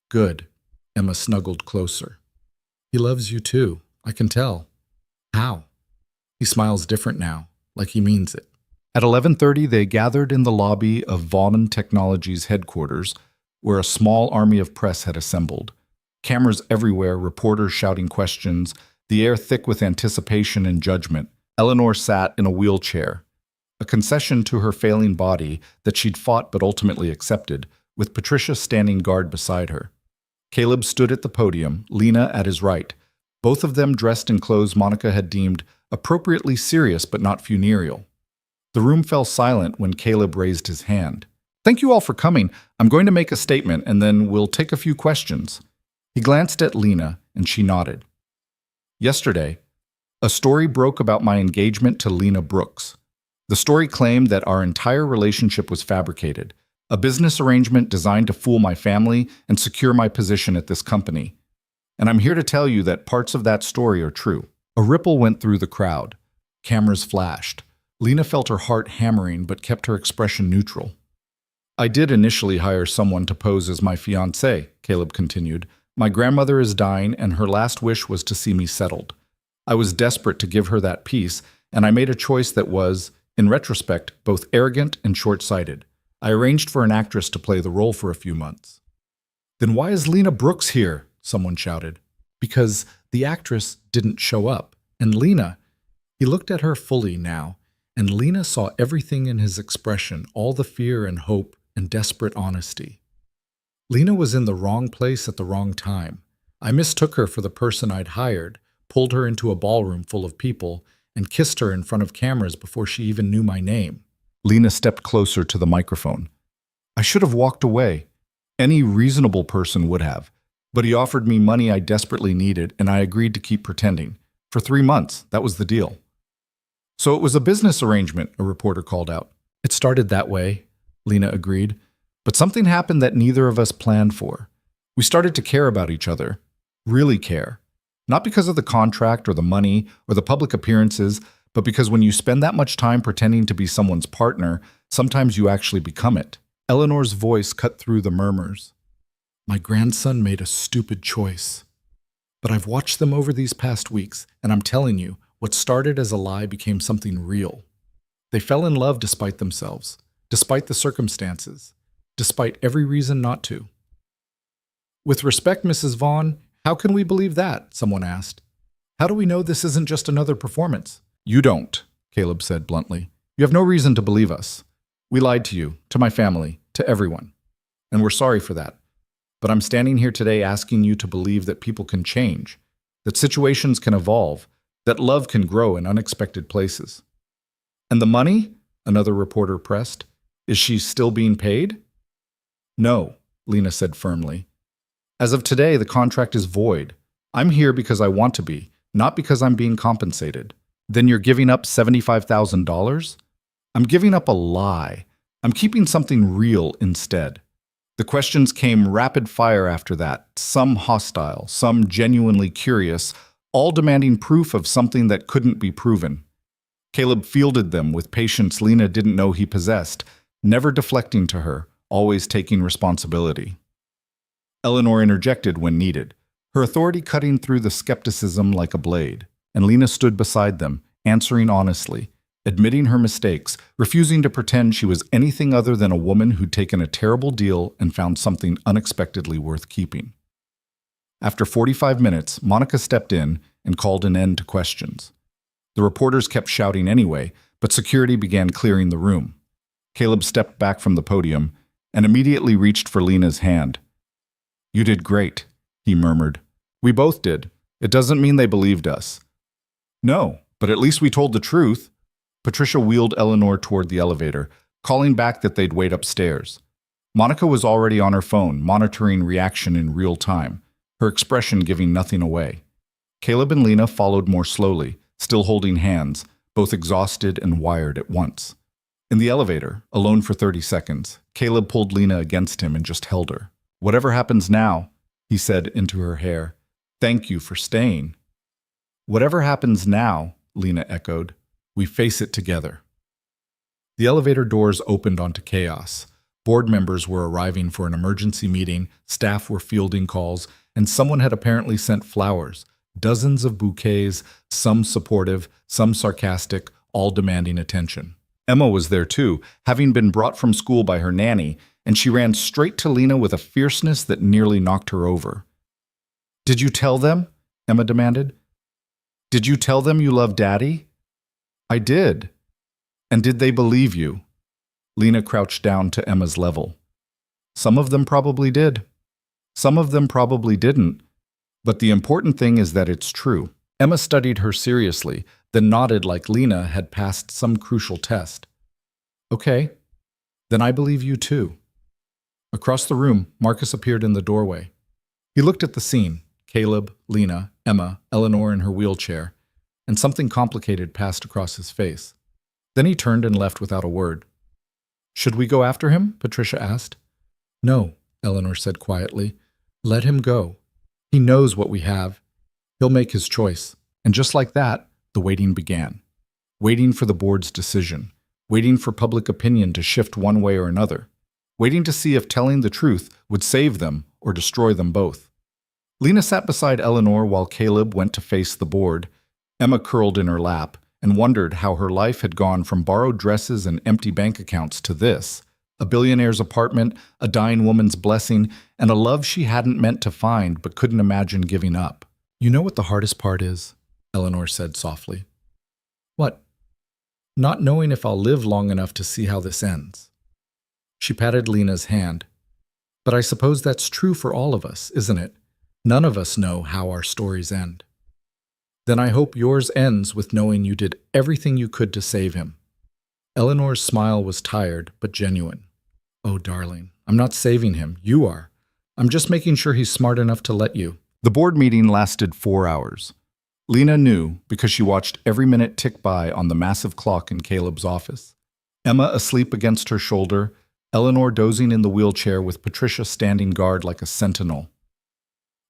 Good. Emma snuggled closer. He loves you too, I can tell. How? He smiles different now, like he means it. At 11:30, they gathered in the lobby of Vaughn Technologies headquarters, where a small army of press had assembled. Cameras everywhere, reporters shouting questions, the air thick with anticipation and judgment. Eleanor sat in a wheelchair, a concession to her failing body that she'd fought but ultimately accepted, with Patricia standing guard beside her. Caleb stood at the podium, Lena at his right, both of them dressed in clothes Monica had deemed appropriately serious but not funereal. The room fell silent when Caleb raised his hand. Thank you all for coming. I'm going to make a statement and then we'll take a few questions. He glanced at Lena and she nodded. Yesterday, a story broke about my engagement to Lena Brooks. The story claimed that our entire relationship was fabricated, a business arrangement designed to fool my family and secure my position at this company. And I'm here to tell you that parts of that story are true. A ripple went through the crowd. Cameras flashed. Lena felt her heart hammering but kept her expression neutral. I did initially hire someone to pose as my fiancé, Caleb continued. My grandmother is dying and her last wish was to see me settled. I was desperate to give her that peace, and I made a choice that was, in retrospect, both arrogant and short-sighted. I arranged for an actress to play the role for a few months. Then why is Lena Brooks here? Someone shouted. Because the actress didn't show up. And Lena, he looked at her fully now, and Lena saw everything in his expression, all the fear and hope and desperate honesty. Lena was in the wrong place at the wrong time. I mistook her for the person I'd hired, pulled her into a ballroom full of people, and kissed her in front of cameras before she even knew my name. Lena stepped closer to the microphone. I should have walked away. Any reasonable person would have. But he offered me money I desperately needed, and I agreed to keep pretending. For 3 months, that was the deal. So it was a business arrangement, a reporter called out. It started that way, Lena agreed. But something happened that neither of us planned for. We started to care about each other. Really care. Not because of the contract or the money or the public appearances, but because when you spend that much time pretending to be someone's partner, sometimes you actually become it. Eleanor's voice cut through the murmurs. My grandson made a stupid choice. But I've watched them over these past weeks, and I'm telling you, what started as a lie became something real. They fell in love despite themselves, despite the circumstances, despite every reason not to. With respect, Mrs. Vaughn, how can we believe that? Someone asked. How do we know this isn't just another performance? You don't, Caleb said bluntly. You have no reason to believe us. We lied to you, to my family, to everyone. And we're sorry for that. But I'm standing here today asking you to believe that people can change, that situations can evolve, that love can grow in unexpected places. And the money? Another reporter pressed. Is she still being paid? No, Lena said firmly. As of today, the contract is void. I'm here because I want to be, not because I'm being compensated. Then you're giving up $75,000? I'm giving up a lie. I'm keeping something real instead. The questions came rapid fire after that, some hostile, some genuinely curious, all demanding proof of something that couldn't be proven. Caleb fielded them with patience Lena didn't know he possessed, never deflecting to her, always taking responsibility. Eleanor interjected when needed, her authority cutting through the skepticism like a blade, and Lena stood beside them, answering honestly, admitting her mistakes, refusing to pretend she was anything other than a woman who'd taken a terrible deal and found something unexpectedly worth keeping. After 45 minutes, Monica stepped in and called an end to questions. The reporters kept shouting anyway, but security began clearing the room. Caleb stepped back from the podium and immediately reached for Lena's hand. "You did great," he murmured. "We both did. It doesn't mean they believed us." "No, but at least we told the truth." Patricia wheeled Eleanor toward the elevator, calling back that they'd wait upstairs. Monica was already on her phone, monitoring reaction in real time, her expression giving nothing away. Caleb and Lena followed more slowly, still holding hands, both exhausted and wired at once. In the elevator, alone for 30 seconds, Caleb pulled Lena against him and just held her. "Whatever happens now," he said into her hair, "thank you for staying." "Whatever happens now," Lena echoed, "we face it together." The elevator doors opened onto chaos. Board members were arriving for an emergency meeting, staff were fielding calls, and someone had apparently sent flowers. Dozens of bouquets, some supportive, some sarcastic, all demanding attention. Emma was there too, having been brought from school by her nanny, and she ran straight to Lena with a fierceness that nearly knocked her over. "Did you tell them?" Emma demanded. "Did you tell them you love Daddy?" "I did." "And did they believe you?" Lena crouched down to Emma's level. "Some of them probably did. Some of them probably didn't. But the important thing is that it's true." Emma studied her seriously, then nodded like Lena had passed some crucial test. "Okay, then I believe you too." Across the room, Marcus appeared in the doorway. He looked at the scene, Caleb, Lena, Emma, Eleanor in her wheelchair, and something complicated passed across his face. Then he turned and left without a word. "Should we go after him?" Patricia asked. "No," Eleanor said quietly. "Let him go. He knows what we have. He'll make his choice." And just like that, the waiting began. Waiting for the board's decision. Waiting for public opinion to shift one way or another. Waiting to see if telling the truth would save them or destroy them both. Lena sat beside Eleanor while Caleb went to face the board. Emma curled in her lap and wondered how her life had gone from borrowed dresses and empty bank accounts to this. A billionaire's apartment, a dying woman's blessing, and a love she hadn't meant to find but couldn't imagine giving up. "You know what the hardest part is?" Eleanor said softly. "What?" "Not knowing if I'll live long enough to see how this ends." She patted Lena's hand. "But I suppose that's true for all of us, isn't it? None of us know how our stories end." "Then I hope yours ends with knowing you did everything you could to save him." Eleanor's smile was tired but genuine. "Oh, darling, I'm not saving him. You are. I'm just making sure he's smart enough to let you." The board meeting lasted 4 hours. Lena knew because she watched every minute tick by on the massive clock in Caleb's office. Emma asleep against her shoulder, Eleanor dozing in the wheelchair with Patricia standing guard like a sentinel.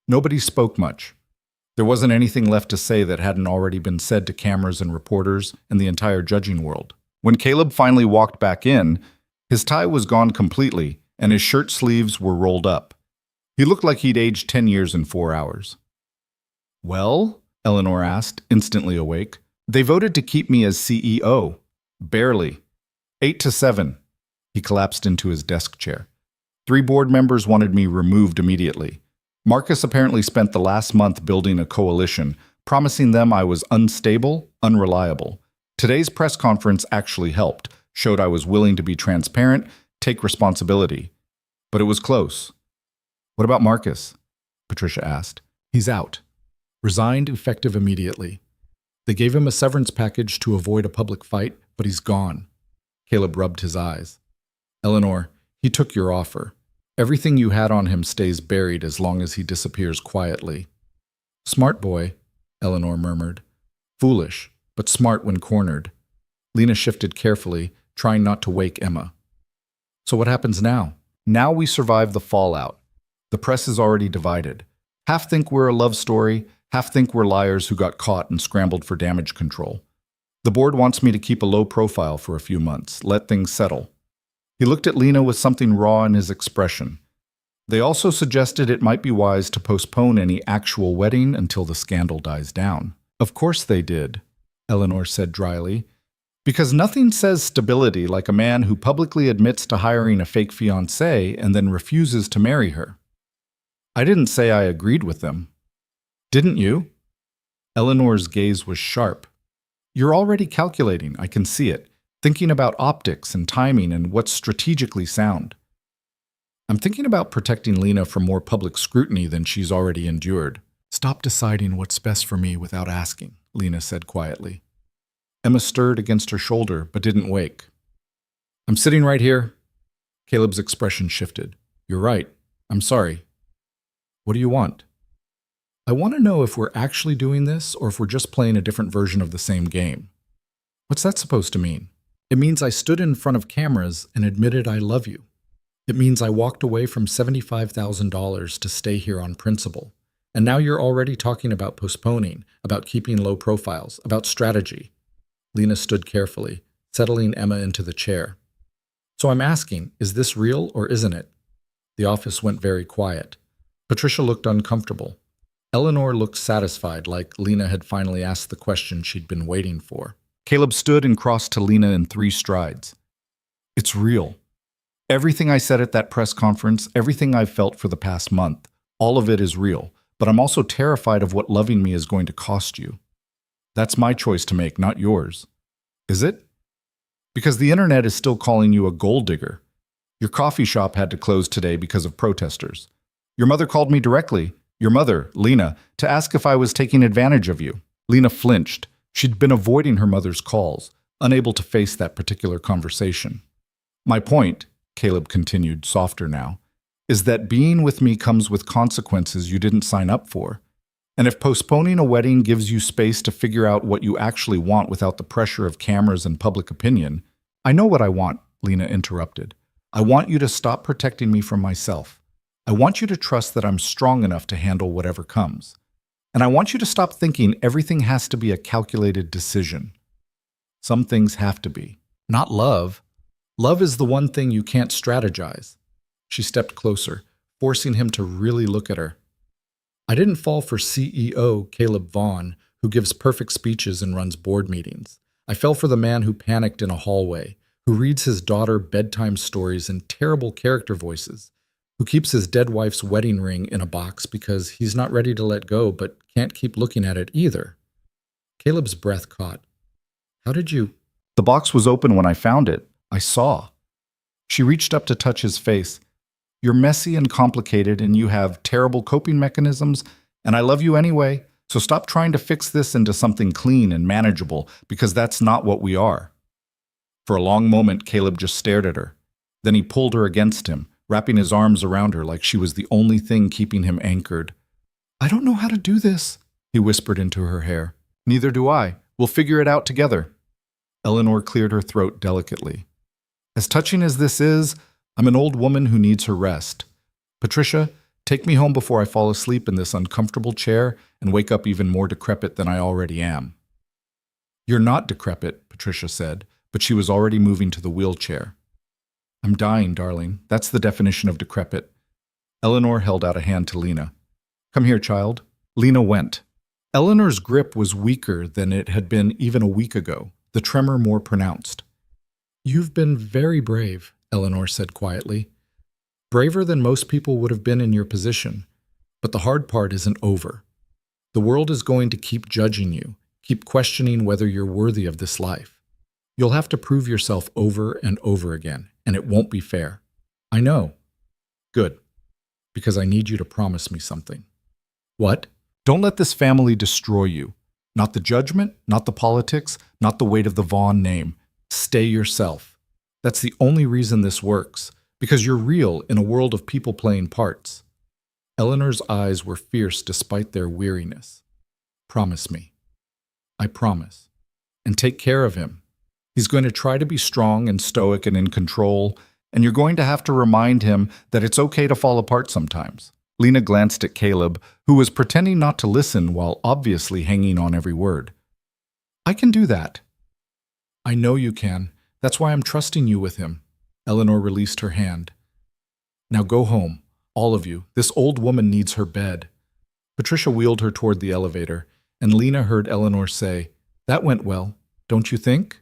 Nobody spoke much. There wasn't anything left to say that hadn't already been said to cameras and reporters and the entire judging world. When Caleb finally walked back in, his tie was gone completely and his shirt sleeves were rolled up. He looked like he'd aged 10 years in 4 hours. "Well?" Eleanor asked, instantly awake. "They voted to keep me as CEO. Barely. 8-7. He collapsed into his desk chair. 3 board members wanted me removed immediately. Marcus apparently spent the last month building a coalition, promising them I was unstable, unreliable. Today's press conference actually helped, showed I was willing to be transparent, take responsibility. But it was close." "What about Marcus?" Patricia asked. "He's out. Resigned effective immediately. They gave him a severance package to avoid a public fight, but he's gone." Caleb rubbed his eyes. "Eleanor, he took your offer. Everything you had on him stays buried as long as he disappears quietly. Smart boy, Eleanor murmured. Foolish, but smart when cornered. Lena shifted carefully, trying not to wake Emma. So what happens now? Now we survive the fallout. The press is already divided. Half think we're a love story, half think we're liars who got caught and scrambled for damage control. The board wants me to keep a low profile for a few months, let things settle. He looked at Lena with something raw in his expression. They also suggested it might be wise to postpone any actual wedding until the scandal dies down. Of course they did, Eleanor said dryly, because nothing says stability like a man who publicly admits to hiring a fake fiancée and then refuses to marry her. I didn't say I agreed with them. Didn't you? Eleanor's gaze was sharp. You're already calculating, I can see it, thinking about optics and timing and what's strategically sound. I'm thinking about protecting Lena from more public scrutiny than she's already endured. Stop deciding what's best for me without asking, Lena said quietly. Emma stirred against her shoulder, but didn't wake. I'm sitting right here. Caleb's expression shifted. You're right. I'm sorry. What do you want? I want to know if we're actually doing this or if we're just playing a different version of the same game. What's that supposed to mean? It means I stood in front of cameras and admitted I love you. It means I walked away from $75,000 to stay here on principle. And now you're already talking about postponing, about keeping low profiles, about strategy. Lena stood carefully, settling Emma into the chair. So I'm asking, is this real or isn't it? The office went very quiet. Patricia looked uncomfortable. Eleanor looked satisfied, like Lena had finally asked the question she'd been waiting for. Caleb stood and crossed to Lena in 3 strides. It's real. Everything I said at that press conference, everything I've felt for the past month, all of it is real, but I'm also terrified of what loving me is going to cost you. That's my choice to make, not yours. Is it? Because the internet is still calling you a gold digger. Your coffee shop had to close today because of protesters. Your mother called me directly, your mother, Lena, to ask if I was taking advantage of you. Lena flinched. She'd been avoiding her mother's calls, unable to face that particular conversation. My point, Caleb continued, softer now, is that being with me comes with consequences you didn't sign up for. And if postponing a wedding gives you space to figure out what you actually want without the pressure of cameras and public opinion, I know what I want, Lena interrupted. I want you to stop protecting me from myself. I want you to trust that I'm strong enough to handle whatever comes. And I want you to stop thinking everything has to be a calculated decision. Some things have to be. Not love. Love is the one thing you can't strategize. She stepped closer, forcing him to really look at her. I didn't fall for CEO Caleb Vaughn, who gives perfect speeches and runs board meetings. I fell for the man who panicked in a hallway, who reads his daughter bedtime stories in terrible character voices, who keeps his dead wife's wedding ring in a box because he's not ready to let go but can't keep looking at it either. Caleb's breath caught. How did you? The box was open when I found it. I saw. She reached up to touch his face. You're messy and complicated and you have terrible coping mechanisms, and I love you anyway, so stop trying to fix this into something clean and manageable, because that's not what we are. For a long moment, Caleb just stared at her. Then he pulled her against him, wrapping his arms around her like she was the only thing keeping him anchored. I don't know how to do this, he whispered into her hair. Neither do I. We'll figure it out together. Eleanor cleared her throat delicately. As touching as this is, I'm an old woman who needs her rest. Patricia, take me home before I fall asleep in this uncomfortable chair and wake up even more decrepit than I already am. You're not decrepit, Patricia said, but she was already moving to the wheelchair. I'm dying, darling. That's the definition of decrepit. Eleanor held out a hand to Lena. Come here, child. Lena went. Eleanor's grip was weaker than it had been even a week ago, the tremor more pronounced. You've been very brave, Eleanor said quietly. Braver than most people would have been in your position. But the hard part isn't over. The world is going to keep judging you, keep questioning whether you're worthy of this life. You'll have to prove yourself over and over again, and it won't be fair. I know. Good. Because I need you to promise me something. What? Don't let this family destroy you. Not the judgment, not the politics, not the weight of the Vaughn name. Stay yourself. That's the only reason this works. Because you're real in a world of people playing parts. Eleanor's eyes were fierce despite their weariness. Promise me. I promise. And take care of him. He's going to try to be strong and stoic and in control, and you're going to have to remind him that it's okay to fall apart sometimes. Lena glanced at Caleb, who was pretending not to listen while obviously hanging on every word. I can do that. I know you can. That's why I'm trusting you with him. Eleanor released her hand. Now go home, all of you. This old woman needs her bed. Patricia wheeled her toward the elevator, and Lena heard Eleanor say, That went well, don't you think?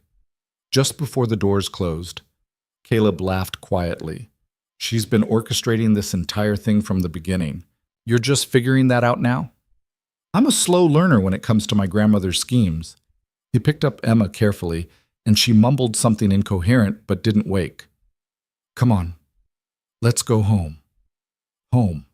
Just before the doors closed, Caleb laughed quietly. She's been orchestrating this entire thing from the beginning. You're just figuring that out now? I'm a slow learner when it comes to my grandmother's schemes. He picked up Emma carefully, and she mumbled something incoherent but didn't wake. Come on, let's go home. Home.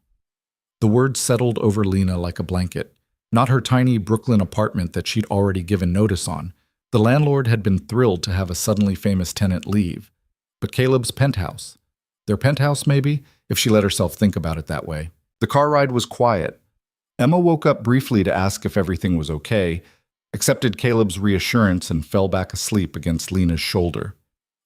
The word settled over Lena like a blanket. Not her tiny Brooklyn apartment that she'd already given notice on. The landlord had been thrilled to have a suddenly famous tenant leave. But Caleb's penthouse. Their penthouse, maybe, if she let herself think about it that way. The car ride was quiet. Emma woke up briefly to ask if everything was okay, accepted Caleb's reassurance, and fell back asleep against Lena's shoulder.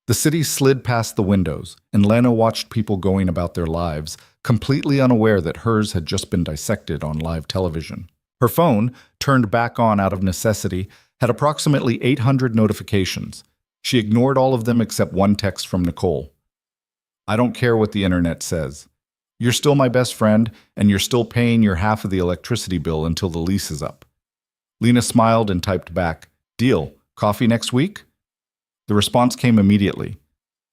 The city slid past the windows, and Lena watched people going about their lives, completely unaware that hers had just been dissected on live television. Her phone, turned back on out of necessity, had approximately 800 notifications. She ignored all of them except one text from Nicole. I don't care what the internet says. You're still my best friend, and you're still paying your half of the electricity bill until the lease is up. Lena smiled and typed back, Deal. Coffee next week? The response came immediately.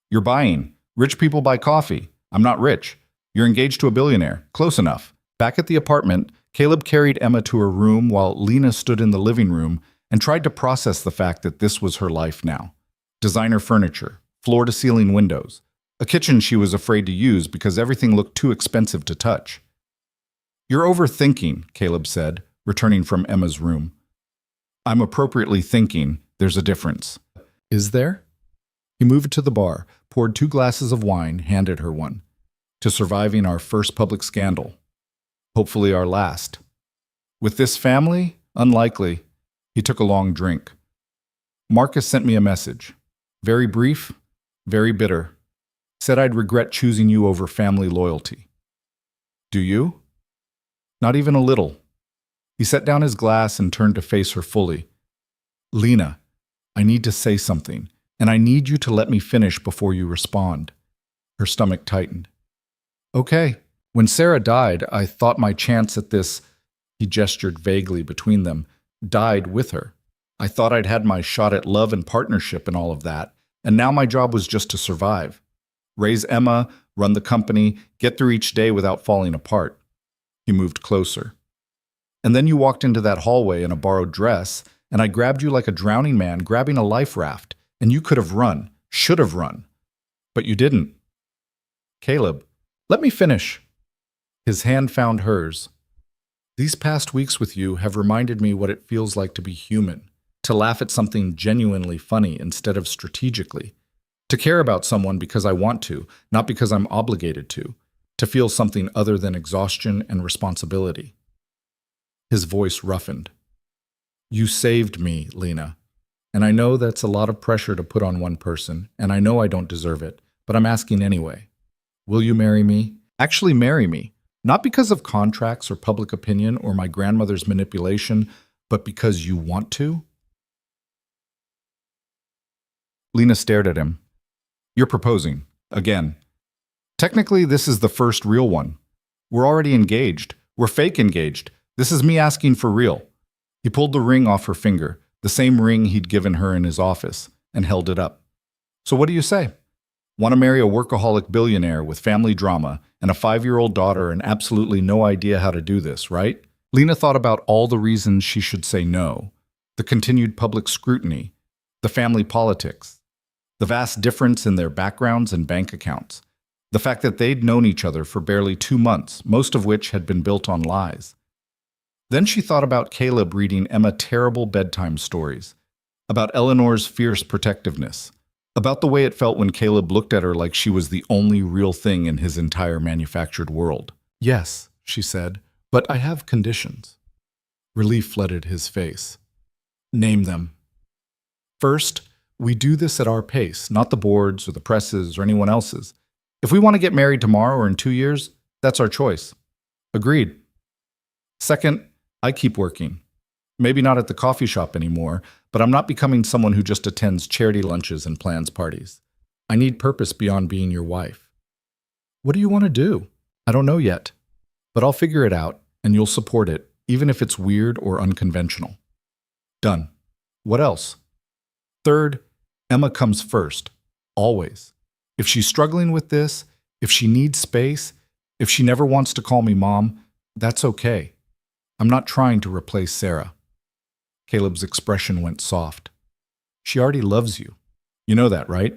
You're buying. Rich people buy coffee. I'm not rich. You're engaged to a billionaire. Close enough. Back at the apartment, Caleb carried Emma to her room while Lena stood in the living room and tried to process the fact that this was her life now. Designer furniture, floor-to-ceiling windows, a kitchen she was afraid to use because everything looked too expensive to touch. You're overthinking, Caleb said, returning from Emma's room. I'm appropriately thinking there's a difference. Is there? He moved to the bar, poured 2 glasses of wine, handed her one. To surviving our first public scandal. Hopefully our last. With this family? Unlikely. He took a long drink. Marcus sent me a message. Very brief, very bitter. Said I'd regret choosing you over family loyalty. Do you? Not even a little. He set down his glass and turned to face her fully. Lena, I need to say something, and I need you to let me finish before you respond. Her stomach tightened. Okay. When Sarah died, I thought my chance at this, he gestured vaguely between them, died with her. I thought I'd had my shot at love and partnership and all of that, and now my job was just to survive. Raise Emma, run the company, get through each day without falling apart. He moved closer. And then you walked into that hallway in a borrowed dress, and I grabbed you like a drowning man grabbing a life raft, and you could have run, should have run. But you didn't. Caleb, let me finish. His hand found hers. These past weeks with you have reminded me what it feels like to be human, to laugh at something genuinely funny instead of strategically, to care about someone because I want to, not because I'm obligated to feel something other than exhaustion and responsibility. His voice roughened. You saved me, Lena. And I know that's a lot of pressure to put on one person, and I know I don't deserve it, but I'm asking anyway. Will you marry me? Actually marry me. Not because of contracts or public opinion or my grandmother's manipulation, but because you want to? Lena stared at him. You're proposing. Again. Technically, this is the first real one. We're already engaged. We're fake engaged. This is me asking for real. He pulled the ring off her finger, the same ring he'd given her in his office, and held it up. So what do you say? Want to marry a workaholic billionaire with family drama and a 5-year-old daughter and absolutely no idea how to do this, right? Lena thought about all the reasons she should say no. The continued public scrutiny, the family politics, the vast difference in their backgrounds and bank accounts, the fact that they'd known each other for barely 2 months, most of which had been built on lies. Then she thought about Caleb reading Emma terrible bedtime stories, about Eleanor's fierce protectiveness, About the way it felt when Caleb looked at her like she was the only real thing in his entire manufactured world. Yes, she said, but I have conditions. Relief flooded his face. Name them. First, we do this at our pace, not the board's or the press's or anyone else's. If we want to get married tomorrow or in 2 years, that's our choice. Agreed. Second, I keep working. Maybe not at the coffee shop anymore, but I'm not becoming someone who just attends charity lunches and plans parties. I need purpose beyond being your wife. What do you want to do? I don't know yet, but I'll figure it out and you'll support it, even if it's weird or unconventional. Done. What else? Third, Emma comes first, always. If she's struggling with this, if she needs space, if she never wants to call me mom, that's okay. I'm not trying to replace Sarah. Caleb's expression went soft. She already loves you. You know that, right?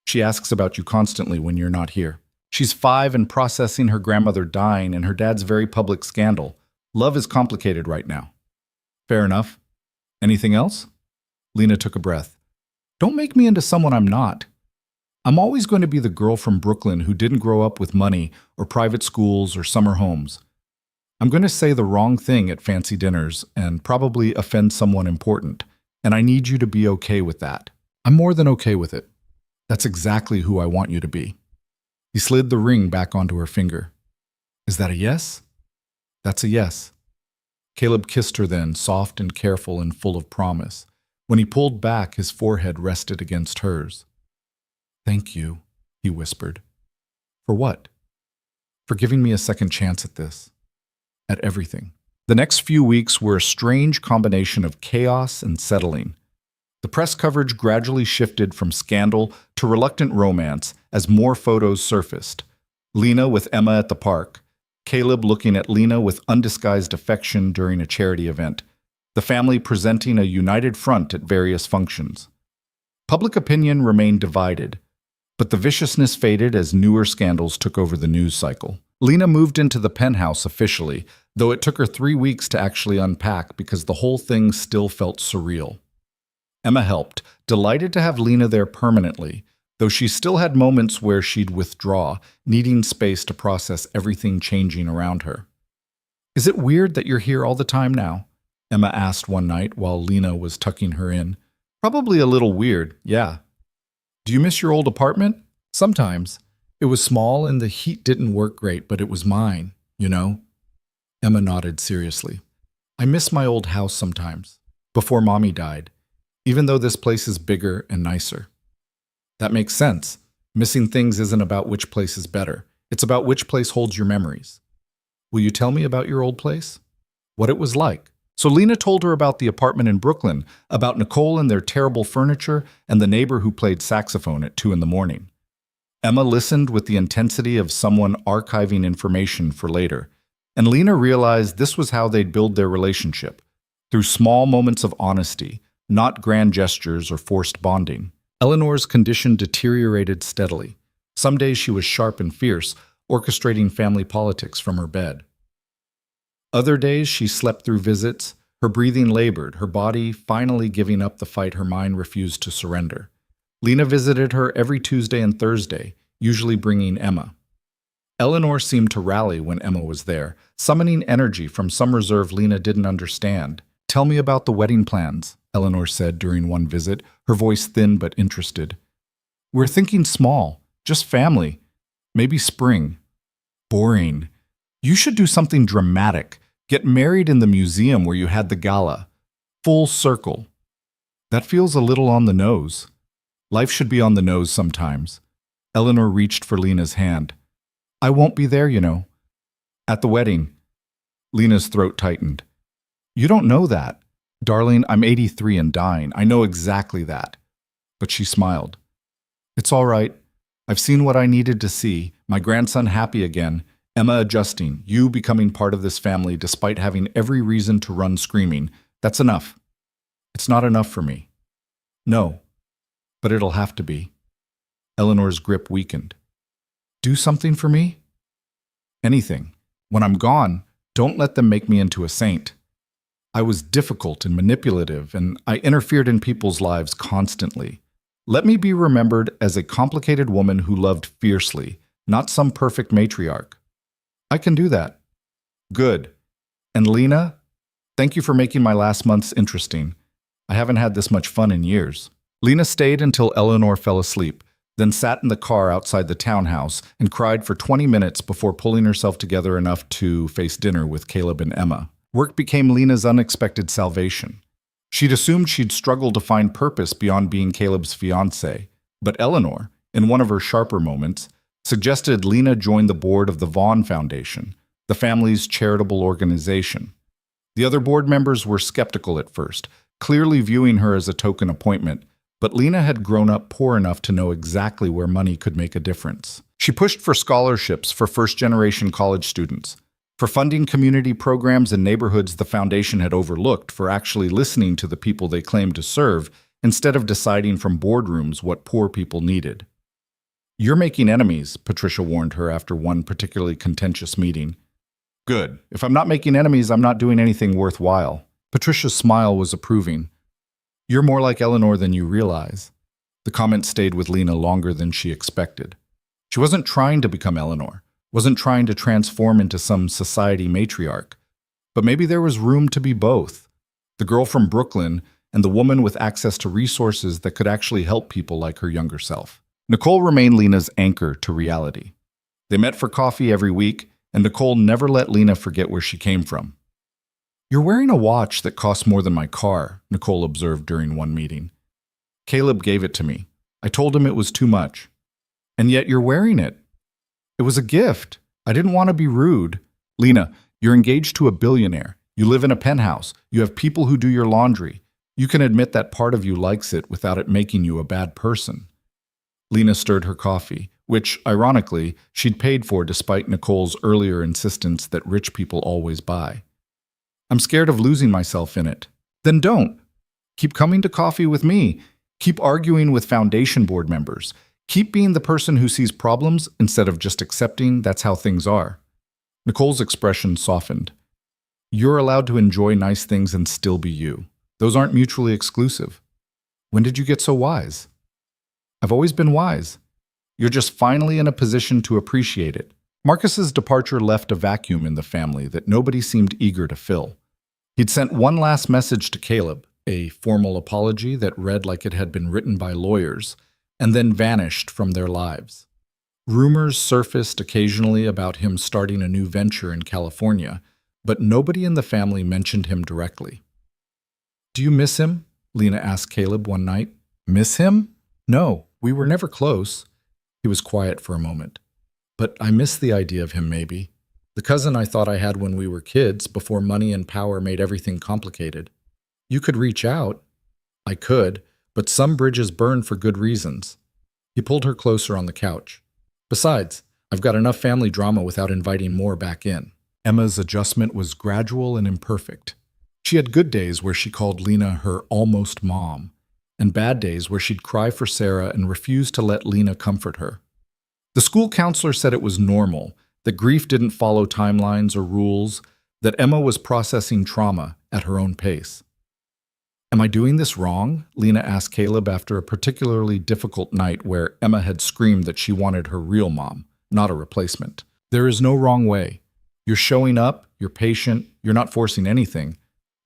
She asks about you constantly when you're not here. She's 5 and processing her grandmother dying and her dad's very public scandal. Love is complicated right now. Fair enough. Anything else? Lena took a breath. Don't make me into someone I'm not. I'm always going to be the girl from Brooklyn who didn't grow up with money or private schools or summer homes. I'm going to say the wrong thing at fancy dinners and probably offend someone important, and I need you to be okay with that. I'm more than okay with it. That's exactly who I want you to be. He slid the ring back onto her finger. Is that a yes? That's a yes. Caleb kissed her then, soft and careful and full of promise. When he pulled back, his forehead rested against hers. Thank you, he whispered. For what? For giving me a second chance at this. At everything. The next few weeks were a strange combination of chaos and settling. The press coverage gradually shifted from scandal to reluctant romance as more photos surfaced. Lena with Emma at the park, Caleb looking at Lena with undisguised affection during a charity event, the family presenting a united front at various functions. Public opinion remained divided, but the viciousness faded as newer scandals took over the news cycle. Lena moved into the penthouse officially, though it took her 3 weeks to actually unpack because the whole thing still felt surreal. Emma helped, delighted to have Lena there permanently, though she still had moments where she'd withdraw, needing space to process everything changing around her. Is it weird that you're here all the time now? Emma asked one night while Lena was tucking her in. Probably a little weird, yeah. Do you miss your old apartment? Sometimes. It was small and the heat didn't work great, but it was mine, you know? Emma nodded seriously. I miss my old house sometimes, before Mommy died, even though this place is bigger and nicer. That makes sense. Missing things isn't about which place is better. It's about which place holds your memories. Will you tell me about your old place? What it was like? So Lena told her about the apartment in Brooklyn, about Nicole and their terrible furniture, and the neighbor who played saxophone at 2 a.m. Emma listened with the intensity of someone archiving information for later, and Lena realized this was how they'd build their relationship, through small moments of honesty, not grand gestures or forced bonding. Eleanor's condition deteriorated steadily. Some days she was sharp and fierce, orchestrating family politics from her bed. Other days she slept through visits, her breathing labored, her body finally giving up the fight her mind refused to surrender. Lena visited her every Tuesday and Thursday, usually bringing Emma. Eleanor seemed to rally when Emma was there, summoning energy from some reserve Lena didn't understand. Tell me about the wedding plans, Eleanor said during one visit, her voice thin but interested. We're thinking small, just family. Maybe spring. Boring. You should do something dramatic. Get married in the museum where you had the gala. Full circle. That feels a little on the nose. Life should be on the nose sometimes. Eleanor reached for Lena's hand. I won't be there, you know. At the wedding. Lena's throat tightened. You don't know that. Darling, I'm 83 and dying. I know exactly that. But she smiled. It's all right. I've seen what I needed to see. My grandson happy again. Emma adjusting. You becoming part of this family despite having every reason to run screaming. That's enough. It's not enough for me. No. But it'll have to be. Eleanor's grip weakened. Do something for me? Anything. When I'm gone, don't let them make me into a saint. I was difficult and manipulative, and I interfered in people's lives constantly. Let me be remembered as a complicated woman who loved fiercely, not some perfect matriarch. I can do that. Good. And Lena, thank you for making my last months interesting. I haven't had this much fun in years. Lena stayed until Eleanor fell asleep, then sat in the car outside the townhouse and cried for 20 minutes before pulling herself together enough to face dinner with Caleb and Emma. Work became Lena's unexpected salvation. She'd assumed she'd struggle to find purpose beyond being Caleb's fiancée, but Eleanor, in one of her sharper moments, suggested Lena join the board of the Vaughn Foundation, the family's charitable organization. The other board members were skeptical at first, clearly viewing her as a token appointment, but Lena had grown up poor enough to know exactly where money could make a difference. She pushed for scholarships for first-generation college students, for funding community programs in neighborhoods the foundation had overlooked, for actually listening to the people they claimed to serve instead of deciding from boardrooms what poor people needed. "You're making enemies," Patricia warned her after one particularly contentious meeting. "Good. If I'm not making enemies, I'm not doing anything worthwhile." Patricia's smile was approving. "You're more like Eleanor than you realize." The comment stayed with Lena longer than she expected. She wasn't trying to become Eleanor, wasn't trying to transform into some society matriarch. But maybe there was room to be both. The girl from Brooklyn and the woman with access to resources that could actually help people like her younger self. Nicole remained Lena's anchor to reality. They met for coffee every week, and Nicole never let Lena forget where she came from. "You're wearing a watch that costs more than my car," Nicole observed during one meeting. "Caleb gave it to me. I told him it was too much." "And yet you're wearing it." "It was a gift. I didn't want to be rude." "Lena, you're engaged to a billionaire. You live in a penthouse. You have people who do your laundry. You can admit that part of you likes it without it making you a bad person." Lena stirred her coffee, which, ironically, she'd paid for despite Nicole's earlier insistence that rich people always buy. "I'm scared of losing myself in it." "Then don't. Keep coming to coffee with me. Keep arguing with foundation board members. Keep being the person who sees problems instead of just accepting that's how things are." Nicole's expression softened. "You're allowed to enjoy nice things and still be you. Those aren't mutually exclusive." "When did you get so wise?" "I've always been wise. You're just finally in a position to appreciate it." Marcus's departure left a vacuum in the family that nobody seemed eager to fill. He'd sent one last message to Caleb, a formal apology that read like it had been written by lawyers, and then vanished from their lives. Rumors surfaced occasionally about him starting a new venture in California, but nobody in the family mentioned him directly. "Do you miss him?" Lena asked Caleb one night. "Miss him? No, we were never close." He was quiet for a moment. "But I miss the idea of him, maybe. The cousin I thought I had when we were kids, before money and power made everything complicated. You could reach out." "I could, but some bridges burn for good reasons." He pulled her closer on the couch. "Besides, I've got enough family drama without inviting more back in." Emma's adjustment was gradual and imperfect. She had good days where she called Lena her almost mom, and bad days where she'd cry for Sarah and refuse to let Lena comfort her. The school counselor said it was normal, that grief didn't follow timelines or rules, that Emma was processing trauma at her own pace. "Am I doing this wrong?" Lena asked Caleb after a particularly difficult night where Emma had screamed that she wanted her real mom, not a replacement. "There is no wrong way. You're showing up, you're patient, you're not forcing anything.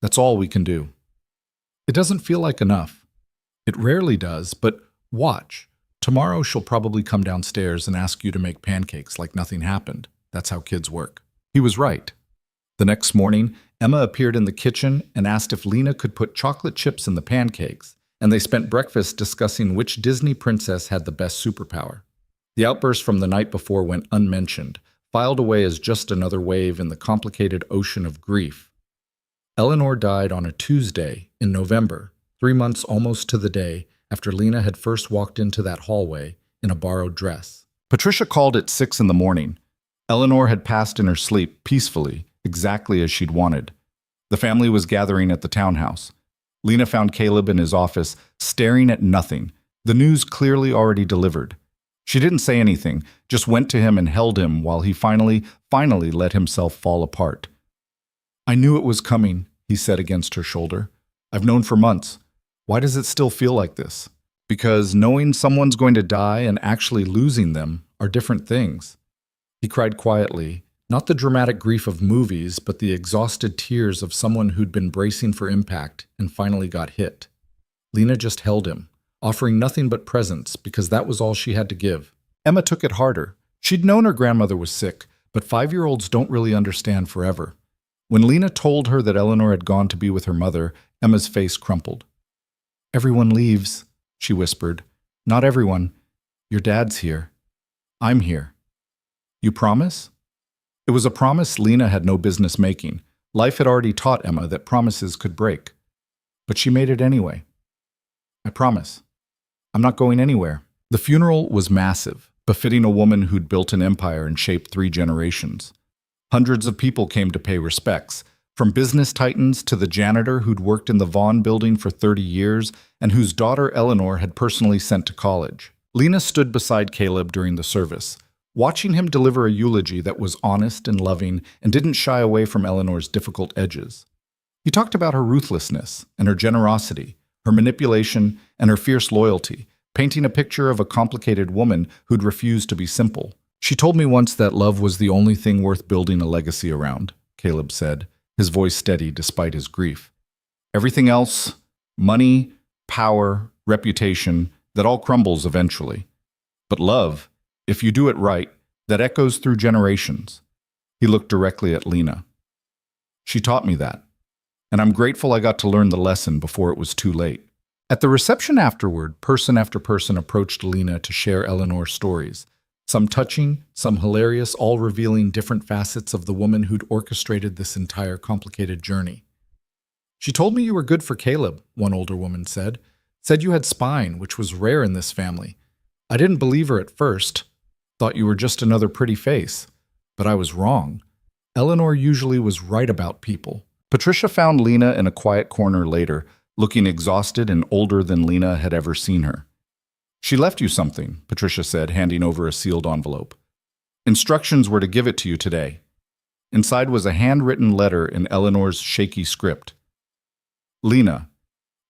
That's all we can do." "It doesn't feel like enough." "It rarely does, but watch. Tomorrow she'll probably come downstairs and ask you to make pancakes like nothing happened. That's how kids work." He was right. The next morning, Emma appeared in the kitchen and asked if Lena could put chocolate chips in the pancakes, and they spent breakfast discussing which Disney princess had the best superpower. The outburst from the night before went unmentioned, filed away as just another wave in the complicated ocean of grief. Eleanor died on a Tuesday in November, 3 months almost to the day after Lena had first walked into that hallway in a borrowed dress. Patricia called at 6 in the morning. Eleanor had passed in her sleep peacefully, exactly as she'd wanted. The family was gathering at the townhouse. Lena found Caleb in his office, staring at nothing, the news clearly already delivered. She didn't say anything, just went to him and held him while he finally let himself fall apart. "I knew it was coming," he said against her shoulder. "I've known for months. Why does it still feel like this?" Because knowing someone's going to die and actually losing them are different things. He cried quietly, not the dramatic grief of movies, but the exhausted tears of someone who'd been bracing for impact and finally got hit. Lena just held him, offering nothing but presents because that was all she had to give. Emma took it harder. She'd known her grandmother was sick, but 5-year-olds don't really understand forever. When Lena told her that Eleanor had gone to be with her mother, Emma's face crumpled. "Everyone leaves," she whispered. "Not everyone. Your dad's here. I'm here. You promise?" It was a promise Lena had no business making. Life had already taught Emma that promises could break. But she made it anyway. "I promise. I'm not going anywhere." The funeral was massive, befitting a woman who'd built an empire and shaped 3 generations. Hundreds of people came to pay respects, from business titans to the janitor who'd worked in the Vaughn building for 30 years and whose daughter Eleanor had personally sent to college. Lena stood beside Caleb during the service, watching him deliver a eulogy that was honest and loving and didn't shy away from Eleanor's difficult edges. He talked about her ruthlessness and her generosity, her manipulation and her fierce loyalty, painting a picture of a complicated woman who'd refused to be simple. "She told me once that love was the only thing worth building a legacy around," Caleb said, his voice steady despite his grief. "Everything else, money, power, reputation, that all crumbles eventually. But love, if you do it right, that echoes through generations." He looked directly at Lena. "She taught me that, and I'm grateful I got to learn the lesson before it was too late." At the reception afterward, person after person approached Lena to share Eleanor's stories. Some touching, some hilarious, all revealing different facets of the woman who'd orchestrated this entire complicated journey. "She told me you were good for Caleb," one older woman said. "Said you had spine, which was rare in this family. I didn't believe her at first. Thought you were just another pretty face. But I was wrong. Eleanor usually was right about people." Patricia found Lena in a quiet corner later, looking exhausted and older than Lena had ever seen her. "She left you something," Patricia said, handing over a sealed envelope. "Instructions were to give it to you today." Inside was a handwritten letter in Eleanor's shaky script. "Lena,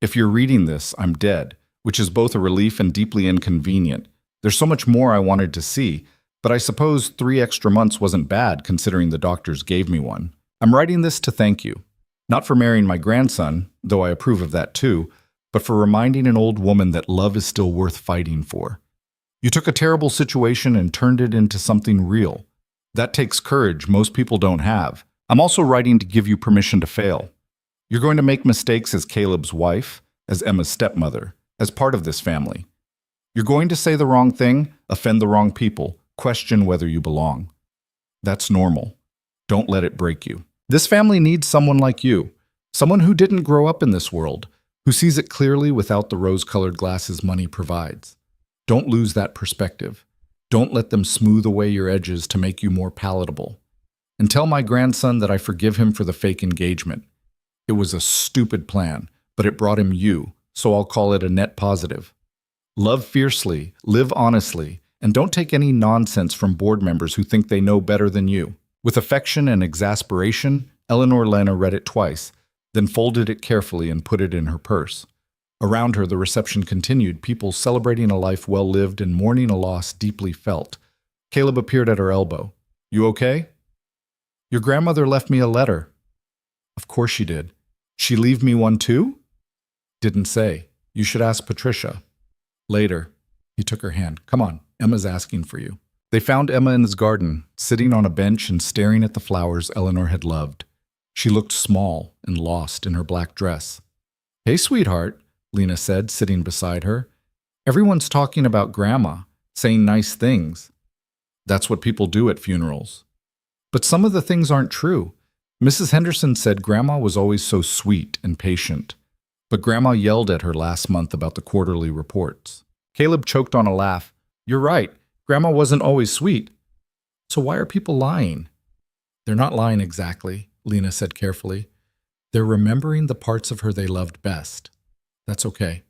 if you're reading this, I'm dead, which is both a relief and deeply inconvenient. There's so much more I wanted to see, but I suppose 3 extra months wasn't bad considering the doctors gave me one. I'm writing this to thank you. Not for marrying my grandson, though I approve of that too, but for reminding an old woman that love is still worth fighting for. You took a terrible situation and turned it into something real. That takes courage most people don't have. I'm also writing to give you permission to fail. You're going to make mistakes as Caleb's wife, as Emma's stepmother, as part of this family. You're going to say the wrong thing, offend the wrong people, question whether you belong. That's normal. Don't let it break you. This family needs someone like you, someone who didn't grow up in this world, who sees it clearly without the rose-colored glasses money provides. Don't lose that perspective. Don't let them smooth away your edges to make you more palatable. And tell my grandson that I forgive him for the fake engagement. It was a stupid plan, but it brought him you, so I'll call it a net positive. Love fiercely, live honestly, and don't take any nonsense from board members who think they know better than you." With affection and exasperation, Eleanor Lena read it twice, then folded it carefully and put it in her purse. Around her, the reception continued, people celebrating a life well lived and mourning a loss deeply felt. Caleb appeared at her elbow. "You okay?" "Your grandmother left me a letter." "Of course she did. She leave me one too?" "Didn't say. You should ask Patricia." "Later." He took her hand. "Come on, Emma's asking for you." They found Emma in his garden, sitting on a bench and staring at the flowers Eleanor had loved. She looked small and lost in her black dress. "Hey, sweetheart," Lena said, sitting beside her. "Everyone's talking about Grandma, saying nice things. That's what people do at funerals. But some of the things aren't true. Mrs. Henderson said Grandma was always so sweet and patient. But Grandma yelled at her last month about the quarterly reports." Caleb choked on a laugh. "You're right. Grandma wasn't always sweet. So why are people lying?" "They're not lying exactly," Lena said carefully. "They're remembering the parts of her they loved best. That's okay.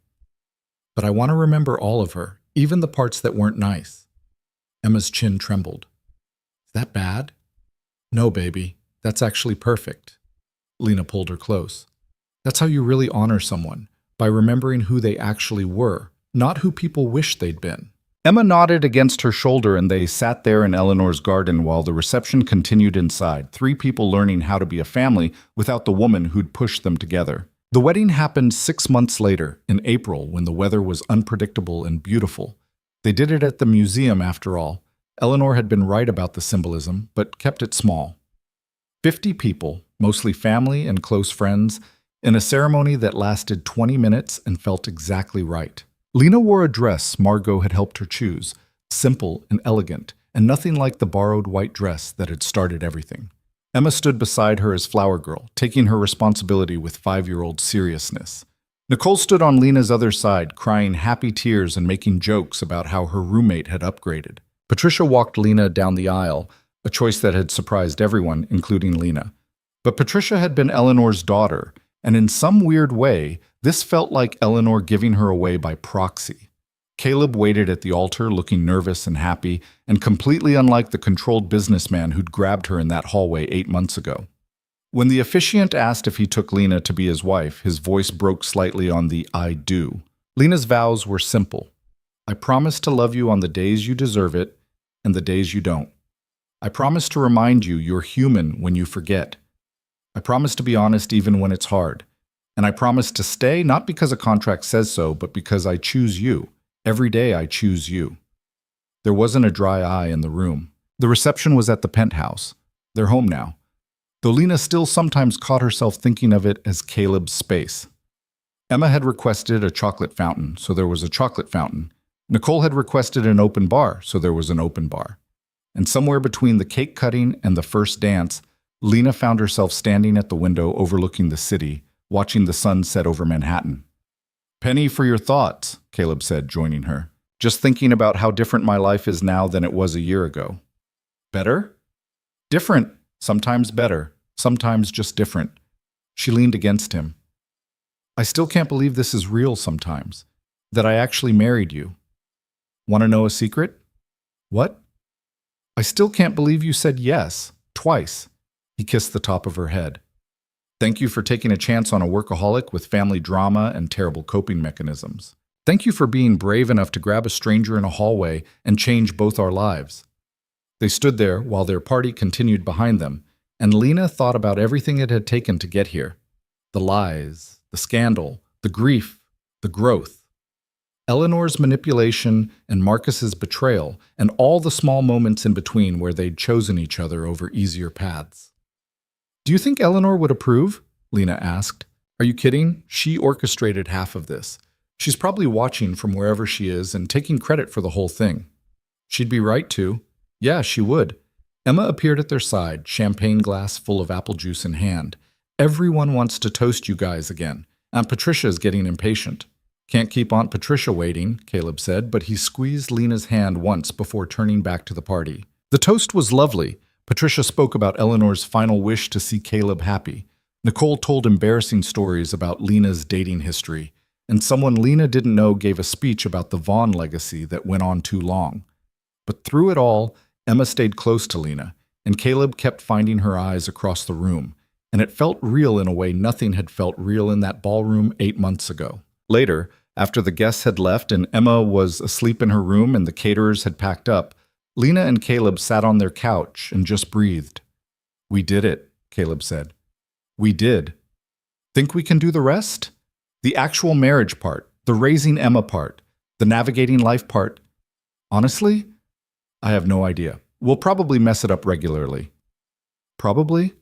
But I want to remember all of her, even the parts that weren't nice." Emma's chin trembled. "Is that bad?" "No, baby. That's actually perfect." Lena pulled her close. "That's how you really honor someone, by remembering who they actually were, not who people wish they'd been. Emma nodded against her shoulder and they sat there in Eleanor's garden while the reception continued inside, three people learning how to be a family without the woman who'd pushed them together. The wedding happened 6 months later, in April, when the weather was unpredictable and beautiful. They did it at the museum after all. Eleanor had been right about the symbolism, but kept it small. 50 people, mostly family and close friends, in a ceremony that lasted 20 minutes and felt exactly right. Lena wore a dress Margot had helped her choose, simple and elegant, and nothing like the borrowed white dress that had started everything. Emma stood beside her as flower girl, taking her responsibility with 5-year-old seriousness. Nicole stood on Lena's other side, crying happy tears and making jokes about how her roommate had upgraded. Patricia walked Lena down the aisle, a choice that had surprised everyone, including Lena. But Patricia had been Eleanor's daughter, and in some weird way, this felt like Eleanor giving her away by proxy. Caleb waited at the altar, looking nervous and happy, and completely unlike the controlled businessman who'd grabbed her in that hallway 8 months ago. When the officiant asked if he took Lena to be his wife, his voice broke slightly on the "I do." Lena's vows were simple. I promise to love you on the days you deserve it and the days you don't. I promise to remind you you're human when you forget. I promise to be honest even when it's hard. And I promise to stay not because a contract says so, but because I choose you. Every day I choose you. There wasn't a dry eye in the room. The reception was at the penthouse. They're home now. Though Lena still sometimes caught herself thinking of it as Caleb's space. Emma had requested a chocolate fountain, so there was a chocolate fountain. Nicole had requested an open bar, so there was an open bar. And somewhere between the cake cutting and the first dance, Lena found herself standing at the window overlooking the city, watching the sun set over Manhattan. "Penny for your thoughts," Caleb said, joining her. "Just thinking about how different my life is now than it was a year ago." "Better?" "Different. Sometimes better. Sometimes just different." She leaned against him. "I still can't believe this is real sometimes. That I actually married you. Want to know a secret?" "What?" "I still can't believe you said yes. Twice." He kissed the top of her head. "Thank you for taking a chance on a workaholic with family drama and terrible coping mechanisms. Thank you for being brave enough to grab a stranger in a hallway and change both our lives." They stood there while their party continued behind them, and Lena thought about everything it had taken to get here. The lies, the scandal, the grief, the growth. Eleanor's manipulation and Marcus's betrayal, and all the small moments in between where they'd chosen each other over easier paths. "Do you think Eleanor would approve?" Lena asked. "Are you kidding? She orchestrated half of this. She's probably watching from wherever she is and taking credit for the whole thing." "She'd be right to." "Yeah, she would." Emma appeared at their side, champagne glass full of apple juice in hand. "Everyone wants to toast you guys again. Aunt Patricia is getting impatient." "Can't keep Aunt Patricia waiting," Caleb said, but he squeezed Lena's hand once before turning back to the party. The toast was lovely. Patricia spoke about Eleanor's final wish to see Caleb happy. Nicole told embarrassing stories about Lena's dating history, and someone Lena didn't know gave a speech about the Vaughn legacy that went on too long. But through it all, Emma stayed close to Lena, and Caleb kept finding her eyes across the room, and it felt real in a way nothing had felt real in that ballroom 8 months ago. Later, after the guests had left and Emma was asleep in her room and the caterers had packed up, Lena and Caleb sat on their couch and just breathed. "We did it," Caleb said. "We did. Think we can do the rest? The actual marriage part, the raising Emma part, the navigating life part. Honestly, I have no idea. We'll probably mess it up regularly." "Probably?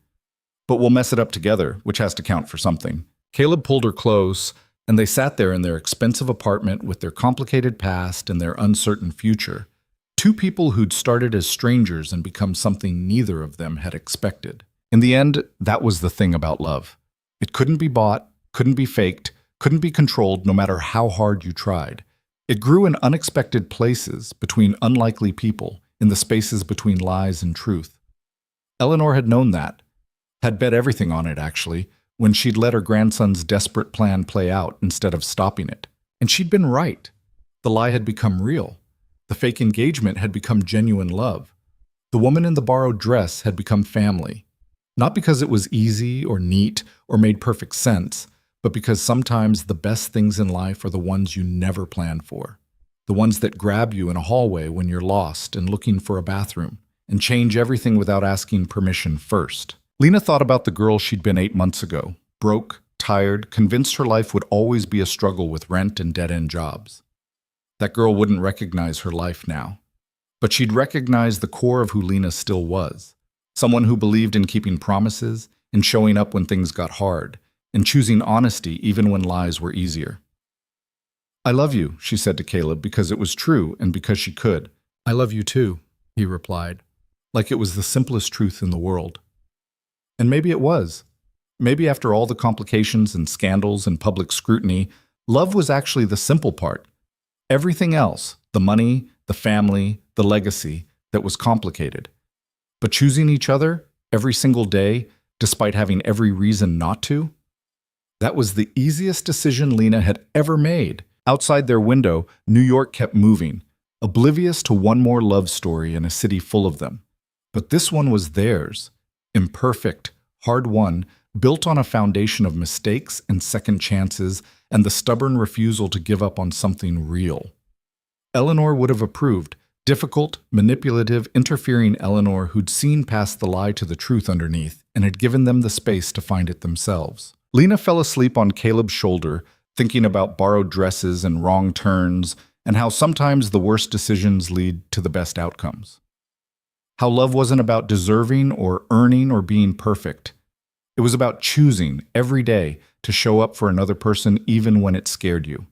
But we'll mess it up together, which has to count for something." Caleb pulled her close, and they sat there in their expensive apartment with their complicated past and their uncertain future. Two people who'd started as strangers and become something neither of them had expected. In the end, that was the thing about love. It couldn't be bought, couldn't be faked, couldn't be controlled no matter how hard you tried. It grew in unexpected places, between unlikely people, in the spaces between lies and truth. Eleanor had known that, had bet everything on it actually, when she'd let her grandson's desperate plan play out instead of stopping it. And she'd been right. The lie had become real. The fake engagement had become genuine love. The woman in the borrowed dress had become family. Not because it was easy or neat or made perfect sense, but because sometimes the best things in life are the ones you never planned for. The ones that grab you in a hallway when you're lost and looking for a bathroom, and change everything without asking permission first. Lena thought about the girl she'd been 8 months ago, broke, tired, convinced her life would always be a struggle with rent and dead-end jobs. That girl wouldn't recognize her life now, but she'd recognize the core of who Lena still was. Someone who believed in keeping promises and showing up when things got hard, and choosing honesty even when lies were easier. "I love you," she said to Caleb, because it was true and because she could. "I love you too," he replied, like it was the simplest truth in the world. And maybe it was. Maybe after all the complications and scandals and public scrutiny, love was actually the simple part. Everything else, the money, the family, the legacy, that was complicated. But choosing each other every single day, despite having every reason not to, that was the easiest decision Lena had ever made. Outside their window, New York kept moving, oblivious to one more love story in a city full of them. But this one was theirs, imperfect, hard-won, built on a foundation of mistakes and second chances and the stubborn refusal to give up on something real. Eleanor would have approved, difficult, manipulative, interfering Eleanor who'd seen past the lie to the truth underneath and had given them the space to find it themselves. Lena fell asleep on Caleb's shoulder, thinking about borrowed dresses and wrong turns, and how sometimes the worst decisions lead to the best outcomes. How love wasn't about deserving or earning or being perfect. It was about choosing every day to show up for another person even when it scared you.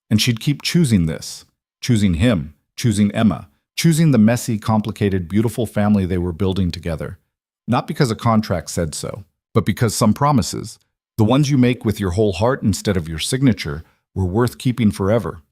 And she'd keep choosing this, choosing him, choosing Emma, choosing the messy, complicated, beautiful family they were building together. Not because a contract said so, but because some promises, the ones you make with your whole heart instead of your signature, were worth keeping forever.